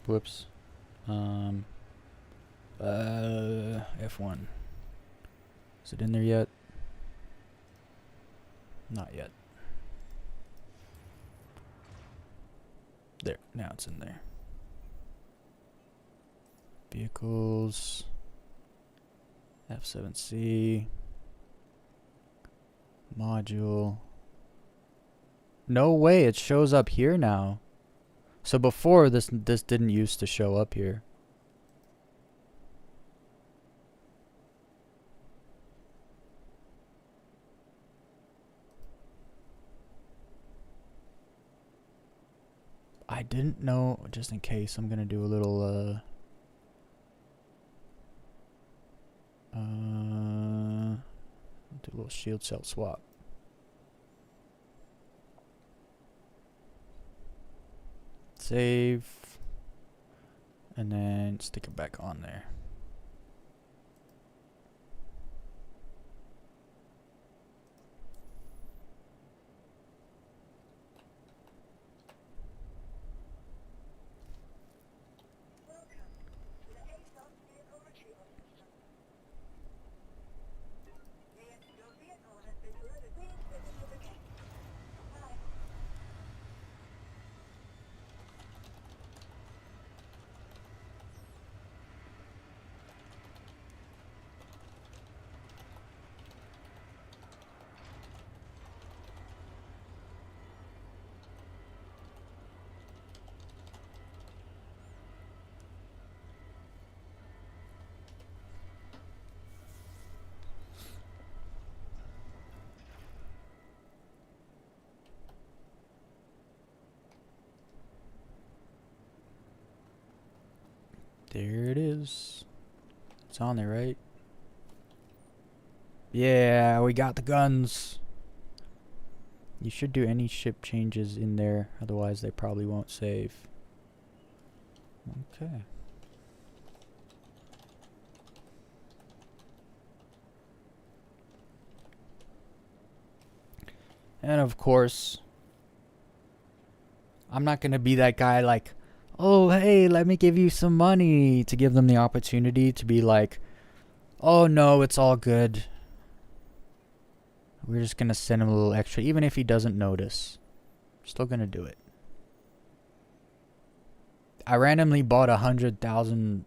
Whoops. F1. Is it in there yet? Not yet. There, now it's in there. Vehicles. F7C. Module. No way, it shows up here now. So before this didn't used to show up here. I didn't know, just in case, I'm gonna do a little do a little shield cell swap. Save, and then stick it back on there. There it is. It's on there, right? Yeah, we got the guns. You should do any ship changes in there, otherwise they probably won't save. Okay. And of course, I'm not going to be that guy like, oh, hey, let me give you some money, to give them the opportunity to be like, oh, no, it's all good. We're just going to send him a little extra, even if he doesn't notice. Still going to do it. I randomly bought 100,000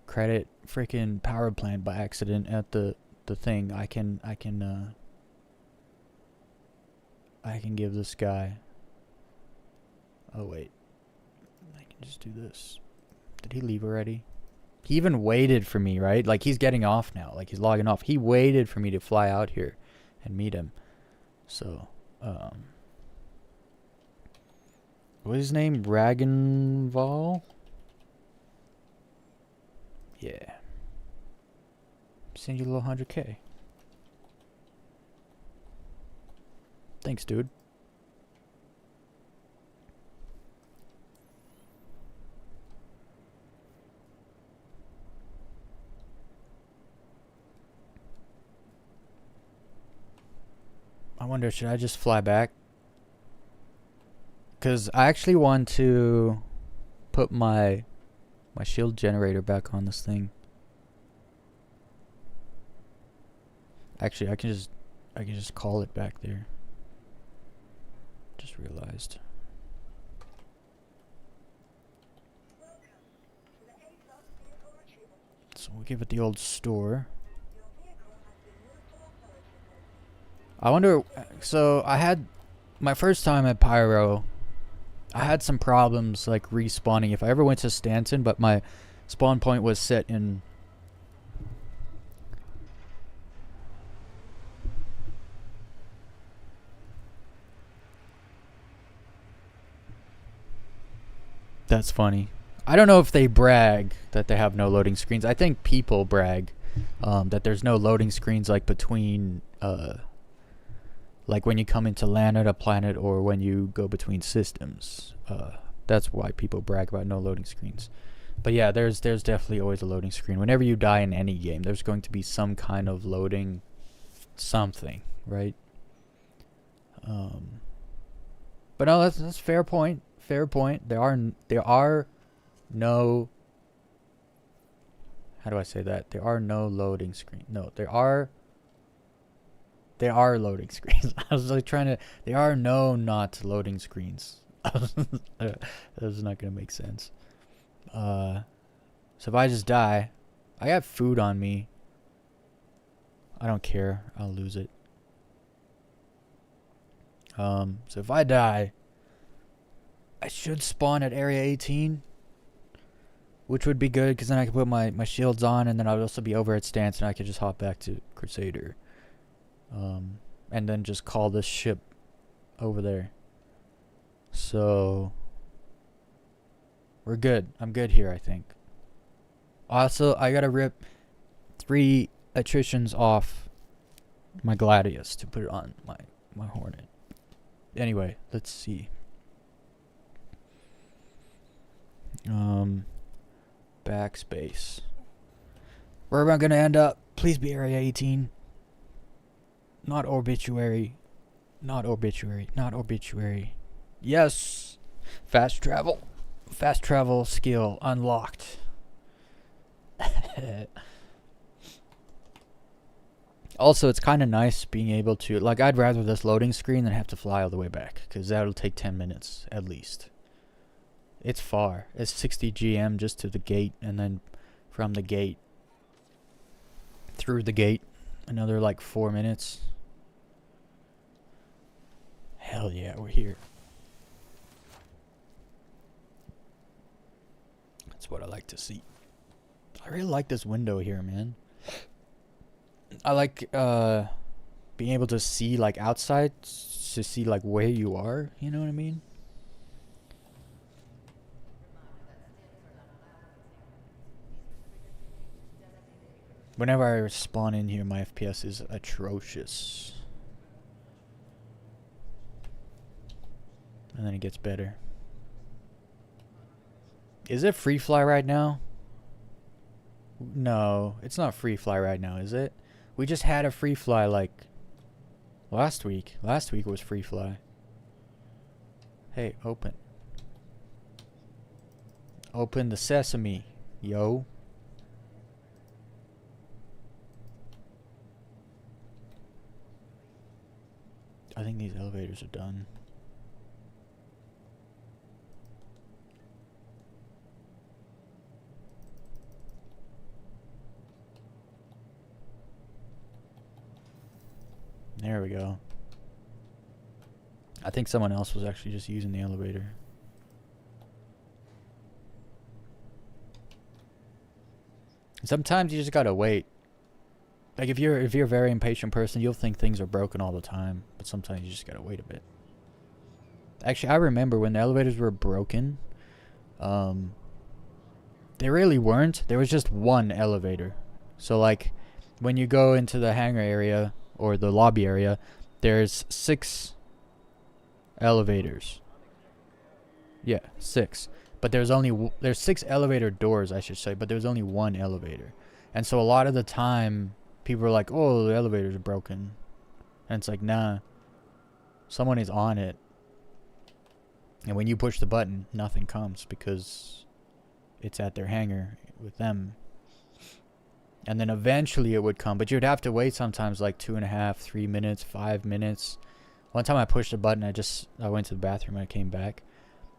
credit freaking power plant by accident at the thing. I can give this guy. Oh wait, I can just do this. Did he leave already? He even waited for me, right? Like, he's getting off now. Like, he's logging off. He waited for me to fly out here and meet him. So, what's his name? Ragenval? Yeah. Send you a little 100K. Thanks, dude. I wonder, should I just fly back? Because I actually want to put my shield generator back on this thing. Actually, I can just call it back there. Just realized. So we'll give it the old store. I wonder, so I had my first time at Pyro, I had some problems like respawning if I ever went to Stanton, but my spawn point was set in That's funny. I don't know if they brag that they have no loading screens. I think people brag that there's no loading screens like between like when you come into land at a planet or when you go between systems. That's why people brag about no loading screens. But yeah, there's definitely always a loading screen. Whenever you die in any game, there's going to be some kind of loading something, right? But no, that's fair point. Fair point. There are no, how do I say that? There are no loading screens. No, there are loading screens. I was like trying to, there are no not loading screens. That was not gonna make sense. So if I just die, I got food on me. I don't care. I'll lose it. So if I die, I should spawn at Area 18, which would be good because then I can put my shields on, and then I'll also be over at Stanton, and I could just hop back to Crusader, and then just call this ship over there. So we're good. I'm good here, I think. Also, I gotta rip 3 attritions off my Gladius to put it on my Hornet. Anyway, let's see. Backspace. Where am I gonna end up? Please be Area 18. Not obituary. Not obituary. Not obituary. Yes! Fast travel. Fast travel skill unlocked. Also, it's kind of nice being able to, like, I'd rather this loading screen than have to fly all the way back, because that'll take 10 minutes at least. It's far. It's 60 GM just to the gate, and then from the gate through the gate another like 4 minutes. Hell yeah, we're here. That's what I like to see. I really like this window here, man. I like being able to see like outside, to see like where you are, you know what I mean? Whenever I spawn in here, my FPS is atrocious. And then it gets better. Is it free fly right now? No, it's not free fly right now, is it? We just had a free fly like Last week was free fly. Hey, open. Open the sesame, yo. I think these elevators are done. There we go. I think someone else was actually just using the elevator. Sometimes you just gotta wait. Like if you're a very impatient person, you'll think things are broken all the time, but sometimes you just gotta wait a bit. Actually, I remember when the elevators were broken, they really weren't. There was just one elevator. So like when you go into the hangar area or the lobby area, there's 6 elevators. Yeah, 6. But there's 6 elevator doors, I should say, but there's only one elevator. And so a lot of the time people are like, "Oh, the elevators are broken." And it's like, "Nah. Someone is on it." And when you push the button, nothing comes because it's at their hangar with them. And then eventually it would come, but you'd have to wait sometimes like 2.5, 3 minutes, 5 minutes. One time I pushed the button, I went to the bathroom and I came back.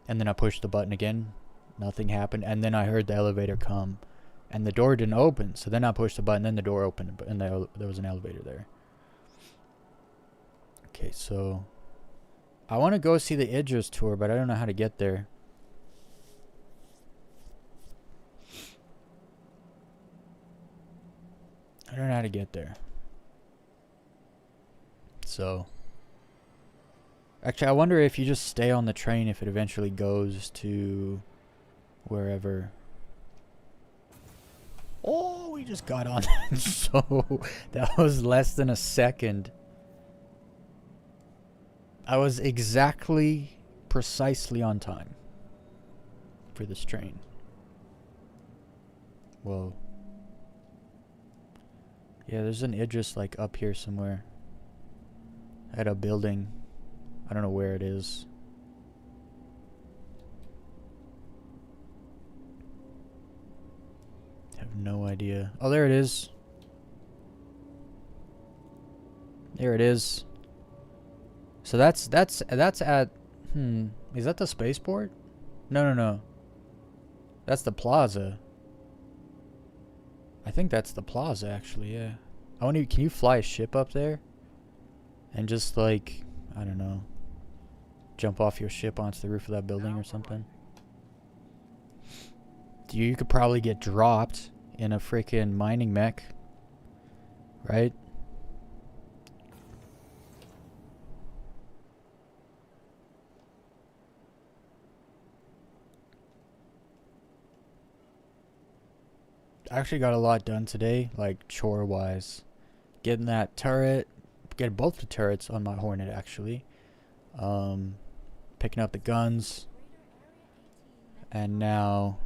And then I pushed the button again. Nothing happened. And then I heard the elevator come. And the door didn't open. So then I pushed the button. Then the door opened. And there was an elevator there. Okay, so I want to go see the Idris tour, but I don't know how to get there. I don't know how to get there. So actually, I wonder if you just stay on the train if it eventually goes to wherever. Oh, we just got on. So that was less than a second. I was precisely on time for this train. Whoa. Yeah, there's an Idris like up here somewhere. At a building. I don't know where it is. I have no idea. Oh, there it is. There it is. So that's at is that the spaceport? No. That's the plaza. I think that's the plaza actually, yeah. Can you fly a ship up there? And just like, I don't know, jump off your ship onto the roof of that building or something. You could probably get dropped in a freaking mining mech, right? I actually got a lot done today, like chore wise. Getting that turret, get both the turrets on my Hornet actually. Picking up the guns. And now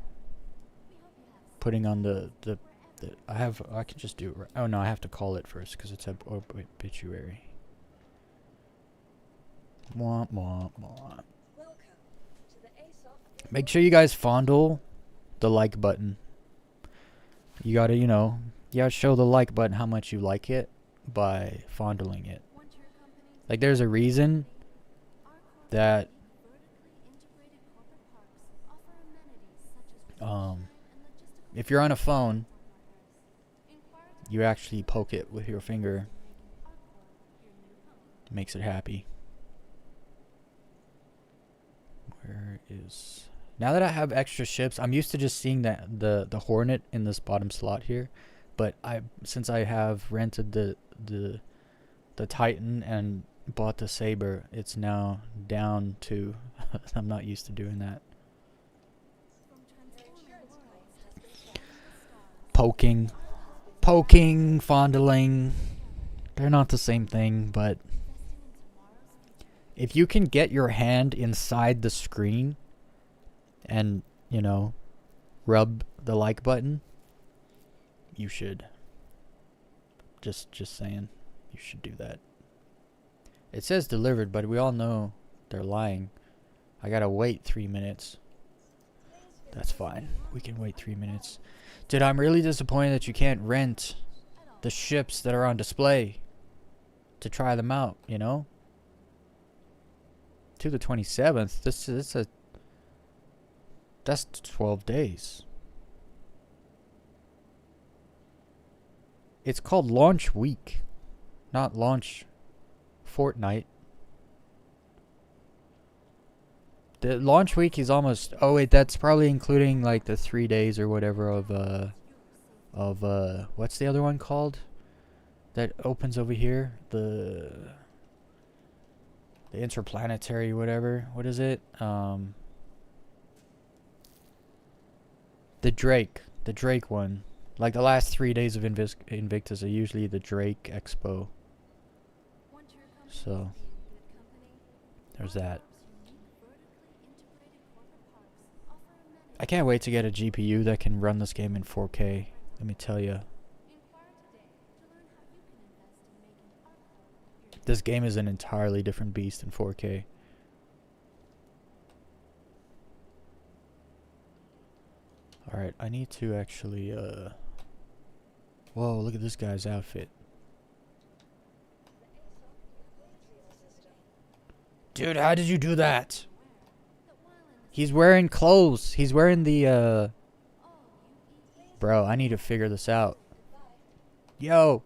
putting on the I can just do it right. Oh no, I have to call it first because it's obituary. Mwah, mwah, mwah. Make sure you guys fondle the like button. You gotta show the like button how much you like it by fondling it. Like there's a reason that if you're on a phone, you actually poke it with your finger. It makes it happy. Where is... Now that I have extra ships, I'm used to just seeing that the Hornet in this bottom slot here. But since I have rented the Titan and bought the Saber, it's now down to... I'm not used to doing that. Poking, fondling, they're not the same thing, but if you can get your hand inside the screen and, rub the like button, you should. Just saying, you should do that. It says delivered, but we all know they're lying. I gotta wait 3 minutes. That's fine. We can wait 3 minutes. Dude, I'm really disappointed that you can't rent the ships that are on display to try them out, you know? To the 27th. That's 12 days. It's called launch week, not launch fortnight. The launch week is almost... Oh wait, that's probably including like the 3 days or whatever of what's the other one called? That opens over here, the interplanetary whatever. What is it? The Drake one. Like the last 3 days of Invictus are usually the Drake Expo. So there's that. I can't wait to get a GPU that can run this game in 4K. Let me tell you. This game is an entirely different beast in 4K. Alright, I need to actually, Whoa, look at this guy's outfit. Dude, how did you do that? He's wearing clothes. He's wearing the, Bro, I need to figure this out. Yo!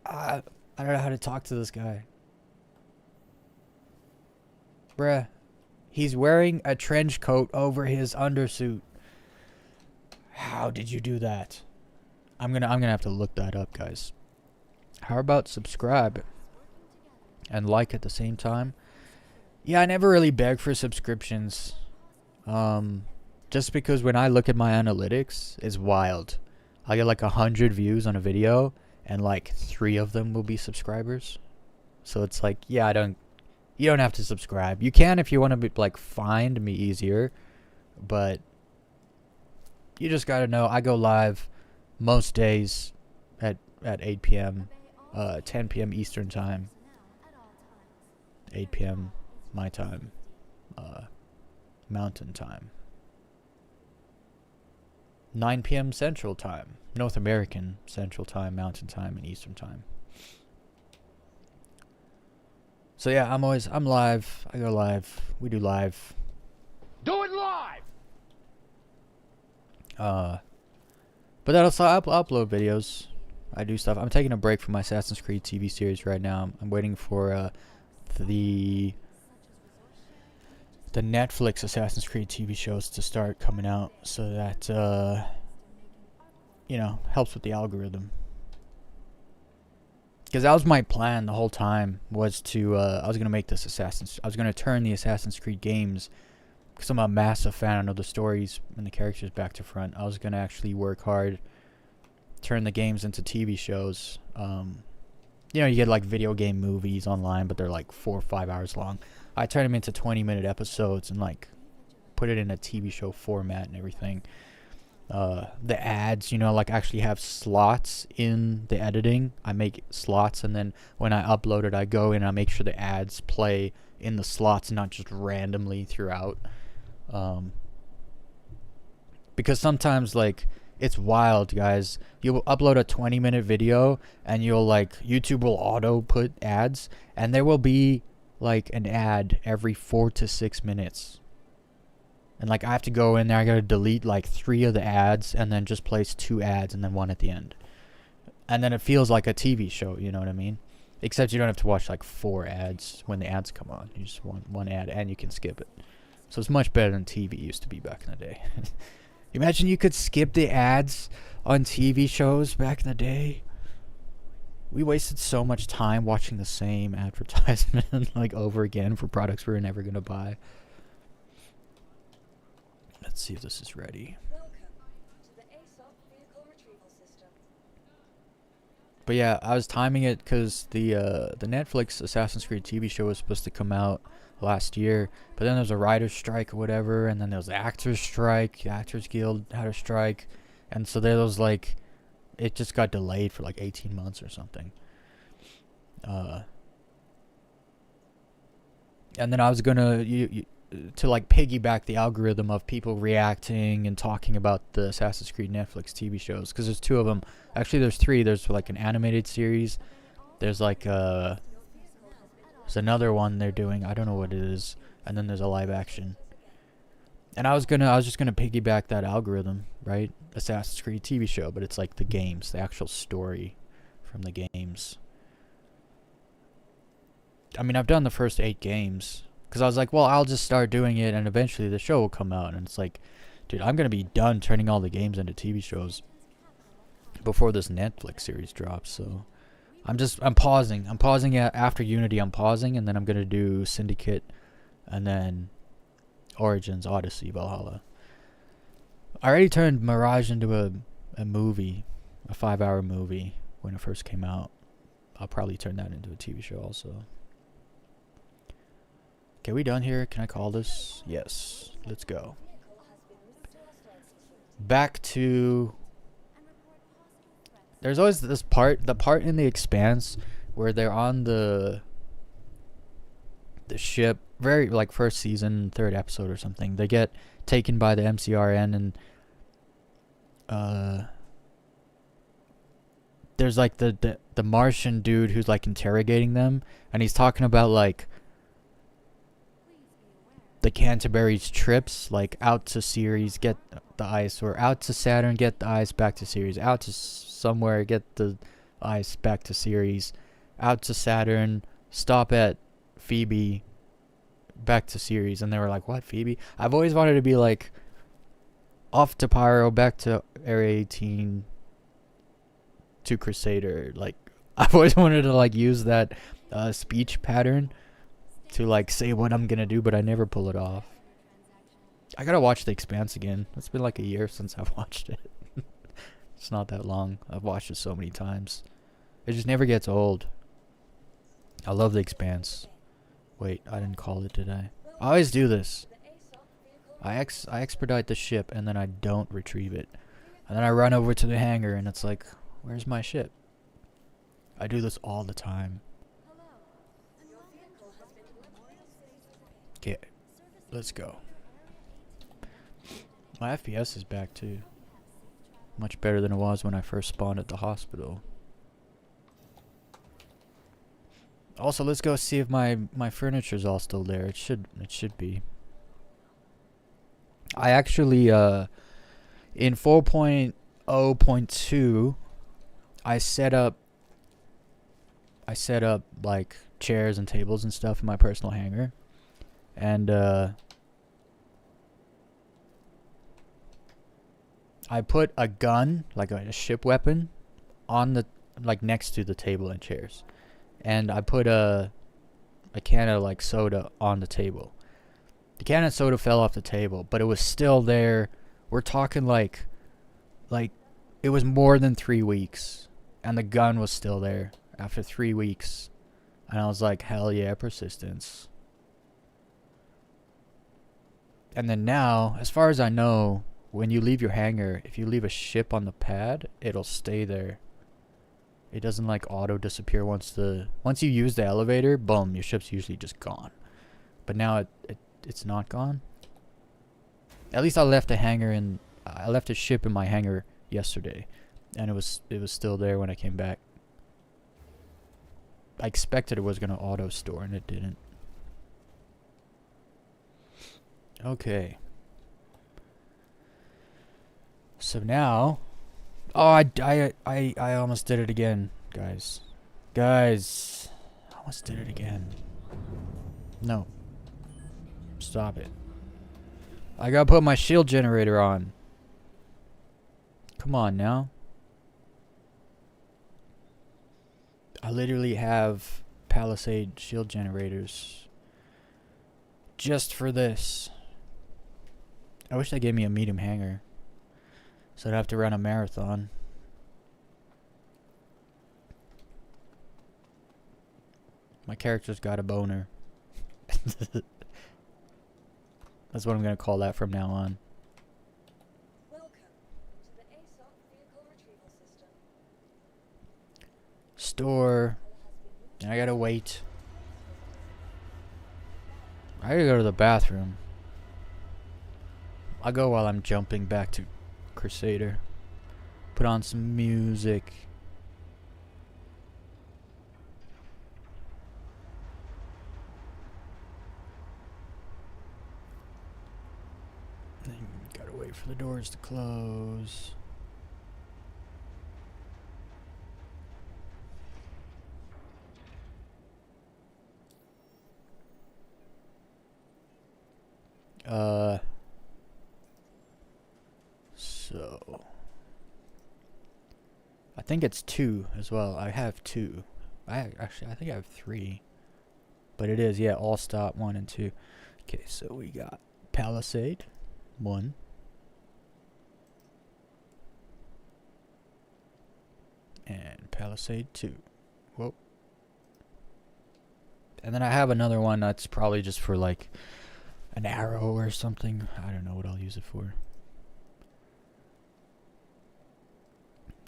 I don't know how to talk to this guy. Bruh. He's wearing a trench coat over his undersuit. How did you do that? I'm gonna have to look that up, guys. How about subscribe and like at the same time? Yeah, I never really beg for subscriptions. Just because when I look at my analytics, it's wild. I get like 100 views on a video, and like 3 of them will be subscribers. So it's like, yeah, you don't have to subscribe. You can if you want to be like find me easier, but you just gotta know I go live most days at 8 p.m. 10 p.m. Eastern time, 8 p.m. my time, Mountain time, 9 p.m. Central time, North American Central time, Mountain time, and Eastern time. So yeah, I'm live. I go live. We do live. Do it live! But then also I upload videos. I do stuff. I'm taking a break from my Assassin's Creed TV series right now. I'm waiting for the Netflix Assassin's Creed TV shows to start coming out, so that you know, helps with the algorithm. Because that was my plan the whole time, was to I was gonna turn the Assassin's Creed games, because I'm a massive fan of the stories and the characters back to front. I was gonna actually work hard, turn the games into TV shows. You know, you get like video game movies online, but they're like 4 or 5 hours long. I turn them into 20-minute episodes and like put it in a TV show format and everything. The ads, you know, like actually have slots in the editing. I make slots, and then when I upload it, I go in and I make sure the ads play in the slots and not just randomly throughout. Because sometimes, like, it's wild, guys. You'll upload a 20-minute video and you'll like, YouTube will auto put ads, and there will be like an ad every 4 to 6 minutes. And like, I have to go in there, I gotta delete like 3 of the ads and then just place 2 ads and then 1 at the end. And then it feels like a TV show, you know what I mean? Except you don't have to watch like 4 ads when the ads come on. You just want 1 ad and you can skip it. So it's much better than TV used to be back in the day. Imagine you could skip the ads on TV shows back in the day. We wasted so much time watching the same advertisement like over again for products we were never gonna buy. Let's see if this is ready. Welcome to the ASOP vehicle retrieval system. But yeah, I was timing it because the Netflix Assassin's Creed TV show was supposed to come out last year, but then there was a writer's strike or whatever, and then there was the actors strike. The Actors Guild had a strike, and so there was like, it just got delayed for like 18 months or something. And then I was gonna to like piggyback the algorithm of people reacting and talking about the Assassin's Creed Netflix TV shows, because there's two of them. Actually, there's three. There's like an animated series. There's like there's another one they're doing. I don't know what it is. And then there's a live action. And I was just gonna piggyback that algorithm, right? Assassin's Creed TV show, but it's like the games, the actual story from the games. I mean, I've done the first 8 games. Because I was like, well, I'll just start doing it, and eventually the show will come out. And it's like, dude, I'm going to be done turning all the games into TV shows before this Netflix series drops. So I'm pausing. I'm pausing after Unity. I'm pausing, and then I'm going to do Syndicate, and then Origins, Odyssey, Valhalla. I already turned Mirage into a movie, a 5-hour movie when it first came out. I'll probably turn that into a TV show also. Okay, we done here? Can I call this? Yes. Let's go. Back to... There's always this part, the part in The Expanse where they're on the ship, very like first season, 3rd episode or something. They get taken by the MCRN, and there's like the Martian dude who's like interrogating them, and he's talking about like the Canterbury's trips, like out to Ceres, get the ice, or out to Saturn, get the ice, back to Ceres, out to somewhere, get the ice, back to Ceres, out to Saturn, stop at Phoebe, back to Ceres. And they were like, what, Phoebe? I've always wanted to be like, off to Pyro, back to Area 18, to Crusader. Like, I've always wanted to like use that speech pattern to like say what I'm gonna do, but I never pull it off. I gotta watch The Expanse again. It's been like a year since I've watched it. It's not that long. I've watched it so many times. It just never gets old. I love The Expanse. Wait, I didn't call it, did I? I always do this. I expedite the ship, and then I don't retrieve it. And then I run over to the hangar, and it's like, where's my ship? I do this all the time. Okay, let's go. My FPS is back too. Much better than it was when I first spawned at the hospital. Also, let's go see if my furniture's all still there. It should be. I actually in 4.0.2 I set up like chairs and tables and stuff in my personal hangar. And I put a gun, like a ship weapon, on the like next to the table and chairs. And I put a can of like soda on the table. The can of soda fell off the table, but it was still there. We're talking like it was more than 3 weeks, and the gun was still there after 3 weeks. And I was like, hell yeah, persistence. And then now, as far as I know, when you leave your hangar, if you leave a ship on the pad, it'll stay there. It doesn't like auto disappear once you use the elevator, boom, your ship's usually just gone. But now it's not gone. At least I left a ship in my hangar yesterday, and it was still there when I came back. I expected it was gonna auto store, and it didn't. Okay. So now, oh, I almost did it again, guys. Guys, I almost did it again. No. Stop it. I gotta put my shield generator on. Come on now. I literally have Palisade shield generators just for this. I wish they gave me a medium hangar, so I'd have to run a marathon. My character's got a boner. That's what I'm gonna call that from now on. Welcome to the ASOC vehicle retrieval system. Store. And I gotta wait. I gotta go to the bathroom. I'll go while I'm jumping back to Crusader. Put on some music. Then gotta wait for the doors to close. So I think it's 2 as well. I have 2. I think I have 3. But it is, yeah, all stop 1 and 2. Okay, so we got Palisade 1. And Palisade 2. Whoa. And then I have another one that's probably just for like an arrow or something. I don't know what I'll use it for.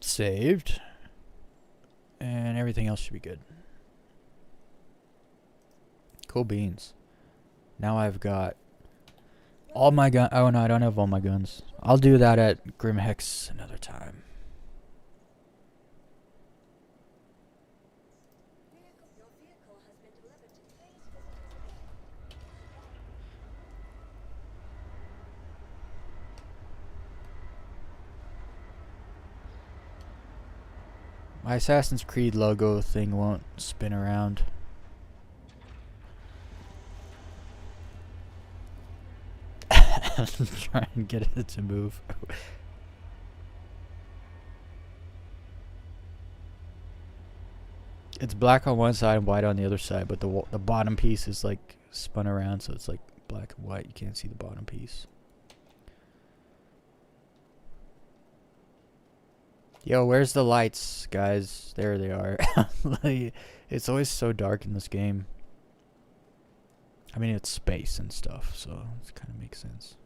Saved. And everything else should be good. Cool beans. Now I've got all my gun. Oh no, I don't have all my guns. I'll do that at Grimhex another time. Your vehicle has been delivered to Phase Visitors. My Assassin's Creed logo thing won't spin around. Try and get it to move. It's black on one side and white on the other side, but the bottom piece is like spun around, so it's like black and white. You can't see the bottom piece. Yo, where's the lights, guys? There they are. Like, it's always so dark in this game. I mean, it's space and stuff, so it kind of makes sense.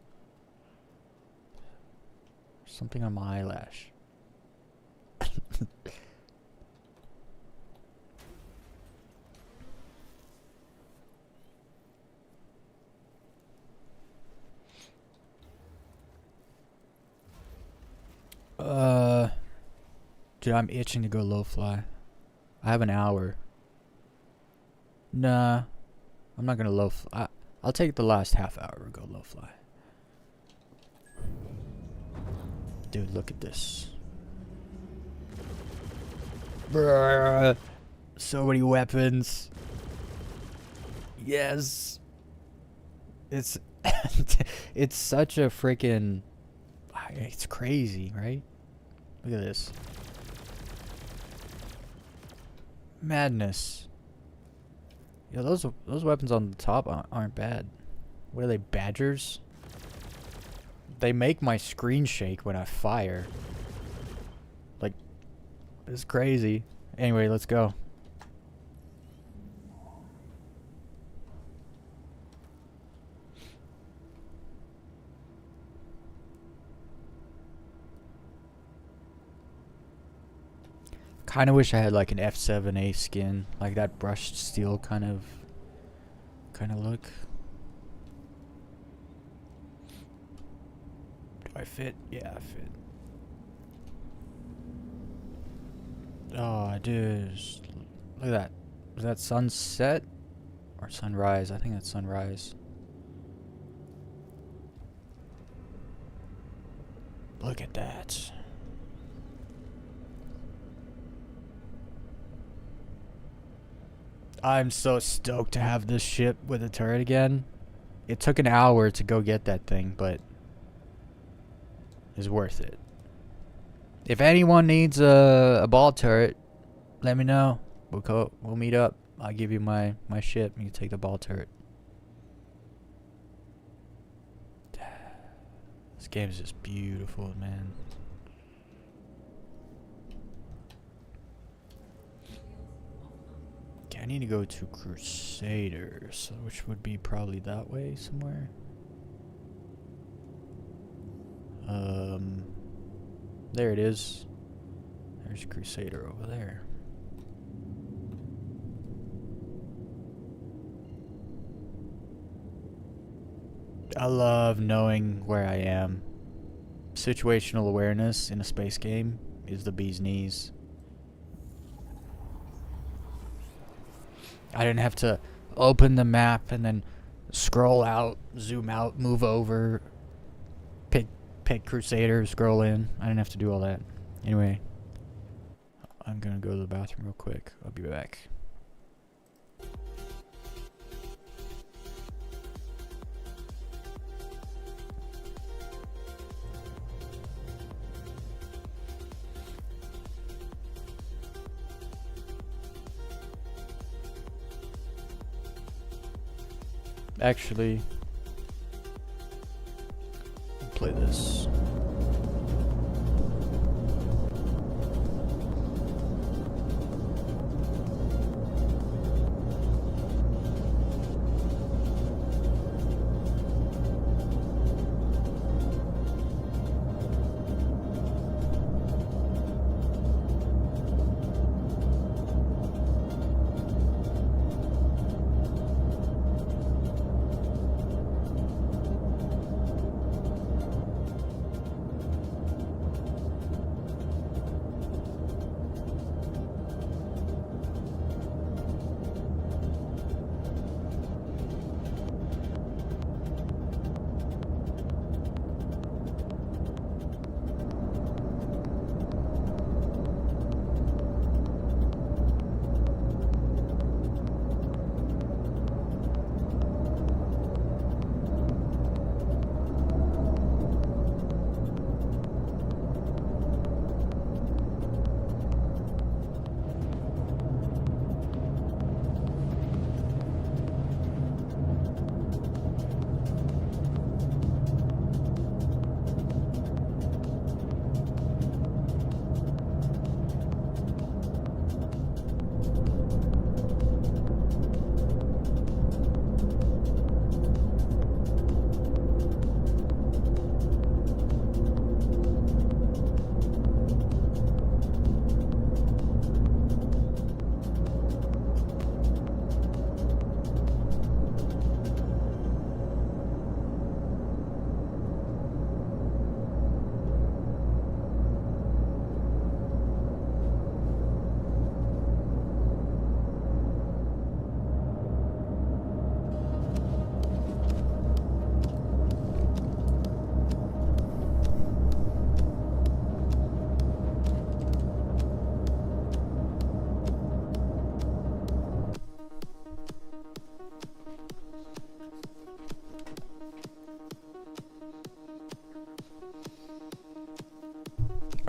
Something on my eyelash. Dude, I'm itching to go low fly. I have an hour. Nah, I'm not gonna low fly. I'll take the last half hour and go low fly. Dude, look at this. Bruh. So many weapons. Yes. It's it's such a freaking. It's crazy, right? Look at this. Madness. Yeah, those weapons on the top aren't bad. What are they, badgers? They make my screen shake when I fire. Like, it's crazy. Anyway, let's go. Kind of wish I had like an F7A skin, like that brushed steel kind of look. Do I fit? Yeah, I fit. Oh, dude, look at that. Was that sunset or sunrise? I think that's sunrise. Look at that. I'm so stoked to have this ship with a turret again. It took an hour to go get that thing, but it's worth it. If anyone needs a ball turret, let me know. We'll meet up. I'll give you my ship and you take the ball turret. This game is just beautiful, man. I need to go to Crusader, so which would be probably that way somewhere. There it is. There's Crusader over there. I love knowing where I am. Situational awareness in a space game is the bee's knees. I didn't have to open the map and then scroll out, zoom out, move over, pick Crusader, scroll in. I didn't have to do all that. Anyway, I'm gonna go to the bathroom real quick. I'll be back. Actually, I'll play this.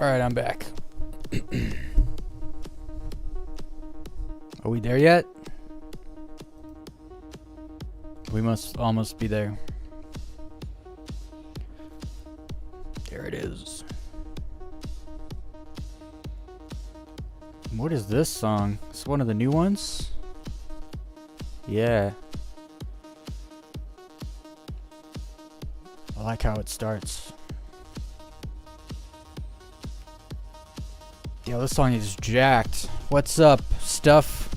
Alright, I'm back. Are we there yet? We must almost be there. There it is. What is this song? It's one of the new ones? Yeah. I like how it starts. Yo, this song is jacked. What's up? Stuffed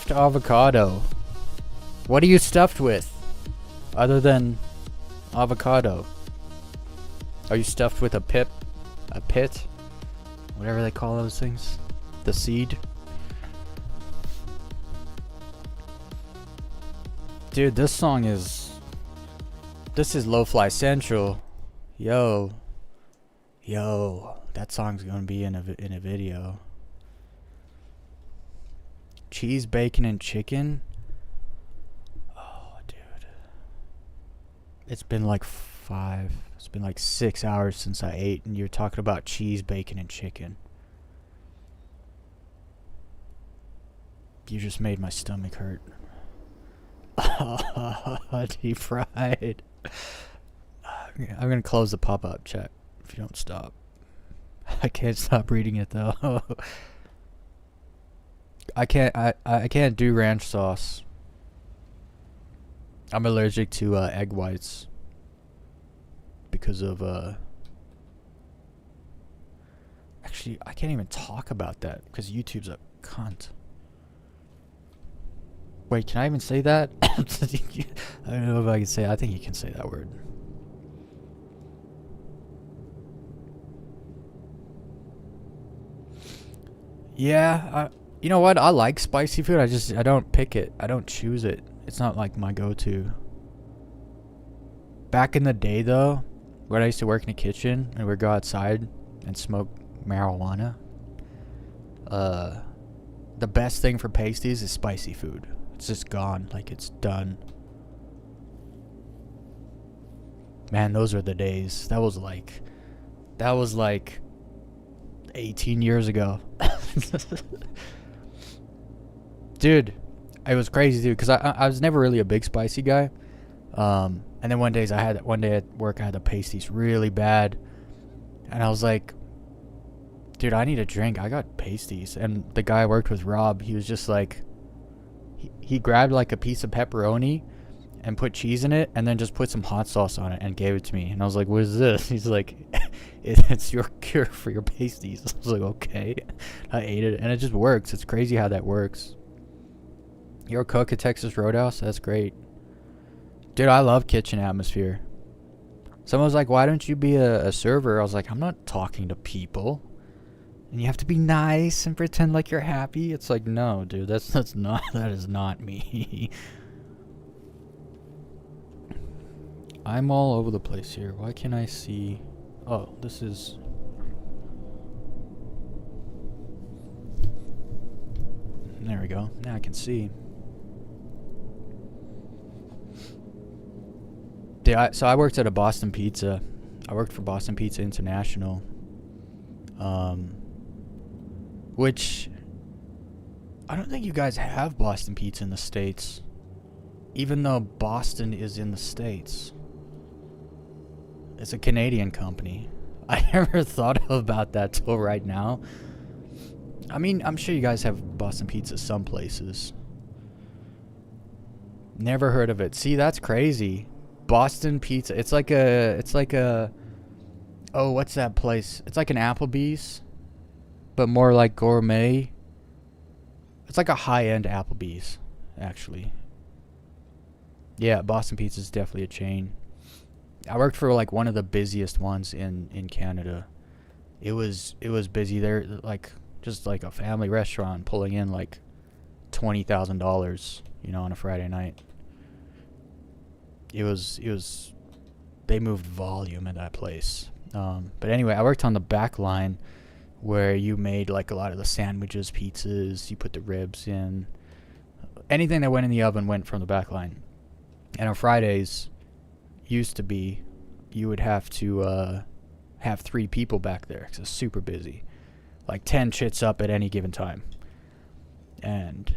avocado. What are you stuffed with? Other than avocado? Are you stuffed with a pip? A pit? Whatever they call those things. The seed? Dude, this song is... This is Lo-Fi Central. Yo, that song's gonna be in a video. Cheese, bacon, and chicken. Oh, dude. It's been like 6 hours since I ate, and you're talking about cheese, bacon, and chicken. You just made my stomach hurt. Deep fried. I'm gonna close the pop-up chat if you don't stop. I can't stop reading it though. I can't do ranch sauce. I'm allergic to egg whites because of actually I can't even talk about that because YouTube's a cunt. Wait, can I even say that? I don't know if I can say. I think you can say that word. Yeah, you know what? I like spicy food. I don't pick it. I don't choose it. It's not like my go-to. Back in the day, though, when I used to work in the kitchen and we'd go outside and smoke marijuana, the best thing for pasties is spicy food. It's just gone. Like, it's done. Man, those were the days. That was like 18 years ago. Dude, it was crazy, dude, because I was never really a big spicy guy. And then one day at work, I had the pasties really bad. And I was like, dude, I need a drink. I got pasties. And the guy I worked with, Rob, he was just like, he grabbed like a piece of pepperoni and put cheese in it and then just put some hot sauce on it and gave it to me. And I was like, what is this? He's like, it's your cure for your pasties. I was like, okay. I ate it and it just works. It's crazy how that works. You're a cook at Texas Roadhouse? That's great. Dude, I love kitchen atmosphere. Someone was like, why don't you be a server? I was like, I'm not talking to people. And you have to be nice and pretend like you're happy. It's like, no, dude, that is not me. I'm all over the place here. Why can't I see? Oh, this is... There we go. Now I can see. Dude, so I worked at a Boston Pizza. I worked for Boston Pizza International. Which... I don't think you guys have Boston Pizza in the States. Even though Boston is in the States. It's a Canadian company. I never thought about that till right now. I mean, I'm sure you guys have Boston Pizza some places. Never heard of it. See, that's crazy. Boston Pizza. It's like a oh, what's that place? It's like an Applebee's, but more like gourmet. It's like a high-end Applebee's, actually. Yeah, Boston Pizza is definitely a chain. I worked for like one of the busiest ones in Canada. It was busy there, like just like a family restaurant pulling in like $20,000, on a Friday night. It was they moved volume at that place. But anyway, I worked on the back line where you made like a lot of the sandwiches, pizzas, you put the ribs in. Anything that went in the oven went from the back line. And on Fridays, used to be, you would have to have 3 people back there because it's super busy. Like 10 chits up at any given time. And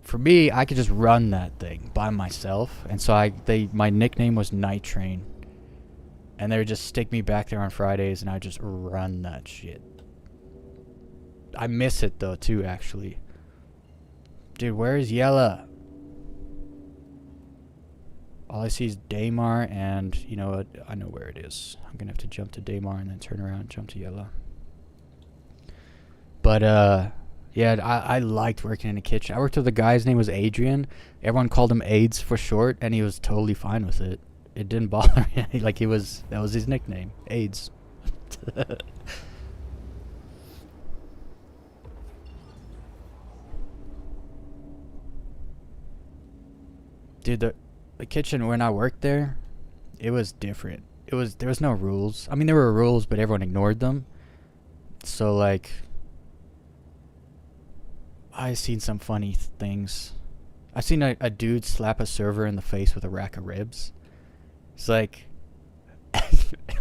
for me, I could just run that thing by myself. And so my nickname was Night Train. And they would just stick me back there on Fridays and I'd just run that shit. I miss it though too, actually. Dude, where's Yella? All I see is Daymar, and you know what? I know where it is. I'm gonna have to jump to Daymar and then turn around and jump to Yella. But yeah, I liked working in the kitchen. I worked with a guy. His name was Adrian. Everyone called him AIDS for short, and he was totally fine with it. It didn't bother him. Like that was his nickname, AIDS. Dude, the kitchen when I worked there, it was different. There was no rules. I mean, there were rules, but everyone ignored them. So like, I've seen some funny things. I've seen a dude slap a server in the face with a rack of ribs. It's like,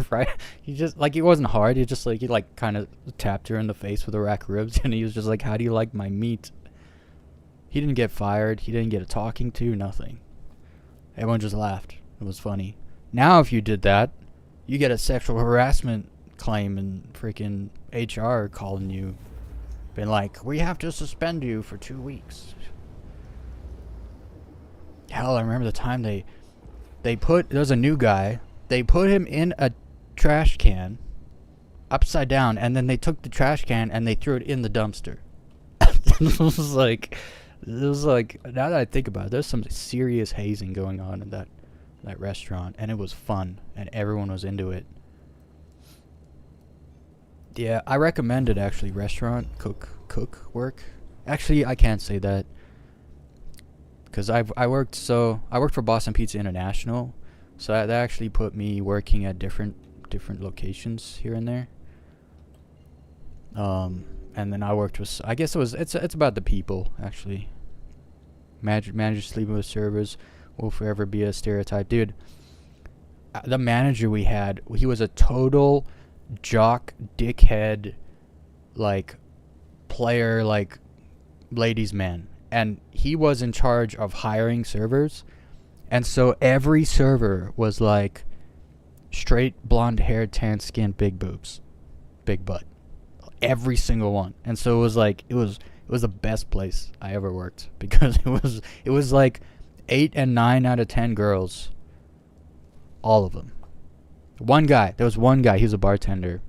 right? He just like, it wasn't hard. He just like, he like kind of tapped her in the face with a rack of ribs, and he was just like, "How do you like my meat?" He didn't get fired. He didn't get a talking to. Nothing. Everyone just laughed. It was funny. Now, if you did that, you get a sexual harassment claim and freaking HR calling you. Been like, we have to suspend you for 2 weeks. Hell, I remember the time there was a new guy. They put him in a trash can, upside down, and then they took the trash can and they threw it in the dumpster. It was like, It was like, now that I think about it, there's some serious hazing going on in that restaurant, and it was fun, and everyone was into it. Yeah, I recommend it actually. Restaurant cook work. Actually, I can't say that because I worked for Boston Pizza International, so that actually put me working at different locations here and there. And then I worked with, I guess it's about the people actually. Manager sleeping with servers will forever be a stereotype, dude. The manager we had, he was a total jock dickhead, like player, like ladies man, and he was in charge of hiring servers, and so every server was like straight blonde hair, tan skin, big boobs, big butt, every single one. And so it was like it was the best place I ever worked because it was like 8 and 9 out of 10 girls, all of them. There was one guy, he was a bartender.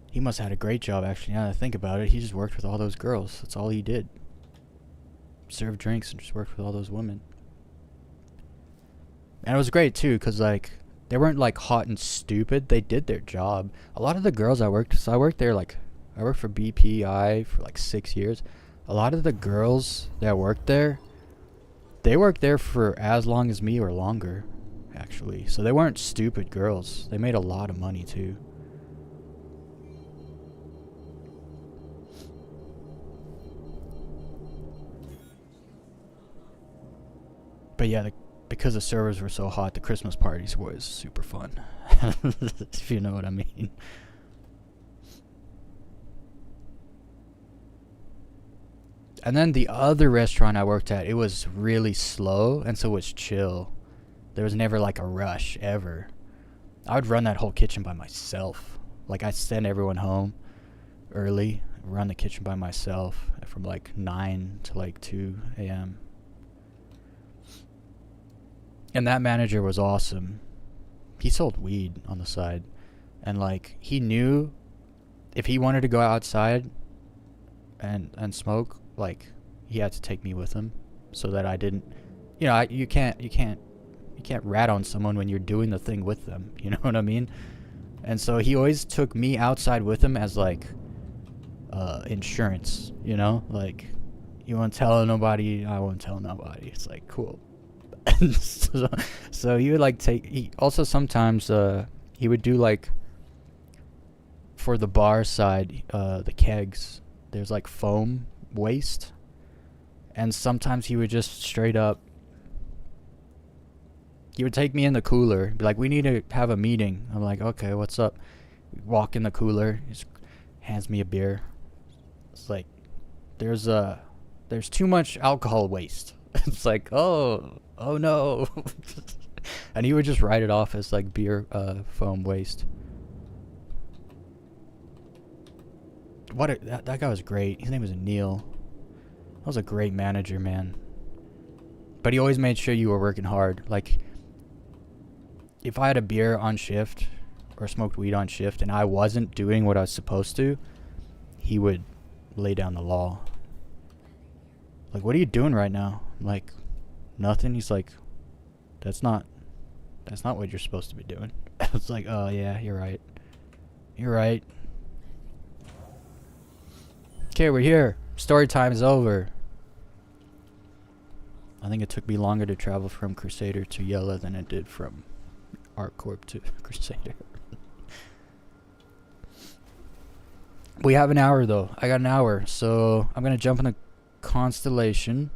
He must have had a great job, actually, now that I think about it. He just worked with all those girls. That's all he did. Served drinks and just worked with all those women. And it was great, too, because, like, they weren't, like, hot and stupid. They did their job. A lot of the girls I worked there, like, I worked for BPI for, like, 6 years. A lot of the girls that worked there, they worked there for as long as me or longer, actually. So they weren't stupid girls. They made a lot of money, too. But yeah, because the servers were so hot, the Christmas parties was super fun. If you know what I mean. And then the other restaurant I worked at, it was really slow, and so it was chill. There was never like a rush, ever. I would run that whole kitchen by myself. Like, I'd send everyone home early, run the kitchen by myself from like 9 to like 2 a.m. And that manager was awesome. He sold weed on the side. And like, he knew if he wanted to go outside and smoke, like, he had to take me with him so that I didn't, you can't rat on someone when you're doing the thing with them, you know what I mean? And so he always took me outside with him as like insurance, like, you won't tell nobody, I won't tell nobody. It's like, cool. So he would like he also sometimes he would do like for the bar side, the kegs, there's like foam waste, and sometimes he would just straight up, he would take me in the cooler, be like, we need to have a meeting. I'm like, okay, what's up? Walk in the cooler, he just hands me a beer. It's like, there's too much alcohol waste. It's like, oh no. And he would just write it off as like beer foam waste. That guy was great. His name was Neil. That was a great manager, man. But he always made sure you were working hard. Like, if I had a beer on shift or smoked weed on shift and I wasn't doing what I was supposed to, he would lay down the law. Like, what are you doing right now? I'm like, nothing. He's like, that's not what you're supposed to be doing. It's like, oh yeah, you're right. Okay, we're here. Story time is over. I think it took me longer to travel from Crusader to Yella than it did from ArcCorp to Crusader. We have an hour though. I got an hour, so I'm gonna jump in the Constellation.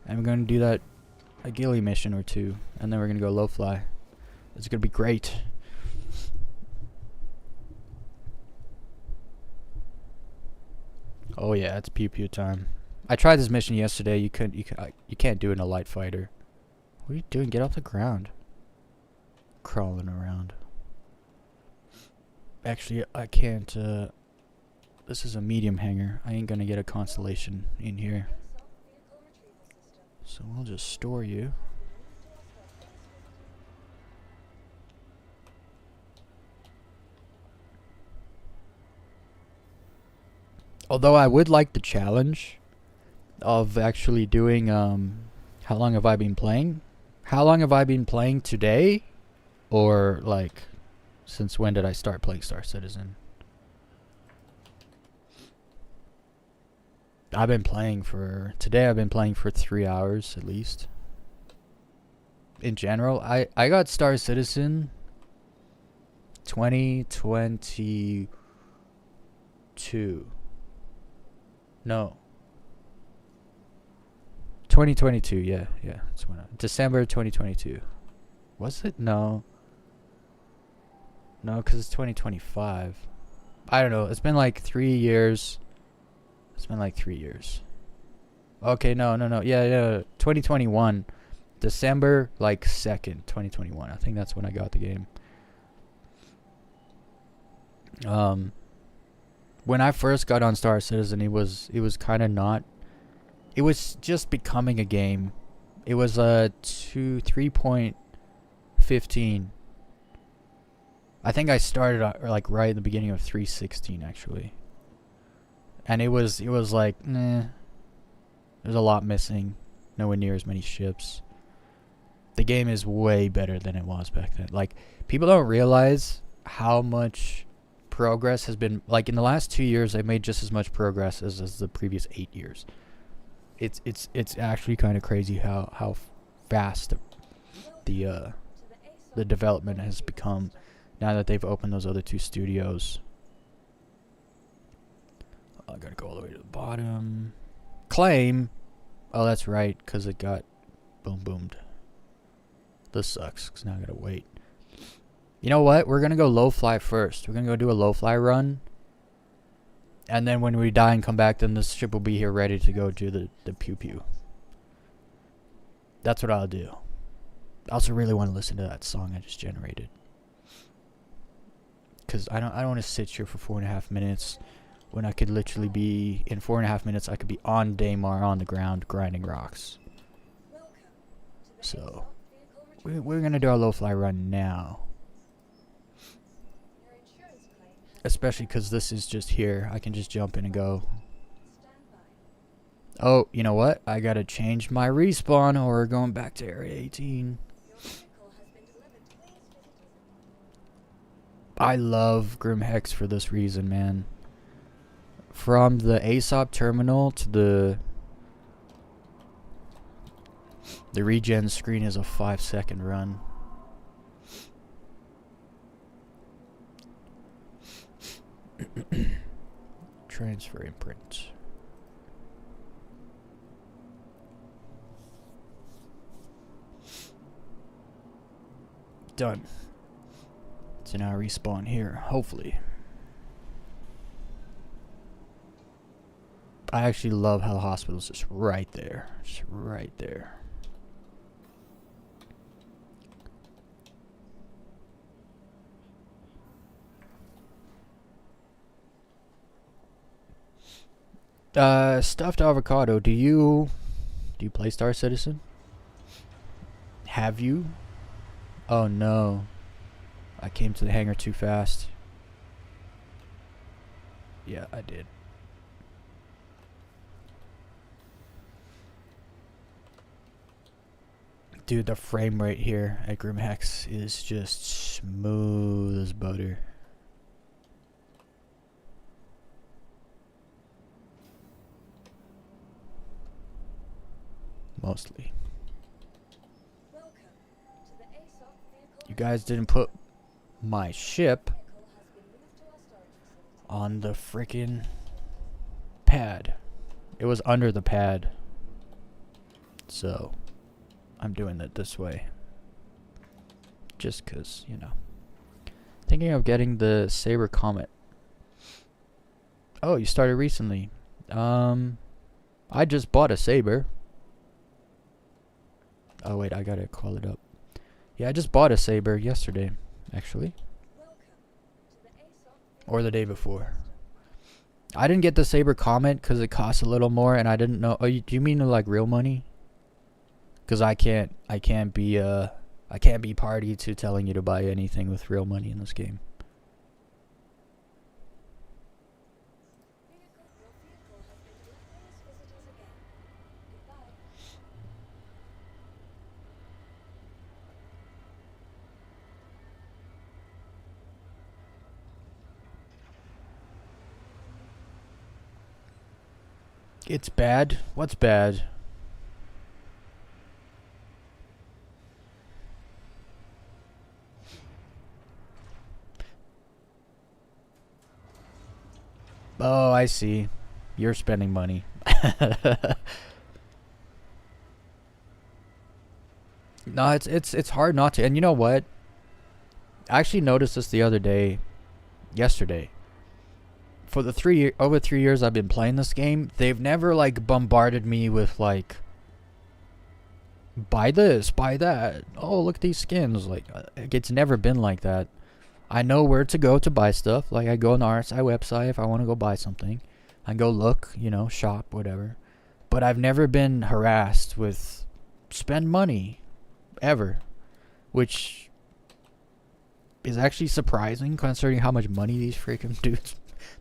And we're gonna do that a ghillie mission or two, and then we're gonna go low fly. It's gonna be great. Oh yeah, it's pew pew time. I tried this mission yesterday. You can't do it in a light fighter. What are you doing? Get off the ground. Crawling around. Actually, I can't. This is a medium hangar. I ain't gonna get a Constellation in here. So we'll just store you. Although I would like the challenge of actually doing, how long have I been playing? How long have I been playing today? Or, like, since when did I start playing Star Citizen? I've been playing for 3 hours at least. In general, I got Star Citizen 2022. No. 2022, yeah. That's when December 2022. Was it? No. No, because it's 2025. I don't know. It's been like 3 years. Okay, no. Yeah. 2021. December, like, 2nd, 2021. I think that's when I got the game. When I first got on Star Citizen, it was kind of not. It was just becoming a game. It was 3.15. I think I started like right at the beginning of 3.16 actually. And it was like, nah. There's a lot missing. Nowhere near as many ships. The game is way better than it was back then. Like, people don't realize how much progress has been. Like, in the last 2 years, they've made just as much progress as the previous 8 years. It's actually kind of crazy how fast the development has become now that they've opened those other 2 studios. I gotta go all the way to the bottom. Claim. Oh, that's right, because it got boomed. This sucks, because now I gotta wait. You know what? We're gonna go low fly first. We're gonna go do a low fly run. And then when we die and come back, then this ship will be here ready to go do the pew pew. That's what I'll do. I also really want to listen to that song I just generated. Because I don't want to sit here for 4.5 minutes when I could literally be, in 4.5 minutes, I could be on Daymar on the ground grinding rocks. So, we're going to do our low fly run now. Especially because this is just here. I can just jump in and go. Oh, you know what? I gotta change my respawn or we're going back to Area 18. I love Grim Hex for this reason, man. From the ASOP terminal to the regen screen is a 5-second run. Transfer imprint. Done. So now respawn here, hopefully. I actually love how the hospital's just right there. Just right there. Stuffed avocado, do you play Star Citizen? Have you? Oh no. I came to the hangar too fast. Yeah, I did. Dude, the frame rate here at Grim Hex is just smooth as butter. Mostly. You guys didn't put my ship on the frickin' pad. It was under the pad. So, I'm doing it this way. Just 'cause, you know. Thinking of getting the Saber Comet. Oh, you started recently. I just bought a Saber. Oh wait, I gotta call it up. Yeah, I just bought a Saber yesterday, actually. Or the day before. I didn't get the Saber Comet because it costs a little more, and I didn't know. Oh, do you mean like real money? Because I can't be party to telling you to buy anything with real money in this game. It's bad? What's bad? Oh, I see. You're spending money. No, it's hard not to. And you know what? I actually noticed this the other day, yesterday. For the over 3 years I've been playing this game, they've never like bombarded me with like, buy this, buy that. Oh, look at these skins. Like, it's never been like that. I know where to go to buy stuff. Like, I go on the RSI website if I want to go buy something. I go look, you know, shop, whatever. But I've never been harassed with spend money, ever. Which is actually surprising considering how much money these freaking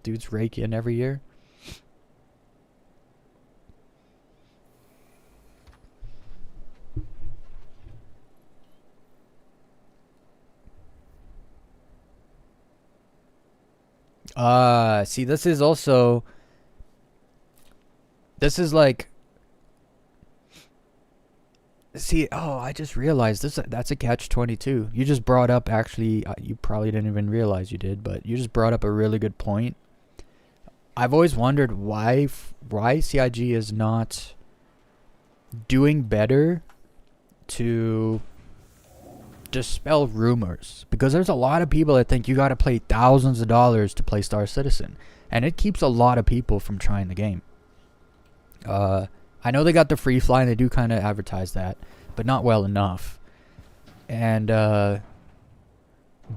dudes rake in every year. See, this is like, see, oh, I just realized that's a catch-22. You just brought up, actually, you probably didn't even realize you did, but you just brought up a really good point. I've always wondered why CIG is not doing better to dispel rumors, because there's a lot of people that think you got to pay thousands of dollars to play Star Citizen, and it keeps a lot of people from trying the game. I know they got the free fly and they do kind of advertise that, but not well enough. And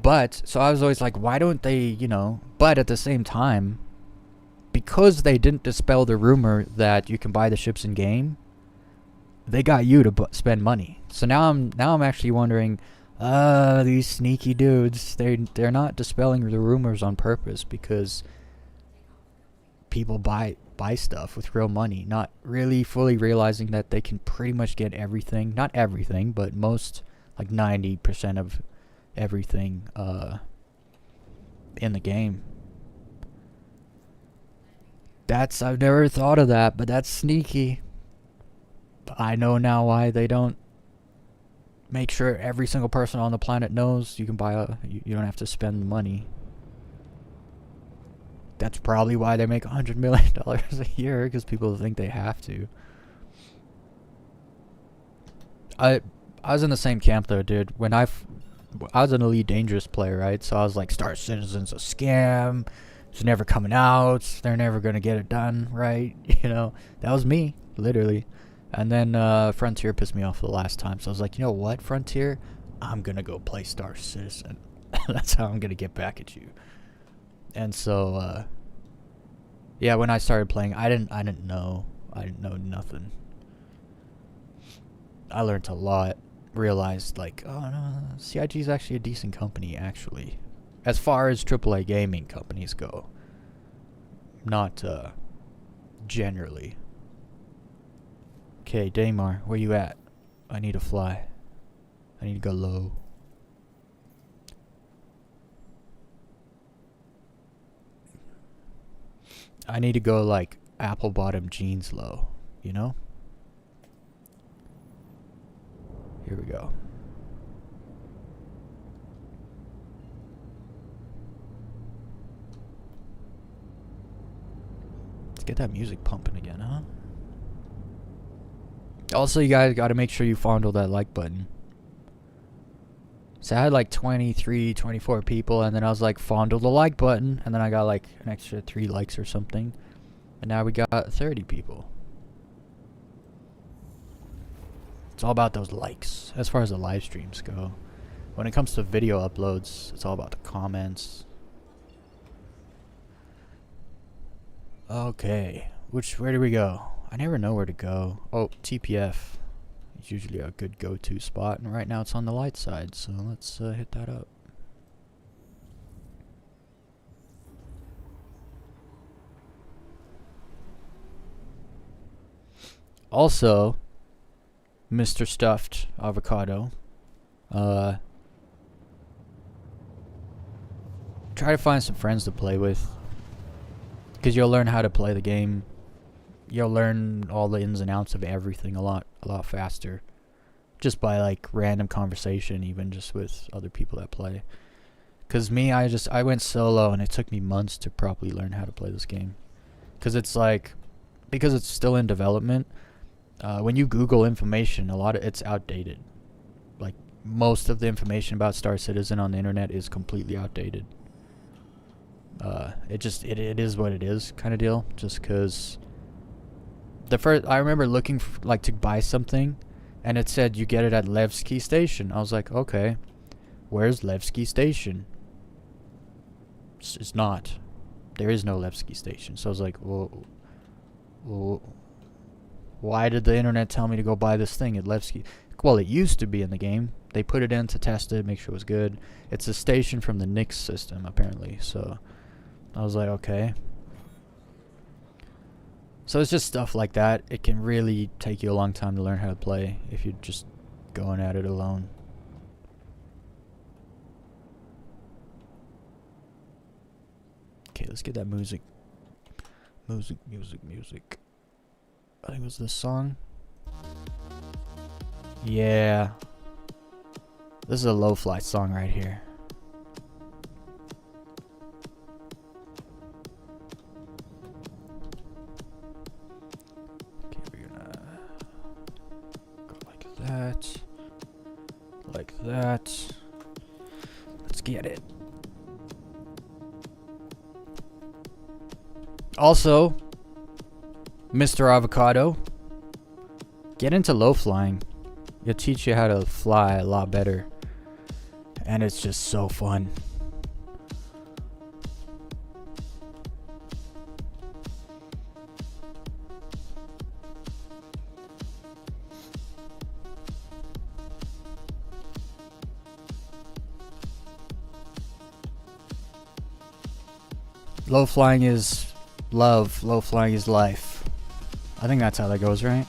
but so I was always like, why don't they, you know? But at the same time, because they didn't dispel the rumor that you can buy the ships in game, they got you to spend money. So now I'm actually wondering, these sneaky dudes, they're not dispelling the rumors on purpose, because people buy stuff with real money, not really fully realizing that they can pretty much get everything, not everything, but most, like 90% of everything in the game. I've never thought of that, but that's sneaky. I know now why they don't make sure every single person on the planet knows you can buy you don't have to spend the money. That's probably why they make $100 million a year, because people think they have to. I was in the same camp though, dude. When I was an Elite Dangerous player, right? So I was like, Star Citizen's a scam. It's never coming out. They're never gonna get it done, right? You know, that was me, literally. And then Frontier pissed me off the last time, so I was like, you know what, Frontier? I'm gonna go play Star Citizen. That's how I'm gonna get back at you. And so, yeah, when I started playing, I didn't know nothing. I learned a lot. Realized, like, oh no, CIG is actually a decent company, actually, as far as AAA gaming companies go. Not generally. Okay, Daymar, where you at? I need to fly. I need to go low. I need to go like apple bottom jeans low, you know? Here we go. Let's get that music pumping again, huh? Also, you guys got to make sure you fondle that like button. So I had like 23, 24 people, and then I was like, fondle the like button, and then I got like an extra 3 likes or something. And now we got 30 people. It's all about those likes, as far as the live streams go. When it comes to video uploads, it's all about the comments. Okay, where do we go? I never know where to go. Oh, TPF. It's usually a good go-to spot, and right now it's on the light side, so let's hit that up. Also, Mr. Stuffed Avocado, try to find some friends to play with, because you'll learn how to play the game you'll learn all the ins and outs of everything a lot faster, just by like random conversation, even just with other people that play. Cause me, I went solo, and it took me months to properly learn how to play this game. Cause it's like, because it's still in development. When you Google information, a lot of it's outdated. Like most of the information about Star Citizen on the internet is completely outdated. It is what it is, kind of deal. Just cause I remember looking like to buy something, and it said you get it at Levski Station. I was like, okay, where's Levski Station? It's not. There is no Levski Station. So I was like, well, why did the internet tell me to go buy this thing at Levski? Well, it used to be in the game. They put it in to test it, make sure it was good. It's a station from the Nix system, apparently. So I was like, okay. So it's just stuff like that. It can really take you a long time to learn how to play if you're just going at it alone. Okay, let's get that music. Music. I think it was this song. Yeah. This is a low-fly song right here. Okay, we're gonna go like that. Like that. Let's get it. Also, Mr. Avocado, get into low flying. It'll teach you how to fly a lot better. And it's just so fun. Low flying is love, low flying is life. I think that's how that goes, right?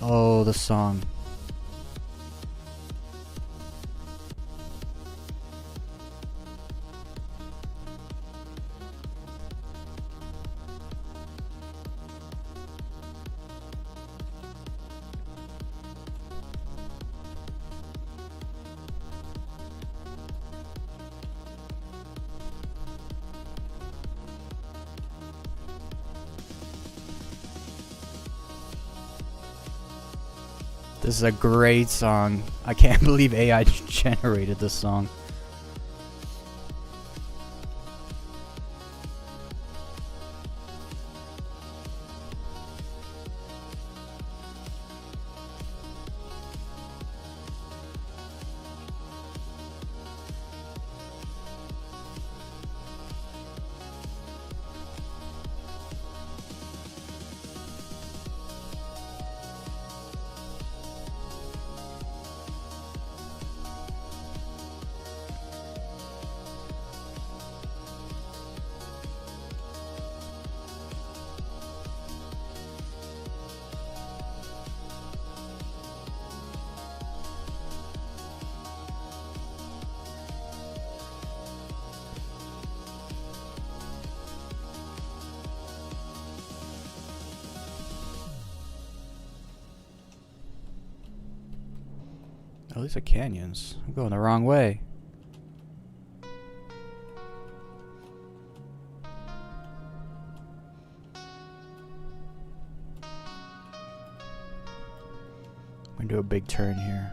Oh, the song. This is a great song. I can't believe AI generated this song. Oh, these are canyons. I'm going the wrong way. I'm gonna do a big turn here.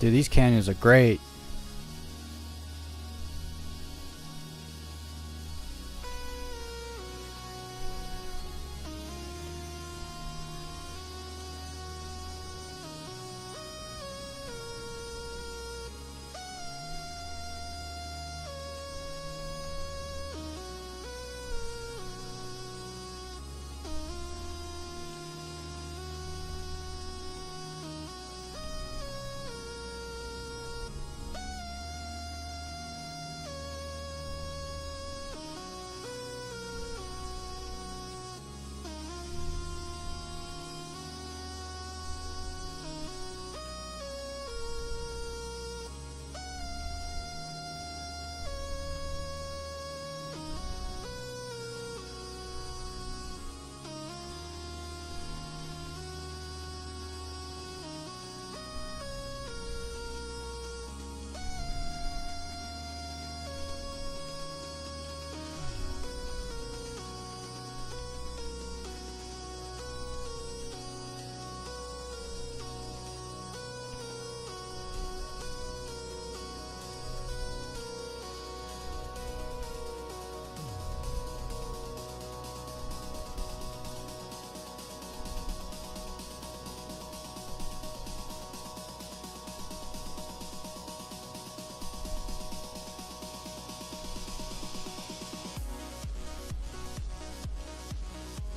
Dude, these canyons are great.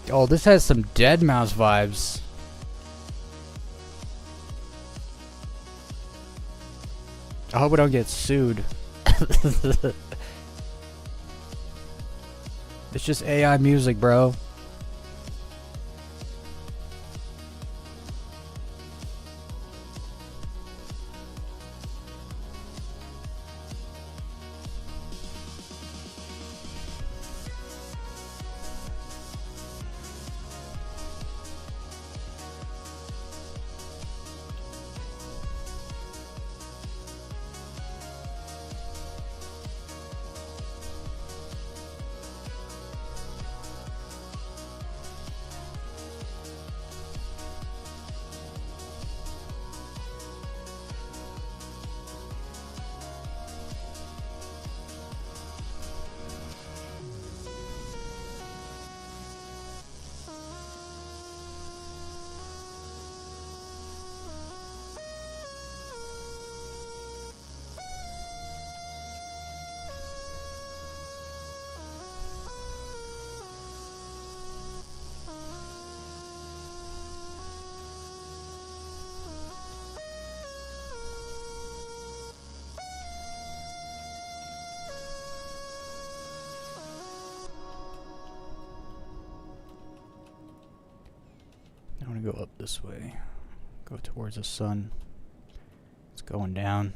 Oh, this has some Dead Mouse vibes. I hope we don't get sued. It's just AI music, bro. I want to go up this way. Go towards the sun. It's going down.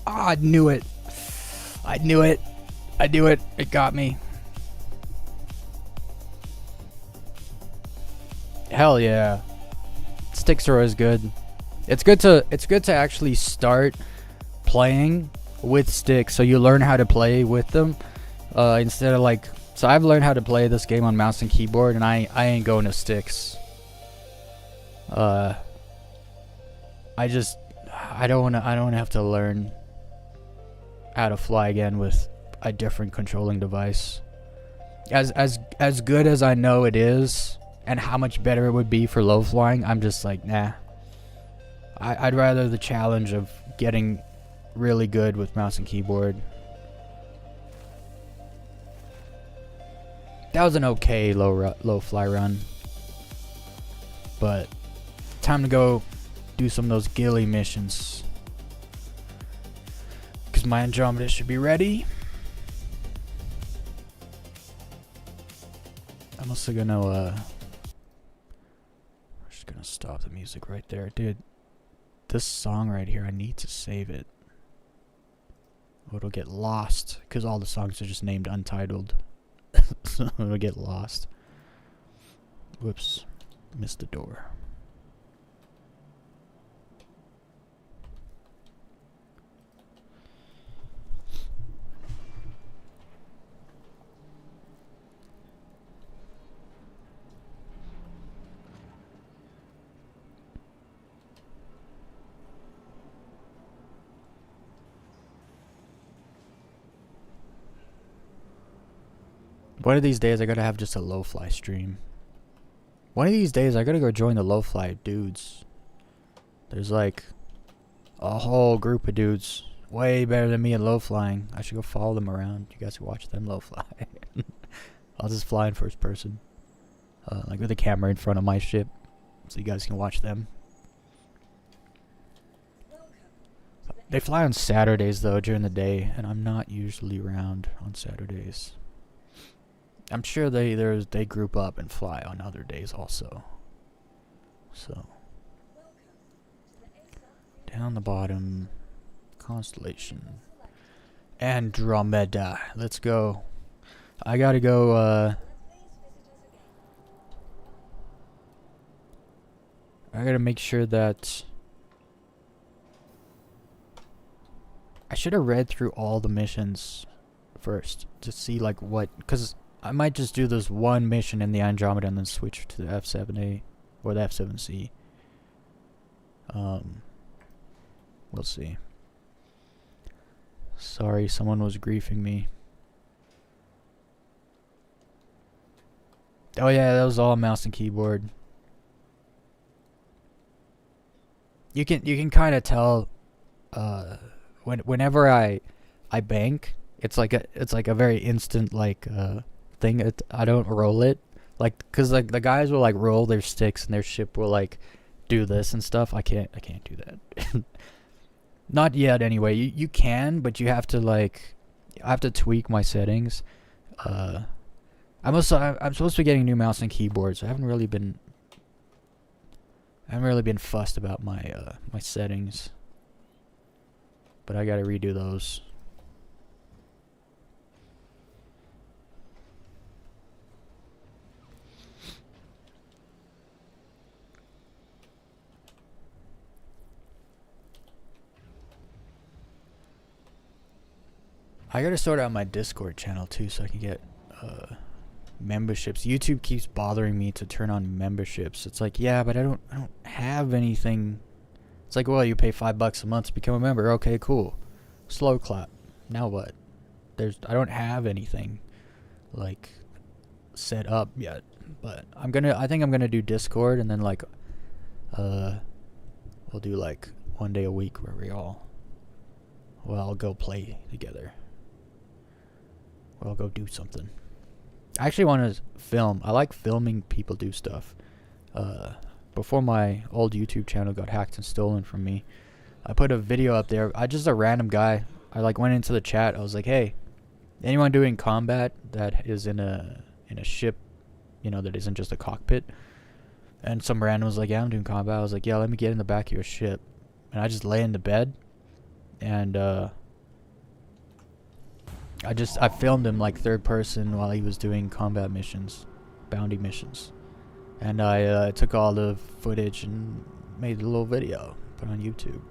Oh, I knew it. I knew it. I knew it. It got me. Hell yeah. Sticks are always good. It's good to actually start playing with sticks so you learn how to play with them. Instead of like, so I've learned how to play this game on mouse and keyboard, and I ain't going to sticks. I don't wanna have to learn how to fly again with a different controlling device. As good as I know it is, and how much better it would be for low flying, I'm just like, nah. I'd rather the challenge of getting really good with mouse and keyboard. That was an okay low fly run, but time to go do some of those ghillie missions, because my Andromeda should be ready. I'm also gonna I'm just gonna stop the music right there, dude. This song right here, I need to save it. Or it'll get lost, because all the songs are just named Untitled. So it'll get lost. Whoops, missed the door. One of these days I gotta have just a low fly stream. One of these days I gotta go join the low fly dudes. There's like a whole group of dudes way better than me in low flying. I should go follow them around. You guys can watch them low fly. I'll just fly in first person. Like with a camera in front of my ship, so you guys can watch them. They fly on Saturdays though during the day, and I'm not usually around on Saturdays. I'm sure they group up and fly on other days also. So down the bottom, constellation, Andromeda. Let's go. I gotta go. I gotta make sure that... I should have read through all the missions first to see like what... Because I might just do this one mission in the Andromeda and then switch to the F7A or the F7C. We'll see. Sorry, someone was griefing me. Oh yeah, that was all mouse and keyboard. You can kind of tell whenever I bank, it's like a very instant like thing. I don't roll it, like, cause like the guys will like roll their sticks and their ship will like do this and stuff. I can't do that. Not yet anyway. You can, but you have to like, I have to tweak my settings. I'm supposed to be getting a new mouse and keyboard, so I haven't really been fussed about my my settings. But I gotta redo those. I gotta sort out my Discord channel too, so I can get memberships. YouTube keeps bothering me to turn on memberships. It's like, yeah, but I don't have anything. It's like, well, you pay $5 a month to become a member. Okay, cool. Slow clap. Now what? I don't have anything like set up yet. But I think I'm gonna do Discord, and then like we'll do like one day a week where I'll go play together. Or I'll go do something. I actually want to film. I like filming people do stuff. Before my old YouTube channel got hacked and stolen from me, I put a video up there. I just a random guy. I like went into the chat. I was like, "Hey, anyone doing combat that is in a ship, you know, that isn't just a cockpit?" And some random was like, "Yeah, I'm doing combat." I was like, "Yeah, let me get in the back of your ship." And I just lay in the bed, and I filmed him like third person while he was doing combat missions, bounty missions. And I took all the footage and made a little video, put on YouTube.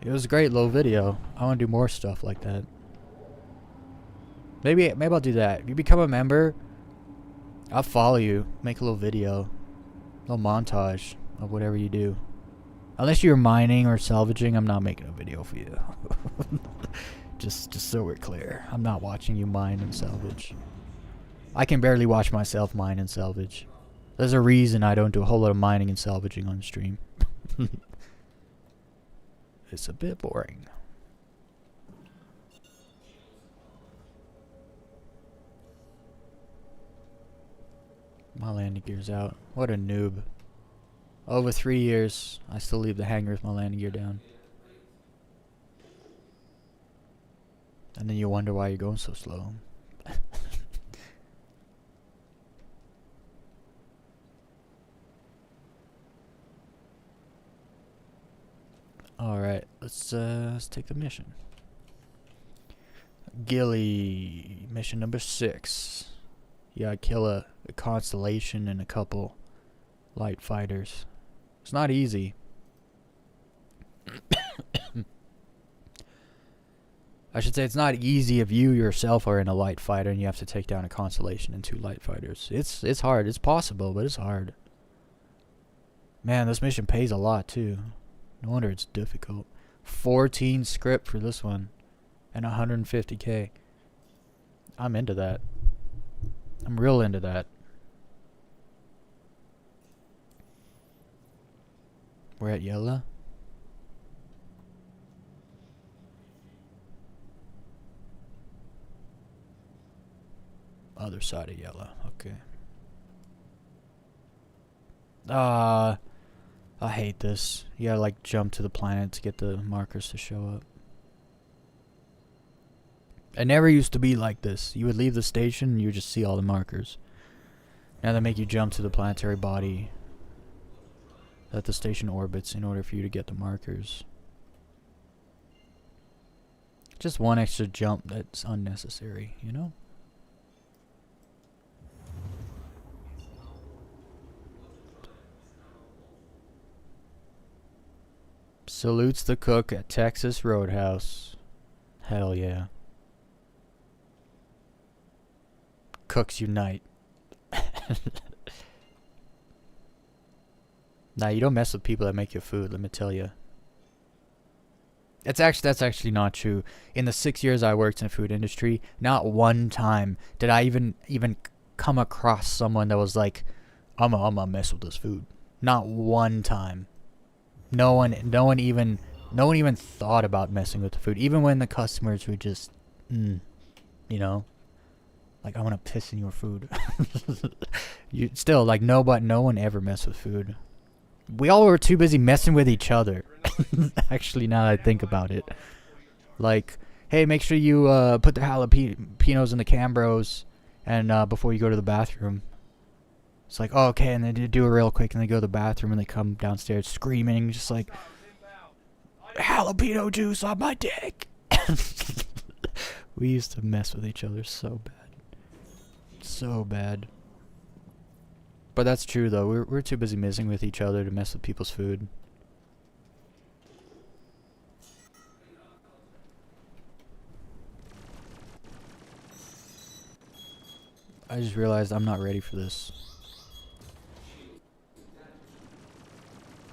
It was a great little video. I want to do more stuff like that. Maybe I'll do that. If you become a member, I'll follow you, make a little video, a little montage of whatever you do. Unless you're mining or salvaging, I'm not making a video for you. Just so we're clear. I'm not watching you mine and salvage. I can barely watch myself mine and salvage. There's a reason I don't do a whole lot of mining and salvaging on stream. It's a bit boring. My landing gear's out. What a noob. Over 3 years, I still leave the hangar with my landing gear down. And then you wonder why you're going so slow. Alright, let's take the mission. Gilly, mission number 6. You gotta kill a constellation and a couple light fighters. It's not easy. I should say it's not easy if you yourself are in a light fighter and you have to take down a constellation and 2 light fighters. It's hard. It's possible, but it's hard. Man, this mission pays a lot too. No wonder it's difficult. 14 script for this one. And 150k. I'm into that. I'm real into that. We're at Yella. Other side of Yella. Okay. I hate this. You gotta like jump to the planet to get the markers to show up. It never used to be like this. You would leave the station and you would just see all the markers. Now they make you jump to the planetary body that the station orbits in order for you to get the markers. Just one extra jump that's unnecessary, you know? Salutes the cook at Texas Roadhouse. Hell yeah. Cooks unite. Nah, you don't mess with people that make your food, let me tell you. That's actually not true. In the 6 years I worked in the food industry, not one time did I even come across someone that was like, I'm gonna mess with this food. Not one time. No one even thought about messing with the food. Even when the customers were just, you know, like, I want to piss in your food. You still, like, no one ever messed with food. We all were too busy messing with each other. Actually, now that I think about it, like, hey, make sure you put the jalapenos in the Cambros, and before you go to the bathroom. It's like, oh, okay, and then they do it real quick, and they go to the bathroom, and they come downstairs screaming, just like, jalapeno juice on my dick. We used to mess with each other so bad. So bad. But that's true, though. We're too busy messing with each other to mess with people's food. I just realized I'm not ready for this.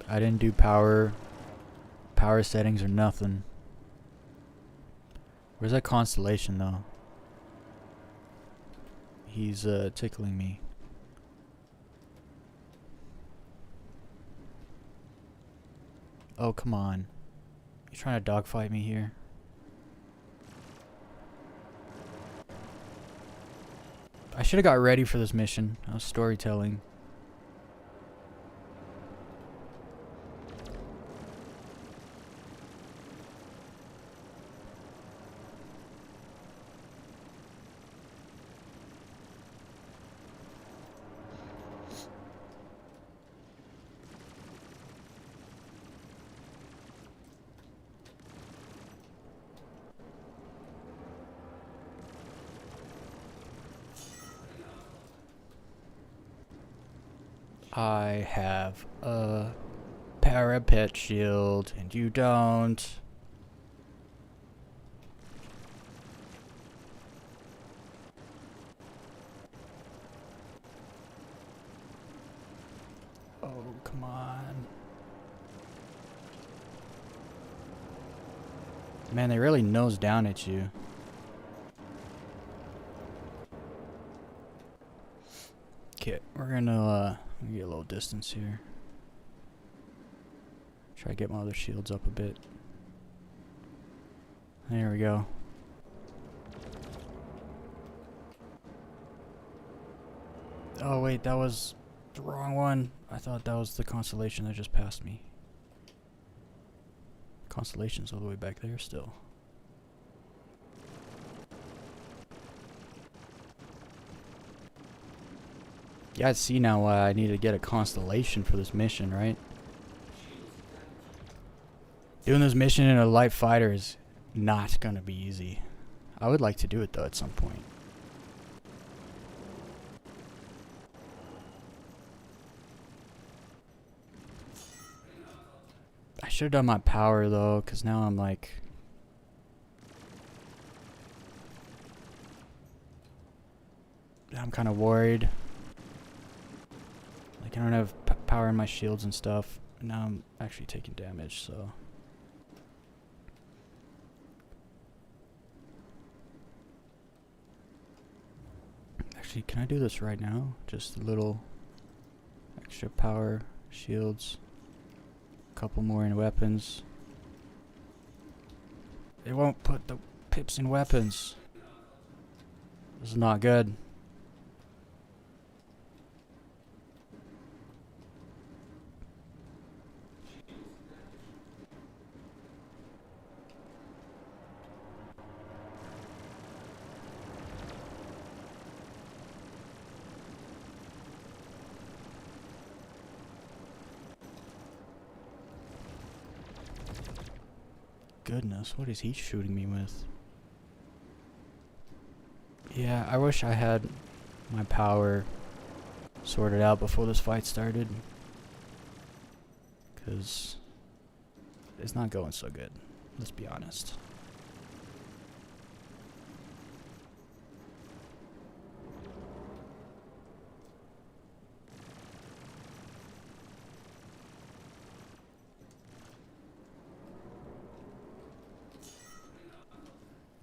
I didn't do power settings or nothing. Where's that constellation, though? He's tickling me. Oh, come on. You trying to dogfight me here? I should have got ready for this mission. I was storytelling. I have a parapet shield, and you don't. Oh, come on. Man, they really nose down at you. Okay, we're gonna get a little distance here. Try to get my other shields up a bit. There we go. Oh wait, that was the wrong one. I thought that was the constellation that just passed me. Constellation's all the way back there still. Yeah, I see now why I need to get a constellation for this mission, right? Doing this mission in a light fighter is not gonna be easy. I would like to do it though at some point. I should have done my power though, because now I'm like... I'm kind of worried. Like, I don't have power in my shields and stuff. And now I'm actually taking damage, so... Actually, can I do this right now? Just a little extra power, shields, a couple more in weapons. They won't put the pips in weapons. This is not good. Goodness, what is he shooting me with? Yeah, I wish I had my power sorted out before this fight started. 'Cause it's not going so good. Let's be honest.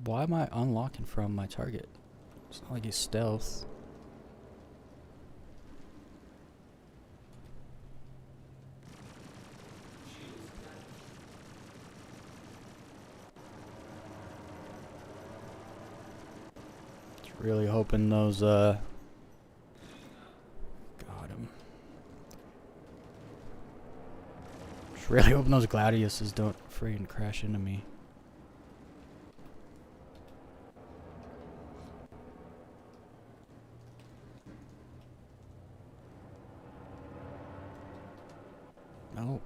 Why am I unlocking from my target? It's not like he's stealth. Just really hoping those got him. Just really hoping those gladiuses don't freaking crash into me. No.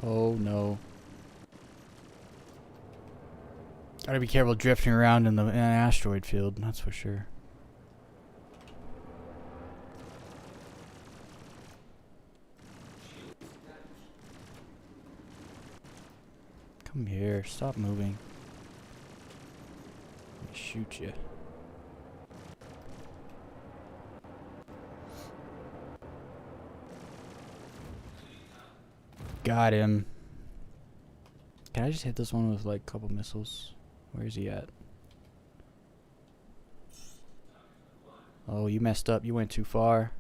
Oh no. Gotta be careful drifting around in an asteroid field, that's for sure. Come here, stop moving. Let me shoot you. Got him. Can I just hit this one with like a couple missiles? Where is he at? Oh, you messed up. You went too far.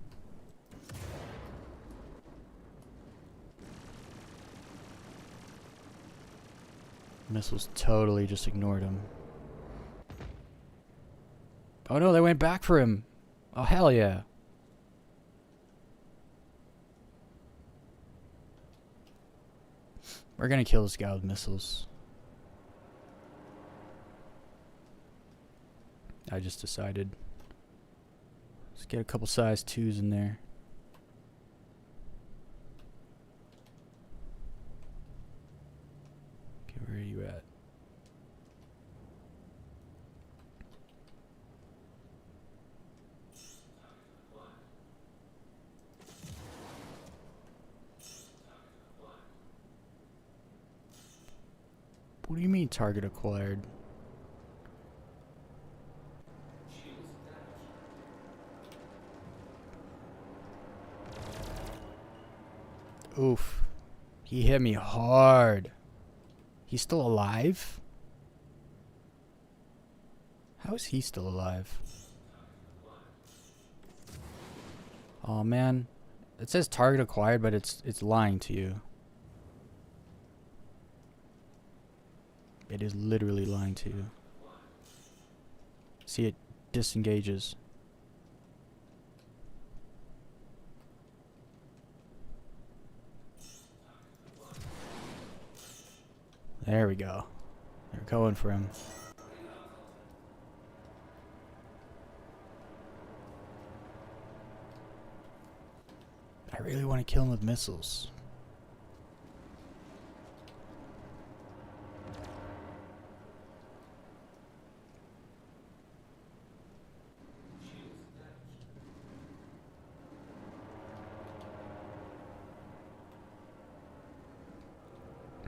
Missiles totally just ignored him. Oh no, they went back for him. Oh hell yeah. We're gonna kill this guy with missiles. I just decided. Let's get a couple size 2s in there. Okay, where are you at? What do you mean target acquired? Oof. He hit me hard. He's still alive? How is he still alive? Oh man. It says target acquired, but it's lying to you. It is literally lying to you. See, it disengages. There we go. They're going for him. I really want to kill him with missiles.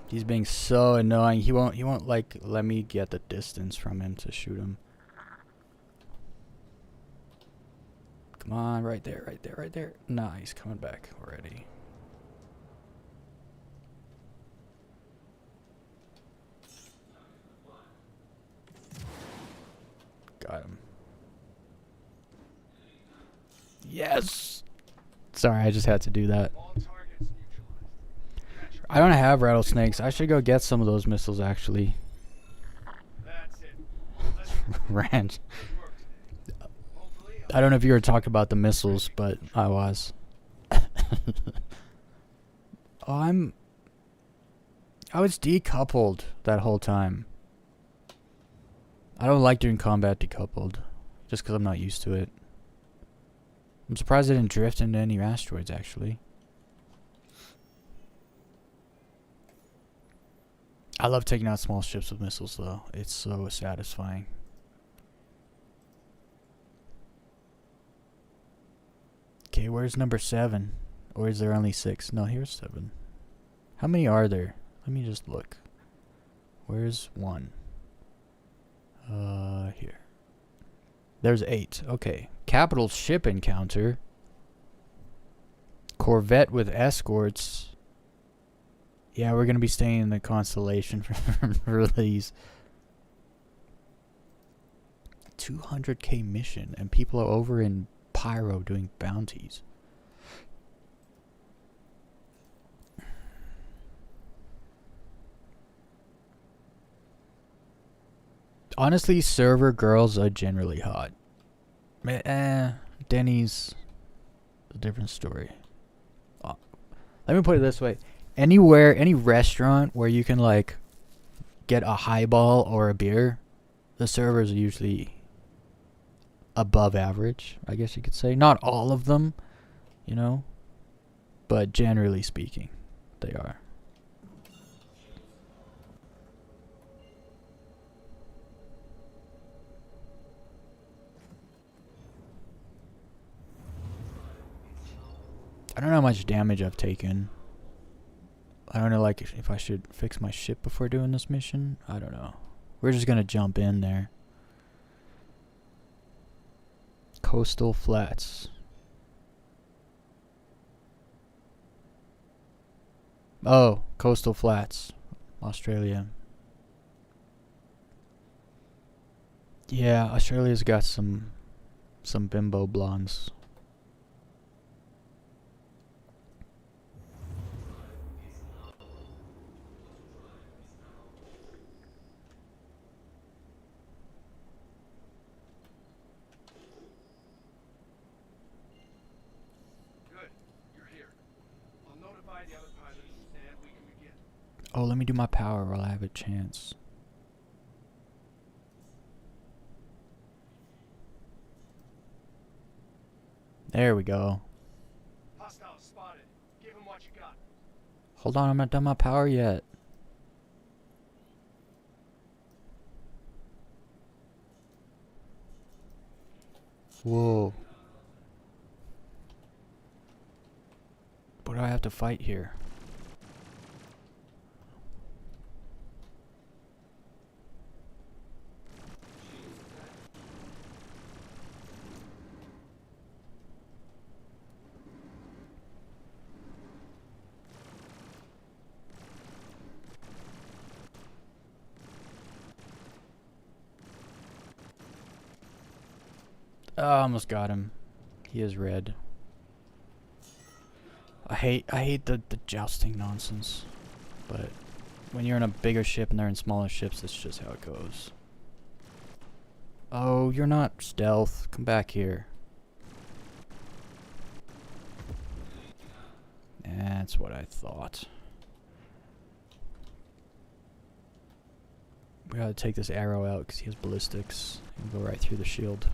He's being so annoying. He won't like let me get the distance from him to shoot him. Come on, right there, right there, right there. Nah, he's coming back already. Got him. Yes! Sorry, I just had to do that. All targets neutralized. I don't have rattlesnakes. I should go get some of those missiles, actually. That's it. Let's Ranch. work today. Hopefully, I don't know if you were talking about the missiles, but I was. I was decoupled that whole time. I don't like doing combat decoupled, just because I'm not used to it. I'm surprised I didn't drift into any asteroids, actually. I love taking out small ships with missiles, though. It's so satisfying. Okay, where's number 7? Or is there only 6? No, here's 7. How many are there? Let me just look. Where's 1? Here. There's 8. Okay. Capital ship encounter. Corvette with escorts. Yeah, we're gonna be staying in the constellation for these. 200k mission, and people are over in Pyro doing bounties. Honestly, server girls are generally hot. Denny's a different story. Let me put it this way. Anywhere, any restaurant where you can, like, get a highball or a beer, the servers are usually above average, I guess you could say. Not all of them, you know, but generally speaking, they are. I don't know how much damage I've taken. I don't know, like, if I should fix my ship before doing this mission. I don't know. We're just gonna jump in there. Coastal Flats. Oh, Coastal Flats, Australia. Yeah, Australia's got some bimbo blondes. Good. You're here. I'll notify the other pilots and we can begin. Oh, let me do my power while I have a chance. There we go. Hostiles spotted. Give them what you got. Hold on, I'm not done my power yet. Whoa. What do I have to fight here? Oh, I almost got him. He is red. I hate the jousting nonsense. But when you're in a bigger ship and they're in smaller ships, that's just how it goes. Oh, you're not stealth. Come back here. That's what I thought. We gotta take this arrow out because he has ballistics. He'll go right through the shield.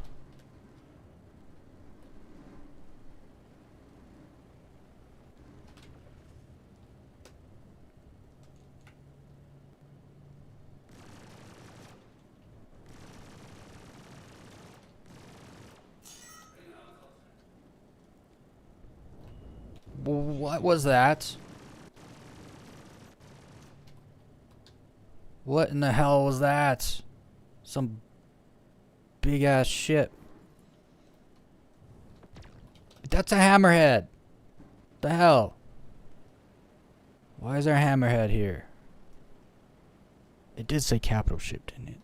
What was that? What in the hell was that? Some big ass shit. That's a hammerhead. The hell? Why is there a hammerhead here? It did say capital ship, didn't it?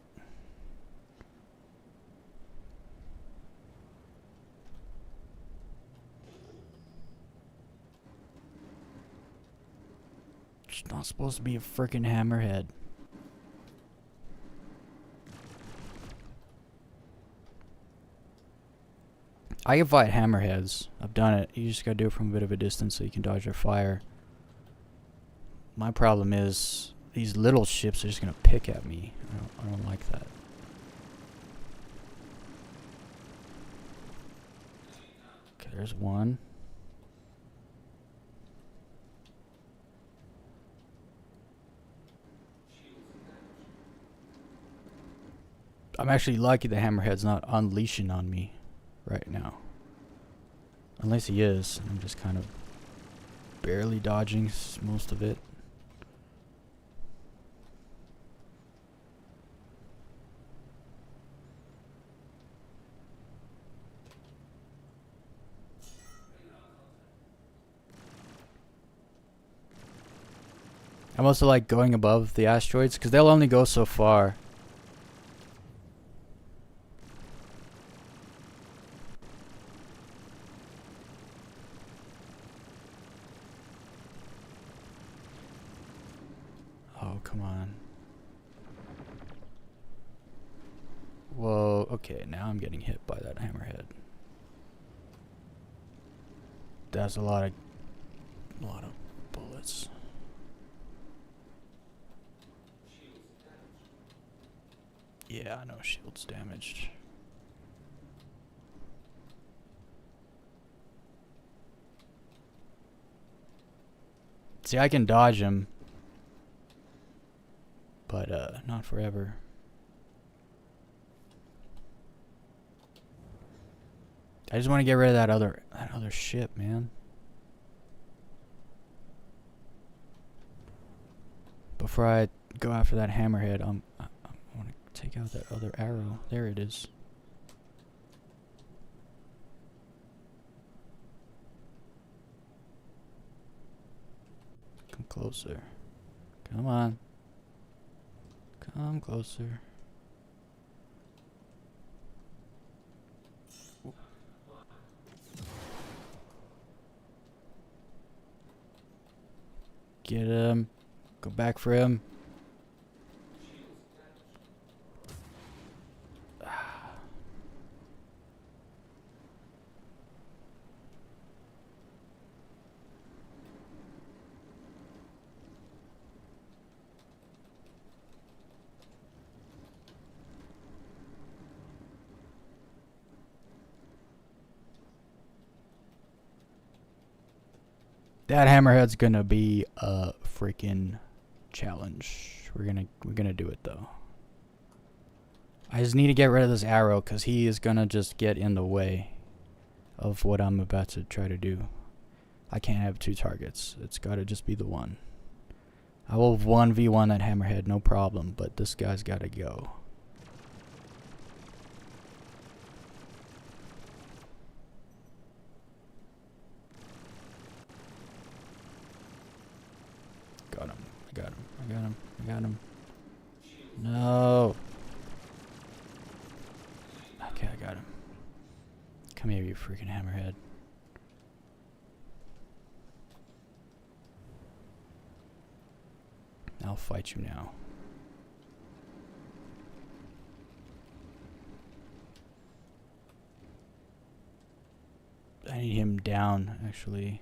It's not supposed to be a freaking hammerhead. I can fight hammerheads. I've done it. You just gotta do it from a bit of a distance so you can dodge their fire. My problem is these little ships are just gonna pick at me. I don't like that. Okay, there's one. I'm actually lucky the hammerhead's not unleashing on me right now. Unless he is. I'm just kind of barely dodging most of it. I'm also like going above the asteroids because they'll only go so far. Oh, come on. Whoa, okay, now I'm getting hit by that hammerhead. That's a lot of bullets. Yeah, I know shield's damaged. See, I can dodge him, but not forever. I just want to get rid of that other ship, man. Before I go after that hammerhead, I want to take out that other arrow. There it is. Come closer. Come on. Come closer. Get him. Go back for him. That hammerhead's gonna be a freaking challenge. We're gonna do it though. I just need to get rid of this arrow because he is gonna just get in the way of what I'm about to try to do. I can't have two targets. It's gotta just be the one. I will 1v1 that hammerhead, no problem, but this guy's gotta go. Got him. I got him. I got him. I got him. No. Okay, I got him. Come here, you freaking hammerhead. I'll fight you now. I need him down, actually.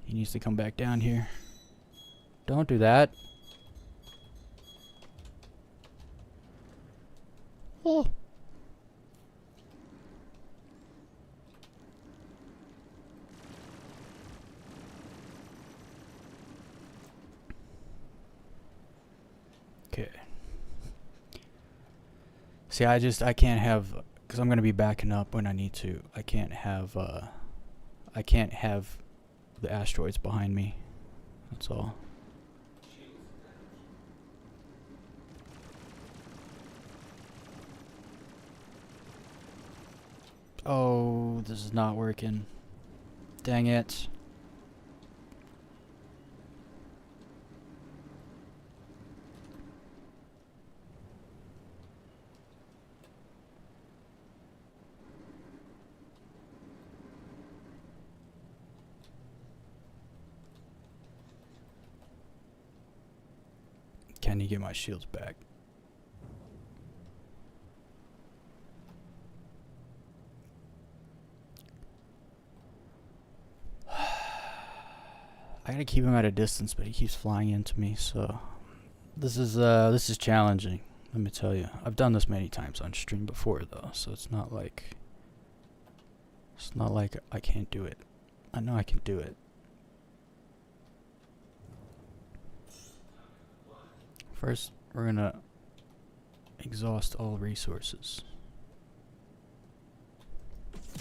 He needs to come back down here. Don't do that. Oh. Okay. See, I can't have, because I'm going to be backing up when I need to. I can't have the asteroids behind me. That's all. Oh, this is not working. Dang it. Can you get my shields back? I gotta keep him at a distance, but he keeps flying into me, so this is challenging, let me tell you. I've done this many times on stream before though, so it's not like I can't do it. I know I can do it. we're gonna exhaust all resources.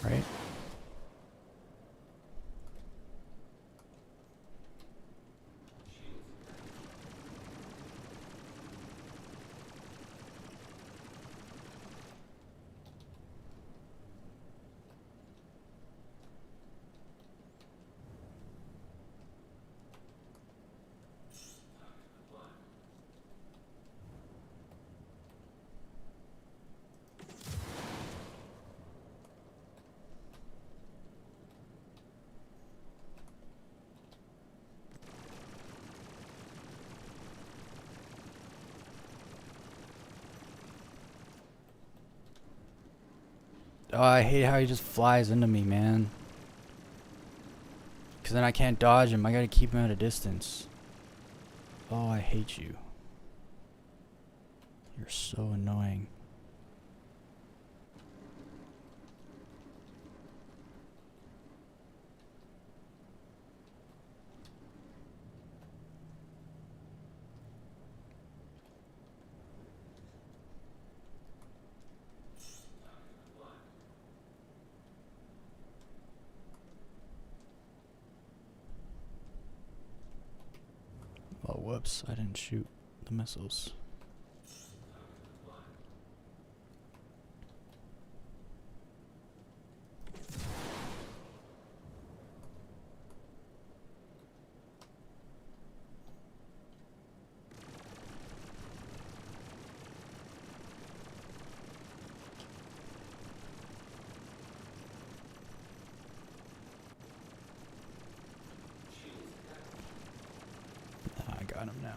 Right? Oh, I hate how he just flies into me, man. Because then I can't dodge him. I gotta keep him at a distance. Oh, I hate you. You're so annoying. Oh, whoops. I didn't shoot the missiles. I got him now.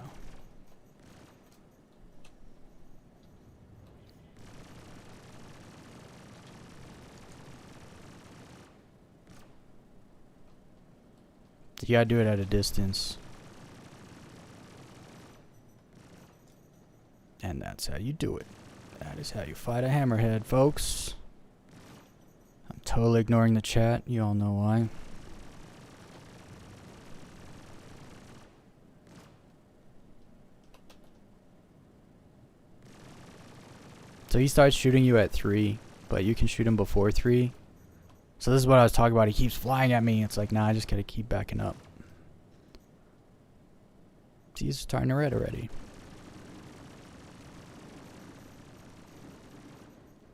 You gotta do it at a distance. And that's how you do it. That is how you fight a hammerhead, folks. I'm totally ignoring the chat. You all know why. So he starts shooting you at 3, but you can shoot him before 3. So this is what I was talking about. He keeps flying at me. It's like, nah, I just gotta keep backing up. See, he's starting to red already.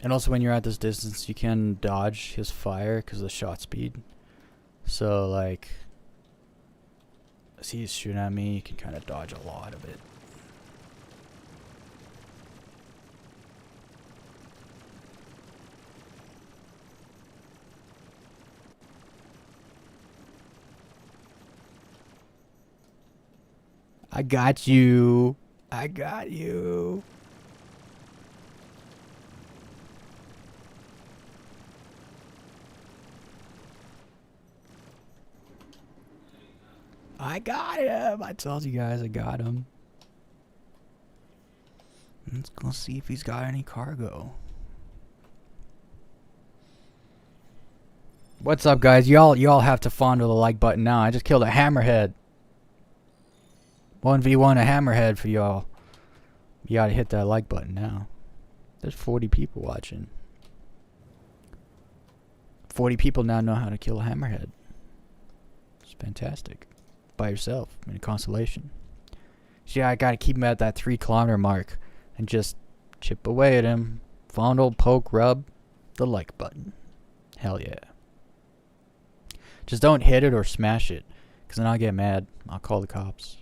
And also when you're at this distance, you can dodge his fire because of the shot speed. So like, as he's shooting at me, you can kind of dodge a lot of it. I got you. I got you. I got him. I told you guys I got him. Let's go see if he's got any cargo. What's up, guys? Y'all have to fondle the like button now. I just killed a hammerhead. 1v1 a hammerhead for y'all. You gotta hit that like button now. There's 40 people watching. 40 people now know how to kill a hammerhead. It's fantastic. By yourself. I mean, consolation. So yeah, I gotta keep him at that 3-kilometer mark. And just chip away at him. Fondle, poke, rub. The like button. Hell yeah. Just don't hit it or smash it. Because then I'll get mad. I'll call the cops.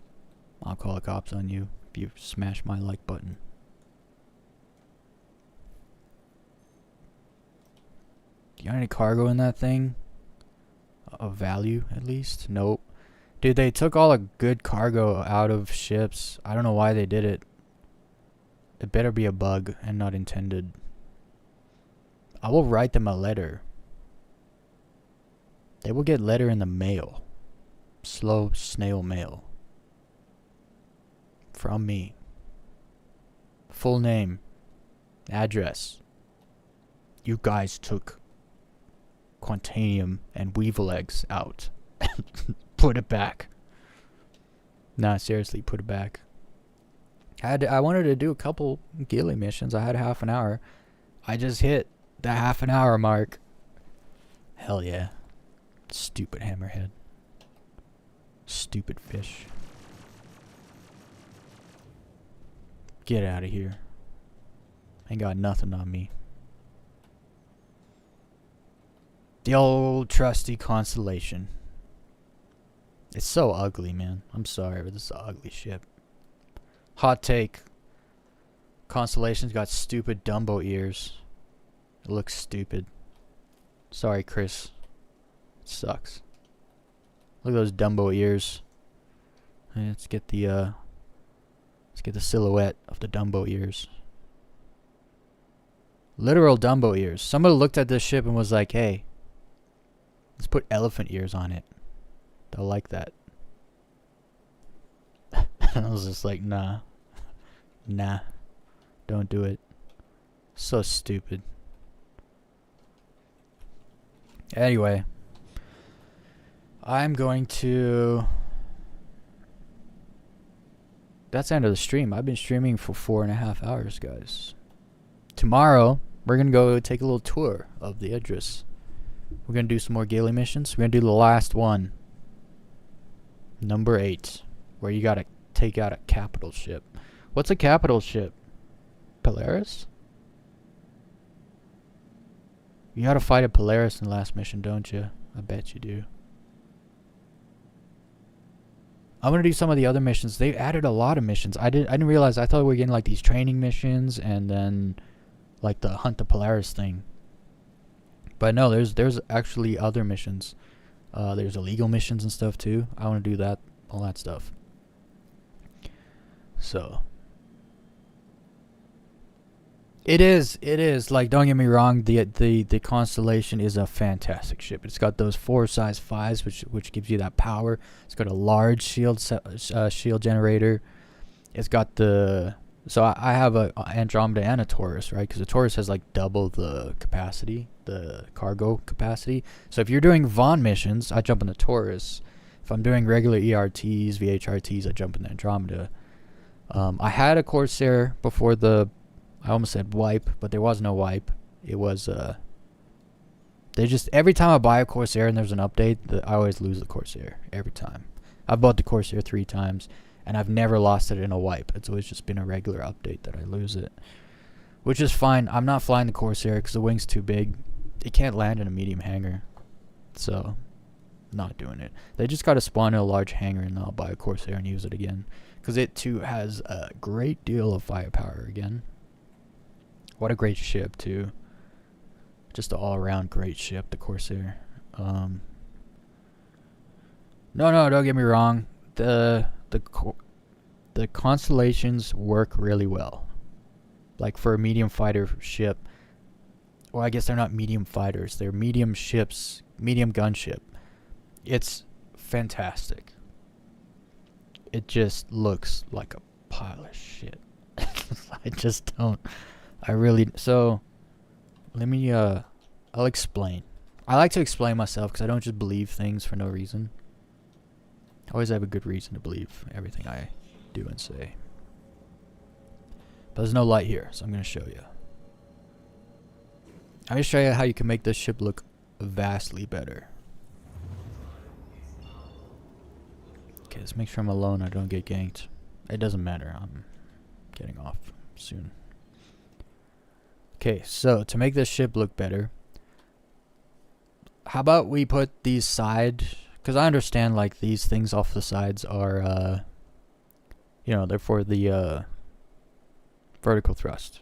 I'll call the cops on you if you smash my like button. Do you got any cargo in that thing? Of value, at least? Nope. Dude, they took all the good cargo out of ships. I don't know why they did it. It better be a bug and not intended. I will write them a letter. They will get letter in the mail. Slow snail mail. From me. Full name. Address. You guys took Quantanium and Weevil eggs out. Put it back. Nah, seriously, put it back. I wanted to do a couple ghillie missions. I had half an hour. I just hit the half an hour mark. Hell yeah. Stupid hammerhead. Stupid fish. Get out of here. Ain't got nothing on me. The old trusty Constellation. It's so ugly, man. I'm sorry, but this is an ugly ship. Hot take. Constellation's got stupid Dumbo ears. It looks stupid. Sorry, Chris. It sucks. Look at those Dumbo ears. Let's get the silhouette of the Dumbo ears. Literal Dumbo ears. Somebody looked at this ship and was like, hey, let's put elephant ears on it. They'll like that. I was just like, nah. Nah. Don't do it. So stupid. Anyway. I'm going to... That's the end of the stream. I've been streaming for 4.5 hours, guys. Tomorrow, we're going to go take a little tour of the Idris. We're going to do some more ghillie missions. We're going to do the last one. Number 8. Where you got to take out a capital ship. What's a capital ship? Polaris? You got to fight a Polaris in the last mission, don't you? I bet you do. I'm gonna do some of the other missions. They added a lot of missions. I didn't realize. I thought we were getting like these training missions and then like the Hunt the Polaris thing. But no, there's actually other missions. There's illegal missions and stuff too. I want to do that, all that stuff. So it is like, don't get me wrong, the Constellation is a fantastic ship. It's got those 4 size 5s which gives you that power. It's got a large shield generator. It's got the, so I have a Andromeda and a Taurus, right? Because the Taurus has like double the capacity, the cargo capacity. So if you're doing Vaughn missions, I jump in the Taurus. If I'm doing regular ERTs, VHRTs, I jump in the Andromeda. I had a Corsair before the, I almost said wipe, but there was no wipe. It was, they just, every time I buy a Corsair and there's an update, I always lose the Corsair. Every time. I've bought the Corsair 3 times, and I've never lost it in a wipe. It's always just been a regular update that I lose it. Which is fine. I'm not flying the Corsair because the wing's too big. It can't land in a medium hangar. So, not doing it. They just got to spawn in a large hangar and I'll buy a Corsair and use it again. Because it too has a great deal of firepower again. What a great ship too. Just an all-around great ship, the Corsair. No, don't get me wrong. The Constellations work really well. Like for a medium fighter ship. Well, I guess they're not medium fighters. They're medium ships, medium gunship. It's fantastic. It just looks like a pile of shit. I just don't. I really, so let me I'll explain. I like to explain myself because I don't just believe things for no reason. I always have a good reason to believe everything I do and say. But there's no light here, so I'm going to show you. I'm going to show you how you can make this ship look vastly better. Okay, let's make sure I'm alone. I don't get ganked. It doesn't matter. I'm getting off soon. Okay, so to make this ship look better, how about we put these side, because I understand like these things off the sides are, you know, they're for the vertical thrust.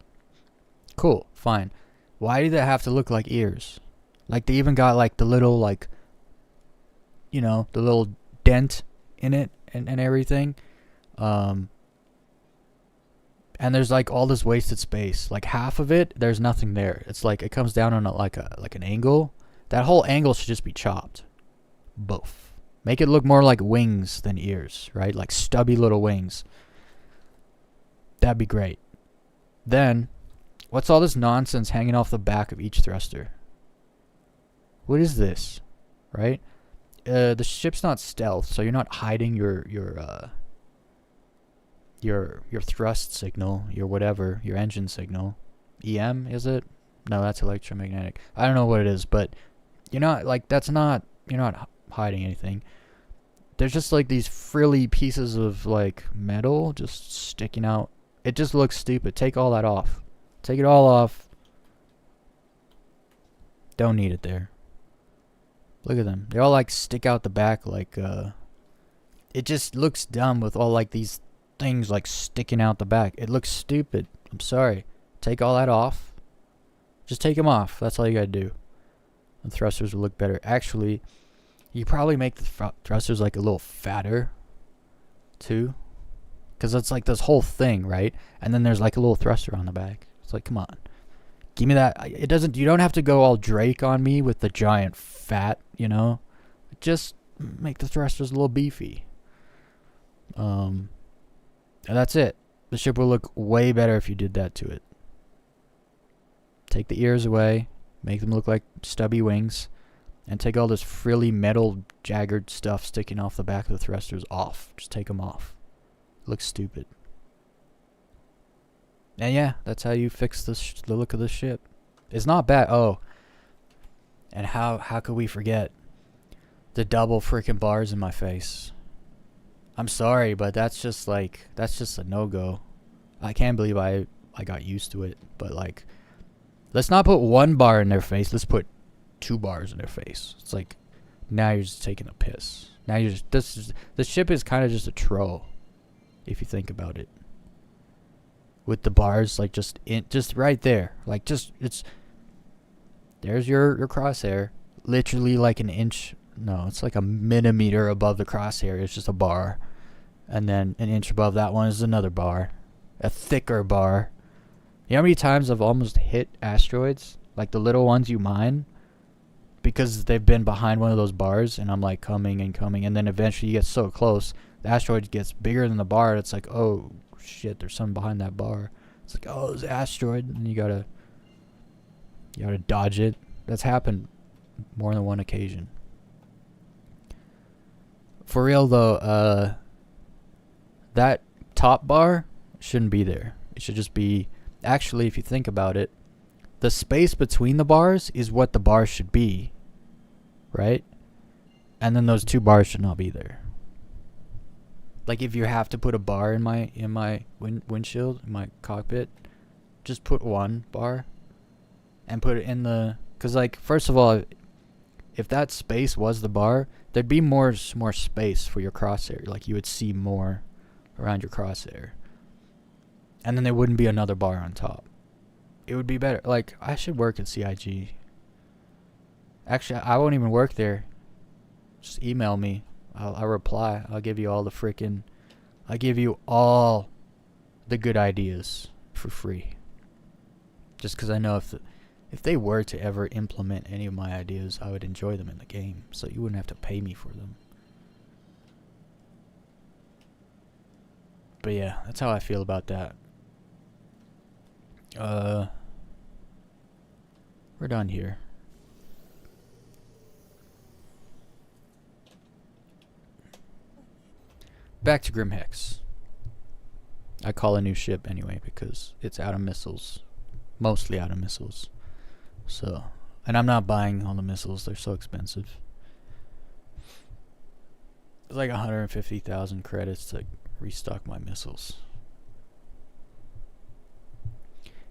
Cool, fine. Why do they have to look like ears? Like they even got like the little like, you know, the little dent in it and everything. And there's like all this wasted space. Like half of it, there's nothing there. It's like it comes down on like an angle. That whole angle should just be chopped. Both. Make it look more like wings than ears, right? Like stubby little wings. That'd be great. Then, what's all this nonsense hanging off the back of each thruster? What is this? Right? The ship's not stealth, so you're not hiding your your thrust signal, your whatever, your engine signal. EM, is it? No, that's electromagnetic. I don't know what it is, but you're not hiding anything. There's just like these frilly pieces of like metal just sticking out. It just looks stupid. Take all that off. Take it all off. Don't need it there. Look at them. They all like stick out the back like it just looks dumb with all like these things like sticking out the back. It looks stupid. I'm sorry. Take all that off. Just take them off. That's all you gotta do. The thrusters will look better. Actually, you probably make the thrusters like a little fatter too, because it's like this whole thing, right? And then there's like a little thruster on the back. It's like, come on, give me that. It doesn't. You don't have to go all Drake on me with the giant fat. Just make the thrusters a little beefy. And that's it. The ship will look way better if you did that to it. Take the ears away, make them look like stubby wings, and take all this frilly metal jagged stuff sticking off the back of the thrusters off. Just take them off. Looks stupid. And yeah, that's how you fix the look of the ship. It's not bad. Oh, and how could we forget the double freaking bars in my face? I'm sorry, but that's just a no-go. I can't believe I got used to it, but like, let's not put one bar in their face. Let's put 2 bars in their face. It's like, now you're just taking a piss. Now you're just, the ship is kind of just a troll, if you think about it. With the bars, like, just right there. Like, there's your crosshair. Literally like an inch, no, it's like a millimeter above the crosshair. It's just a bar. And then an inch above that one is another bar. A thicker bar. You know how many times I've almost hit asteroids? Like the little ones you mine? Because they've been behind one of those bars, and I'm like coming, and then eventually you get so close, the asteroid gets bigger than the bar. It's like, oh shit, there's something behind that bar. It's like, oh, there's an asteroid, and you gotta dodge it. That's happened more than one occasion. For real though, that top bar shouldn't be there. It should just be, actually, if you think about it, the space between the bars is what the bars should be, right? And then those 2 bars should not be there. Like, if you have to put a bar in my windshield, in my cockpit, just put 1 bar and put it in the, because like, first of all, if that space was the bar, there'd be more space for your crosshair. Like, you would see more around your crosshair. And then there wouldn't be another bar on top. It would be better. Like, I should work at CIG. Actually, I won't even work there. Just email me. I'll reply. I'll give you all the good ideas for free. Just because I know if they were to ever implement any of my ideas, I would enjoy them in the game. So you wouldn't have to pay me for them. But yeah, that's how I feel about that. We're done here. Back to Grimhex. I call a new ship anyway because it's out of missiles. Mostly out of missiles. So, and I'm not buying all the missiles. They're so expensive. It's like 150,000 credits to restock my missiles.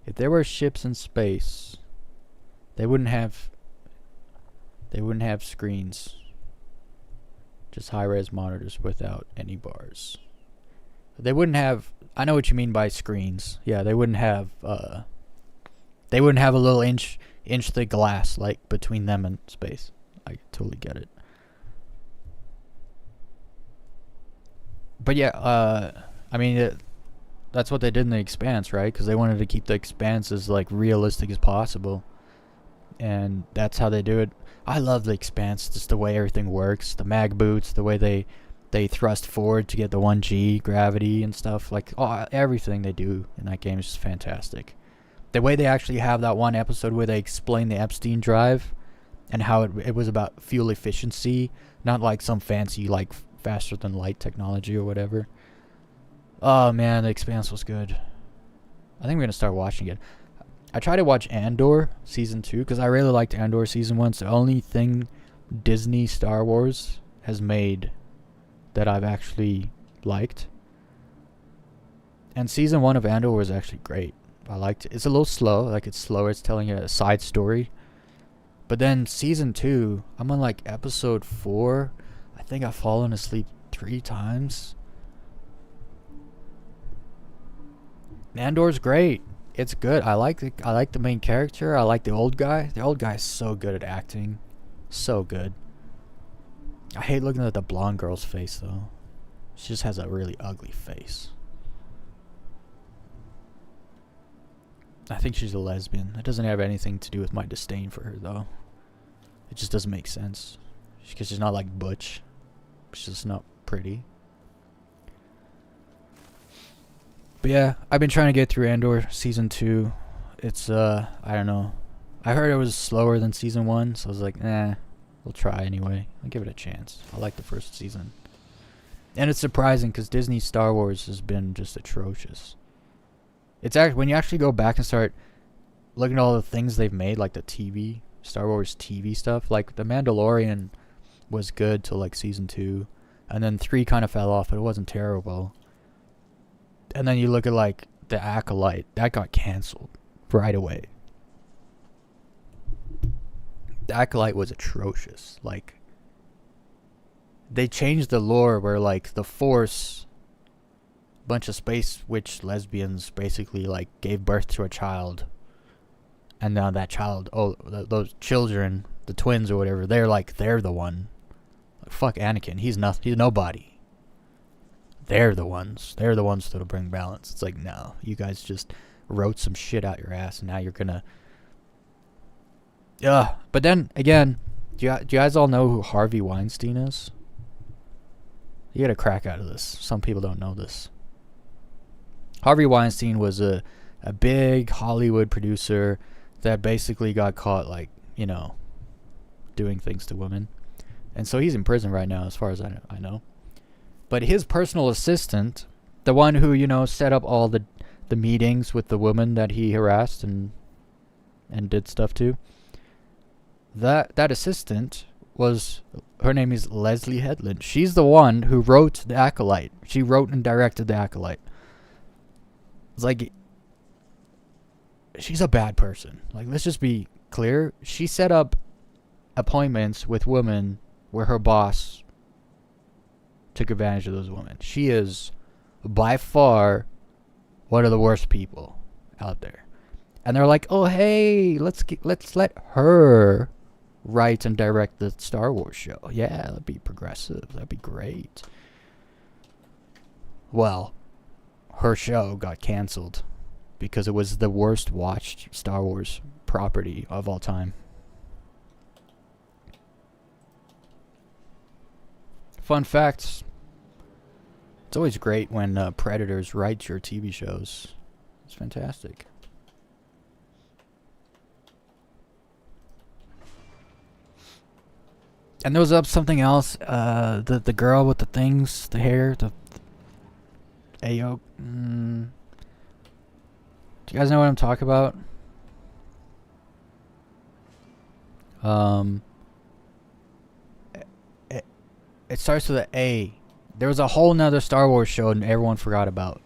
If there were ships in space, they wouldn't have screens. Just high-res monitors without any bars. They wouldn't have, I know what you mean by screens. Yeah, they wouldn't have a little inch thick glass like between them and space. I totally get it. But yeah, I mean, that's what they did in The Expanse, right? Because they wanted to keep The Expanse as like realistic as possible, and that's how they do it. I love The Expanse, just the way everything works, the mag boots, the way they thrust forward to get the 1G gravity and stuff. Like, everything they do in that game is just fantastic. The way they actually have that one episode where they explain the Epstein drive and how it was about fuel efficiency, not like some fancy like faster than light technology or whatever. Oh man, The Expanse was good. I think I'm gonna start watching it. I tried to watch Andor season 2 because I really liked Andor season 1. It's the only thing Disney Star Wars has made that I've actually liked. And season 1 of Andor was actually great. I liked it. It's a little slow, like it's slower. It's telling a side story. But then season 2, I'm on like episode 4. I think I've fallen asleep 3 times. Andor's great. It's good. I like the main character. I like the old guy. The old guy is so good at acting. So good. I hate looking at the blonde girl's face though. She just has a really ugly face. I think she's a lesbian. That doesn't have anything to do with my disdain for her though. It just doesn't make sense. Because she's not like Butch. She's just not pretty. But yeah, I've been trying to get through Andor season 2. It's I don't know. I heard it was slower than season 1, so I was like, we'll try anyway. I'll give it a chance. I like the first season. And it's surprising because Disney Star Wars has been just atrocious. It's when you actually go back and start looking at all the things they've made, like the TV, Star Wars TV stuff, like The Mandalorian was good till like season 2, and then 3 kind of fell off, but it wasn't terrible. And then you look at like The Acolyte, that got canceled right away. The Acolyte was atrocious. Like, they changed the lore where like the Force, bunch of space witch lesbians basically like gave birth to a child, and now that child, those children, the twins or whatever, they're the one. Like, fuck Anakin, he's nobody. They're the ones that'll bring balance. It's like, no, you guys just wrote some shit out your ass, and now you're gonna. But then again, do you guys all know who Harvey Weinstein is? You get a crack out of this. Some people don't know this. Harvey Weinstein was a big Hollywood producer that basically got caught, like, you know, doing things to women. And so he's in prison right now, as far as I know. But his personal assistant, the one who, you know, set up all the meetings with the woman that he harassed and did stuff to, that assistant her name is Leslie Headland. She's the one who wrote The Acolyte. She wrote and directed The Acolyte. It's like, she's a bad person. Like, let's just be clear. She set up appointments with women where her boss took advantage of those women. She is by far one of the worst people out there. And they're like, oh hey, let's let her write and direct the Star Wars show. Yeah, that'd be progressive. That'd be great. Well, her show got canceled because it was the worst watched Star Wars property of all time. Fun facts. It's always great when Predators write your TV shows. It's fantastic. And there was something else. The girl with the things, the hair, the Ayo. Do you guys know what I'm talking about? It starts with an A. There was a whole nother Star Wars show and everyone forgot about.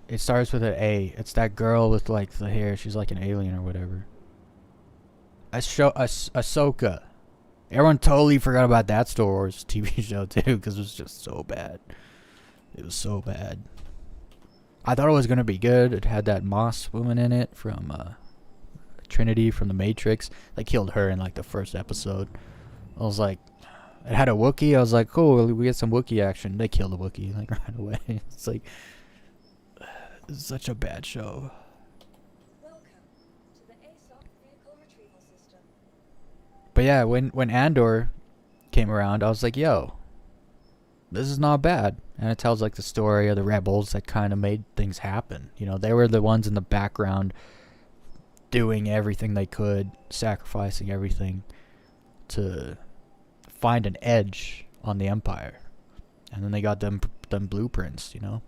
It starts with an A. It's that girl with like the hair. She's like an alien or whatever. Ahsoka. Everyone totally forgot about that Star Wars TV show too because it was just so bad. It was so bad. I thought it was going to be good. It had that Moss woman in it from Trinity from The Matrix. They killed her in like the first episode. I was like, it had a Wookiee. I was like, cool, we get some Wookiee action. They killed a Wookiee like right away. It's like, it's such a bad show. Welcome to the ASOC vehicle retrieval system. But yeah, when Andor came around, I was like, yo, this is not bad. And it tells like the story of the rebels that kind of made things happen. You know, they were the ones in the background doing everything they could, sacrificing everything to find an edge on the Empire. And then they got them blueprints, you know.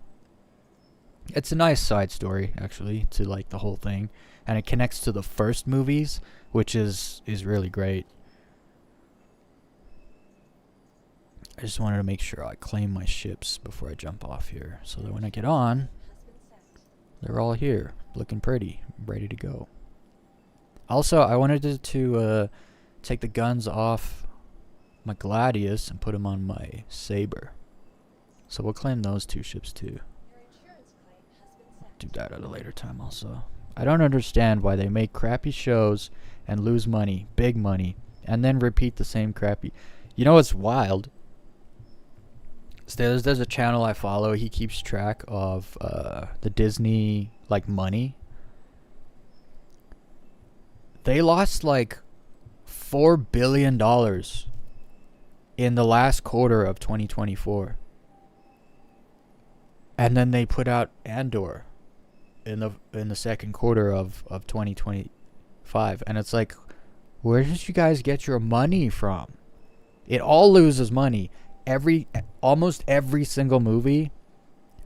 It's a nice side story, actually, to like the whole thing, and it connects to the first movies, which is really great. I just wanted to make sure I claim my ships before I jump off here, so that when I get on, they're all here, looking pretty, ready to go. Also, I wanted to take the guns off my Gladius and put them on my Saber. So we'll claim those 2 ships too. Do that at a later time also. I don't understand why they make crappy shows and lose money, big money, and then repeat the same crappy. You know what's wild? There's a channel I follow. He keeps track of the Disney like money. They lost like $4 billion in the last quarter of 2024. And then they put out Andor in the second quarter of 2025, and it's like, where did you guys get your money from? It all loses money. Almost every single movie.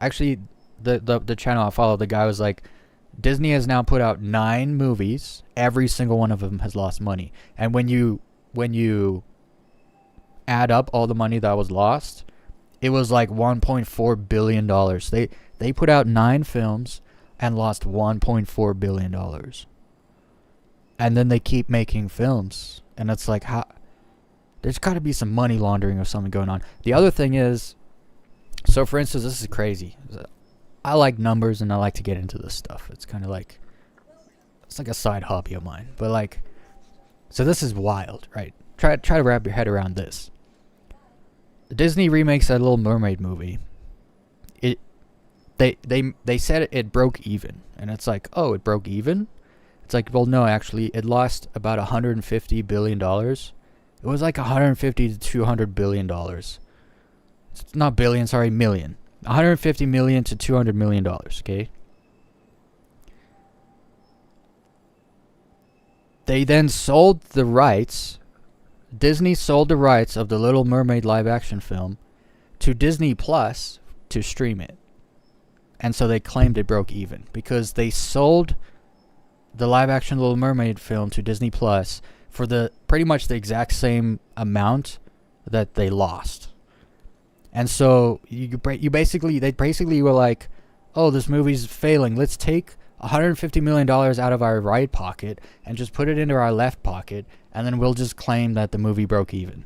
Actually, the channel I follow, the guy was like, Disney has now put out 9 movies. Every single one of them has lost money. And when you add up all the money that was lost, it was like $1.4 billion. They put out 9 films and lost $1.4 billion. And then they keep making films. And it's like, how? There's got to be some money laundering or something going on. The other thing is, so for instance, this is crazy. I like numbers and I like to get into this stuff. It's kind of like, it's like a side hobby of mine. But like, so this is wild, right? Try to wrap your head around this. Disney remakes that Little Mermaid movie. They said it broke even, and it's like, oh, it broke even? It's like, well, no, actually, it lost about $150 billion. It was like $150 to $200 billion. It's not billion, sorry, million. $150 million to $200 million, okay? They then sold the rights. Disney sold the rights of the Little Mermaid live action film to Disney Plus to stream it. And so they claimed it broke even because they sold the live action Little Mermaid film to Disney Plus for the pretty much the exact same amount that they lost. And so they basically were like, oh, this movie's failing. Let's take $150 million out of our right pocket and just put it into our left pocket, and then we'll just claim that the movie broke even.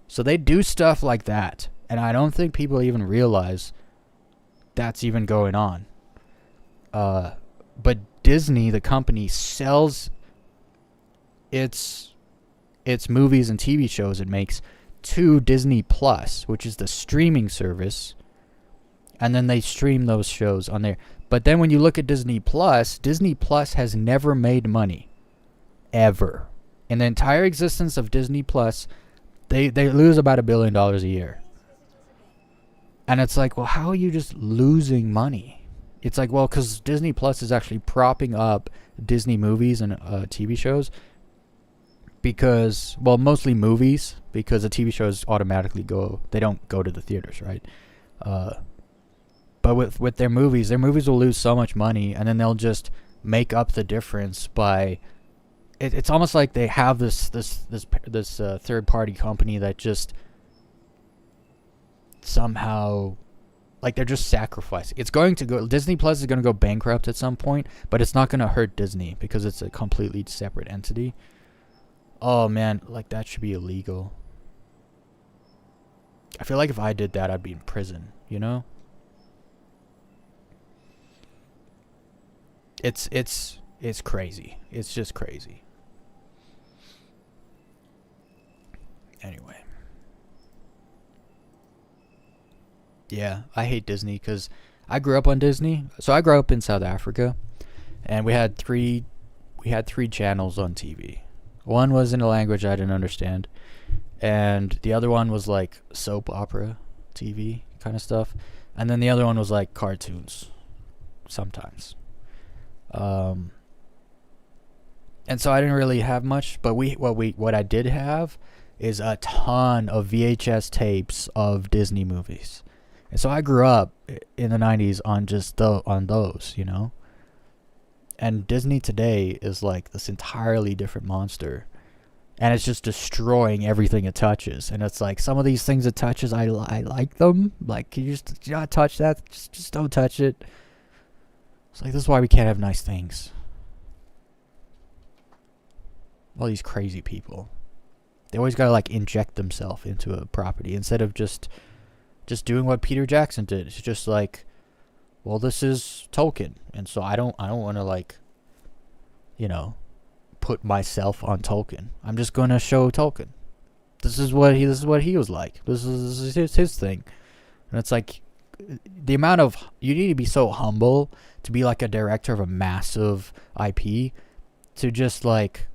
So they do stuff like that, and I don't think people even realize that's even going on. But Disney, the company, sells its movies and TV shows it makes to Disney Plus, which is the streaming service, and then they stream those shows on there. But then when you look at Disney Plus has never made money. Ever. In the entire existence of Disney Plus, they lose about $1 billion a year. And it's like, well, how are you just losing money? It's like, well, because Disney Plus is actually propping up Disney movies and TV shows. Because, well, mostly movies, because the TV shows automatically they don't go to the theaters, right? But with their movies will lose so much money, and then they'll just make up the difference by... It's almost like they have this third-party company that just somehow... Like, they're just sacrificing. It's going to go... Disney Plus is going to go bankrupt at some point, but it's not going to hurt Disney, because it's a completely separate entity. Oh, man, like, that should be illegal. I feel like if I did that, I'd be in prison, you know? It's crazy. It's just crazy. Anyway. Yeah, I hate Disney because I grew up on Disney. So I grew up in South Africa, and we had three channels on TV. One was in a language I didn't understand, and the other one was like soap opera TV kind of stuff, and then the other one was like cartoons sometimes. And so I didn't really have much, but what I did have is a ton of VHS tapes of Disney movies. And so I grew up in the 90s on just on those, you know. And Disney today is like this entirely different monster. And it's just destroying everything it touches. And it's like, some of these things it touches, I like them. Like, can you just not touch that? Just don't touch it. It's like, this is why we can't have nice things. All these crazy people. They always gotta like inject themselves into a property instead of just doing what Peter Jackson did. It's just like, well, this is Tolkien, and so I don't want to like, you know, put myself on Tolkien. I'm just gonna show Tolkien. This is what he was like. This is his thing, and it's like, the amount of, you need to be so humble to be like a director of a massive IP, to just like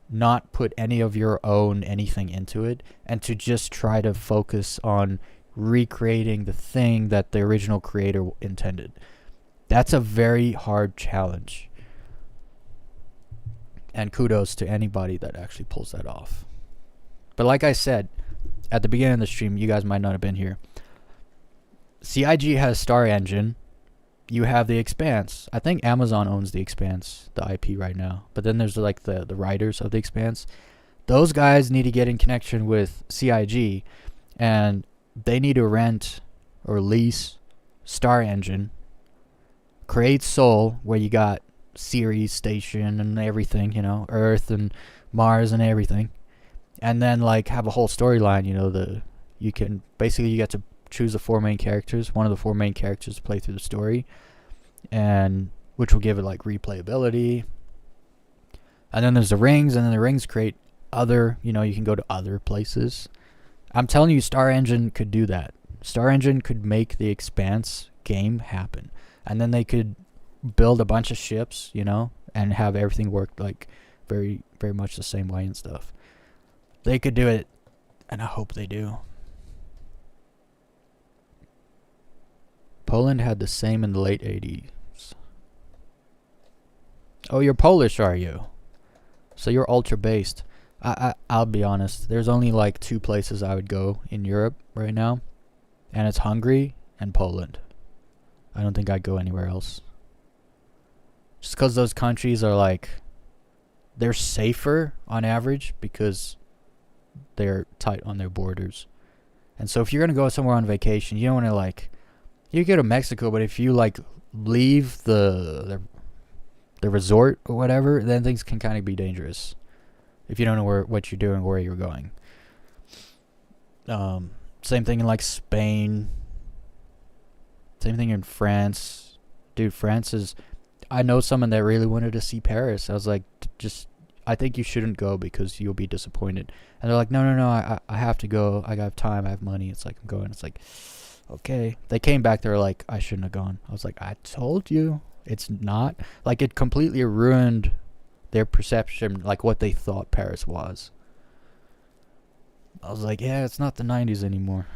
not put any of your own anything into it, and to just try to focus on recreating the thing that the original creator intended. That's a very hard challenge. And kudos to anybody that actually pulls that off. But like I said at the beginning of the stream, you guys might not have been here. CIG has Star Engine. You have The Expanse. I think Amazon owns The Expanse, the IP right now. But then there's like the writers of The Expanse. Those guys need to get in connection with CIG, and they need to rent or lease Star Engine, create Soul, where you got Ceres Station and everything, you know, Earth and Mars and everything, and then like have a whole storyline. You know, you get to choose the 4 main characters, one of the 4 main characters to play through the story, and which will give it like replayability. And then there's the rings, and then the rings create other, you know, you can go to other places. I'm telling you, Star Engine could do that. Star Engine could make the Expanse game happen. And then they could build a bunch of ships, you know, and have everything work like very, very much the same way and stuff. They could do it, and I hope they do. Poland had the same in the late 80s. Oh, you're Polish, are you? So you're ultra based. I'll be honest. There's only like 2 places I would go in Europe right now, and it's Hungary and Poland. I don't think I'd go anywhere else. Just because those countries are like, they're safer on average because they're tight on their borders. And so if you're gonna go somewhere on vacation, you don't want to like, you go to Mexico, but if you like leave the resort or whatever, then things can kind of be dangerous if you don't know what you're doing, where you're going. Same thing in like Spain. Same thing in France. Dude, France is, I know someone that really wanted to see Paris. I was like, I think you shouldn't go because you'll be disappointed. And they're like, no, I have to go. I got time. I have money. It's like, I'm going. It's like, okay. They came back. They were like, I shouldn't have gone. I was like, I told you. It's not. Like, it completely ruined their perception, like what they thought Paris was. I was like, yeah, it's not the 90s anymore.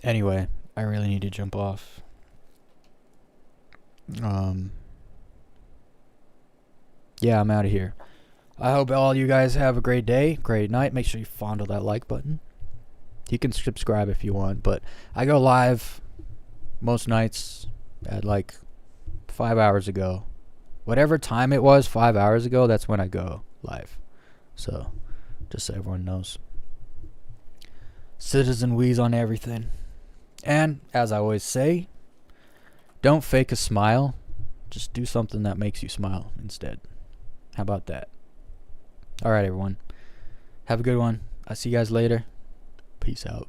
Anyway, I really need to jump off. Yeah, I'm out of here. I hope all you guys have a great day, great night. Make sure you fondle that like button. You can subscribe if you want, but I go live most nights at like 5 hours ago. Whatever time it was 5 hours ago, that's when I go live. So, just so everyone knows. Citizen Weez on everything. And, as I always say, don't fake a smile. Just do something that makes you smile instead. How about that? Alright, everyone. Have a good one. I'll see you guys later. Peace out.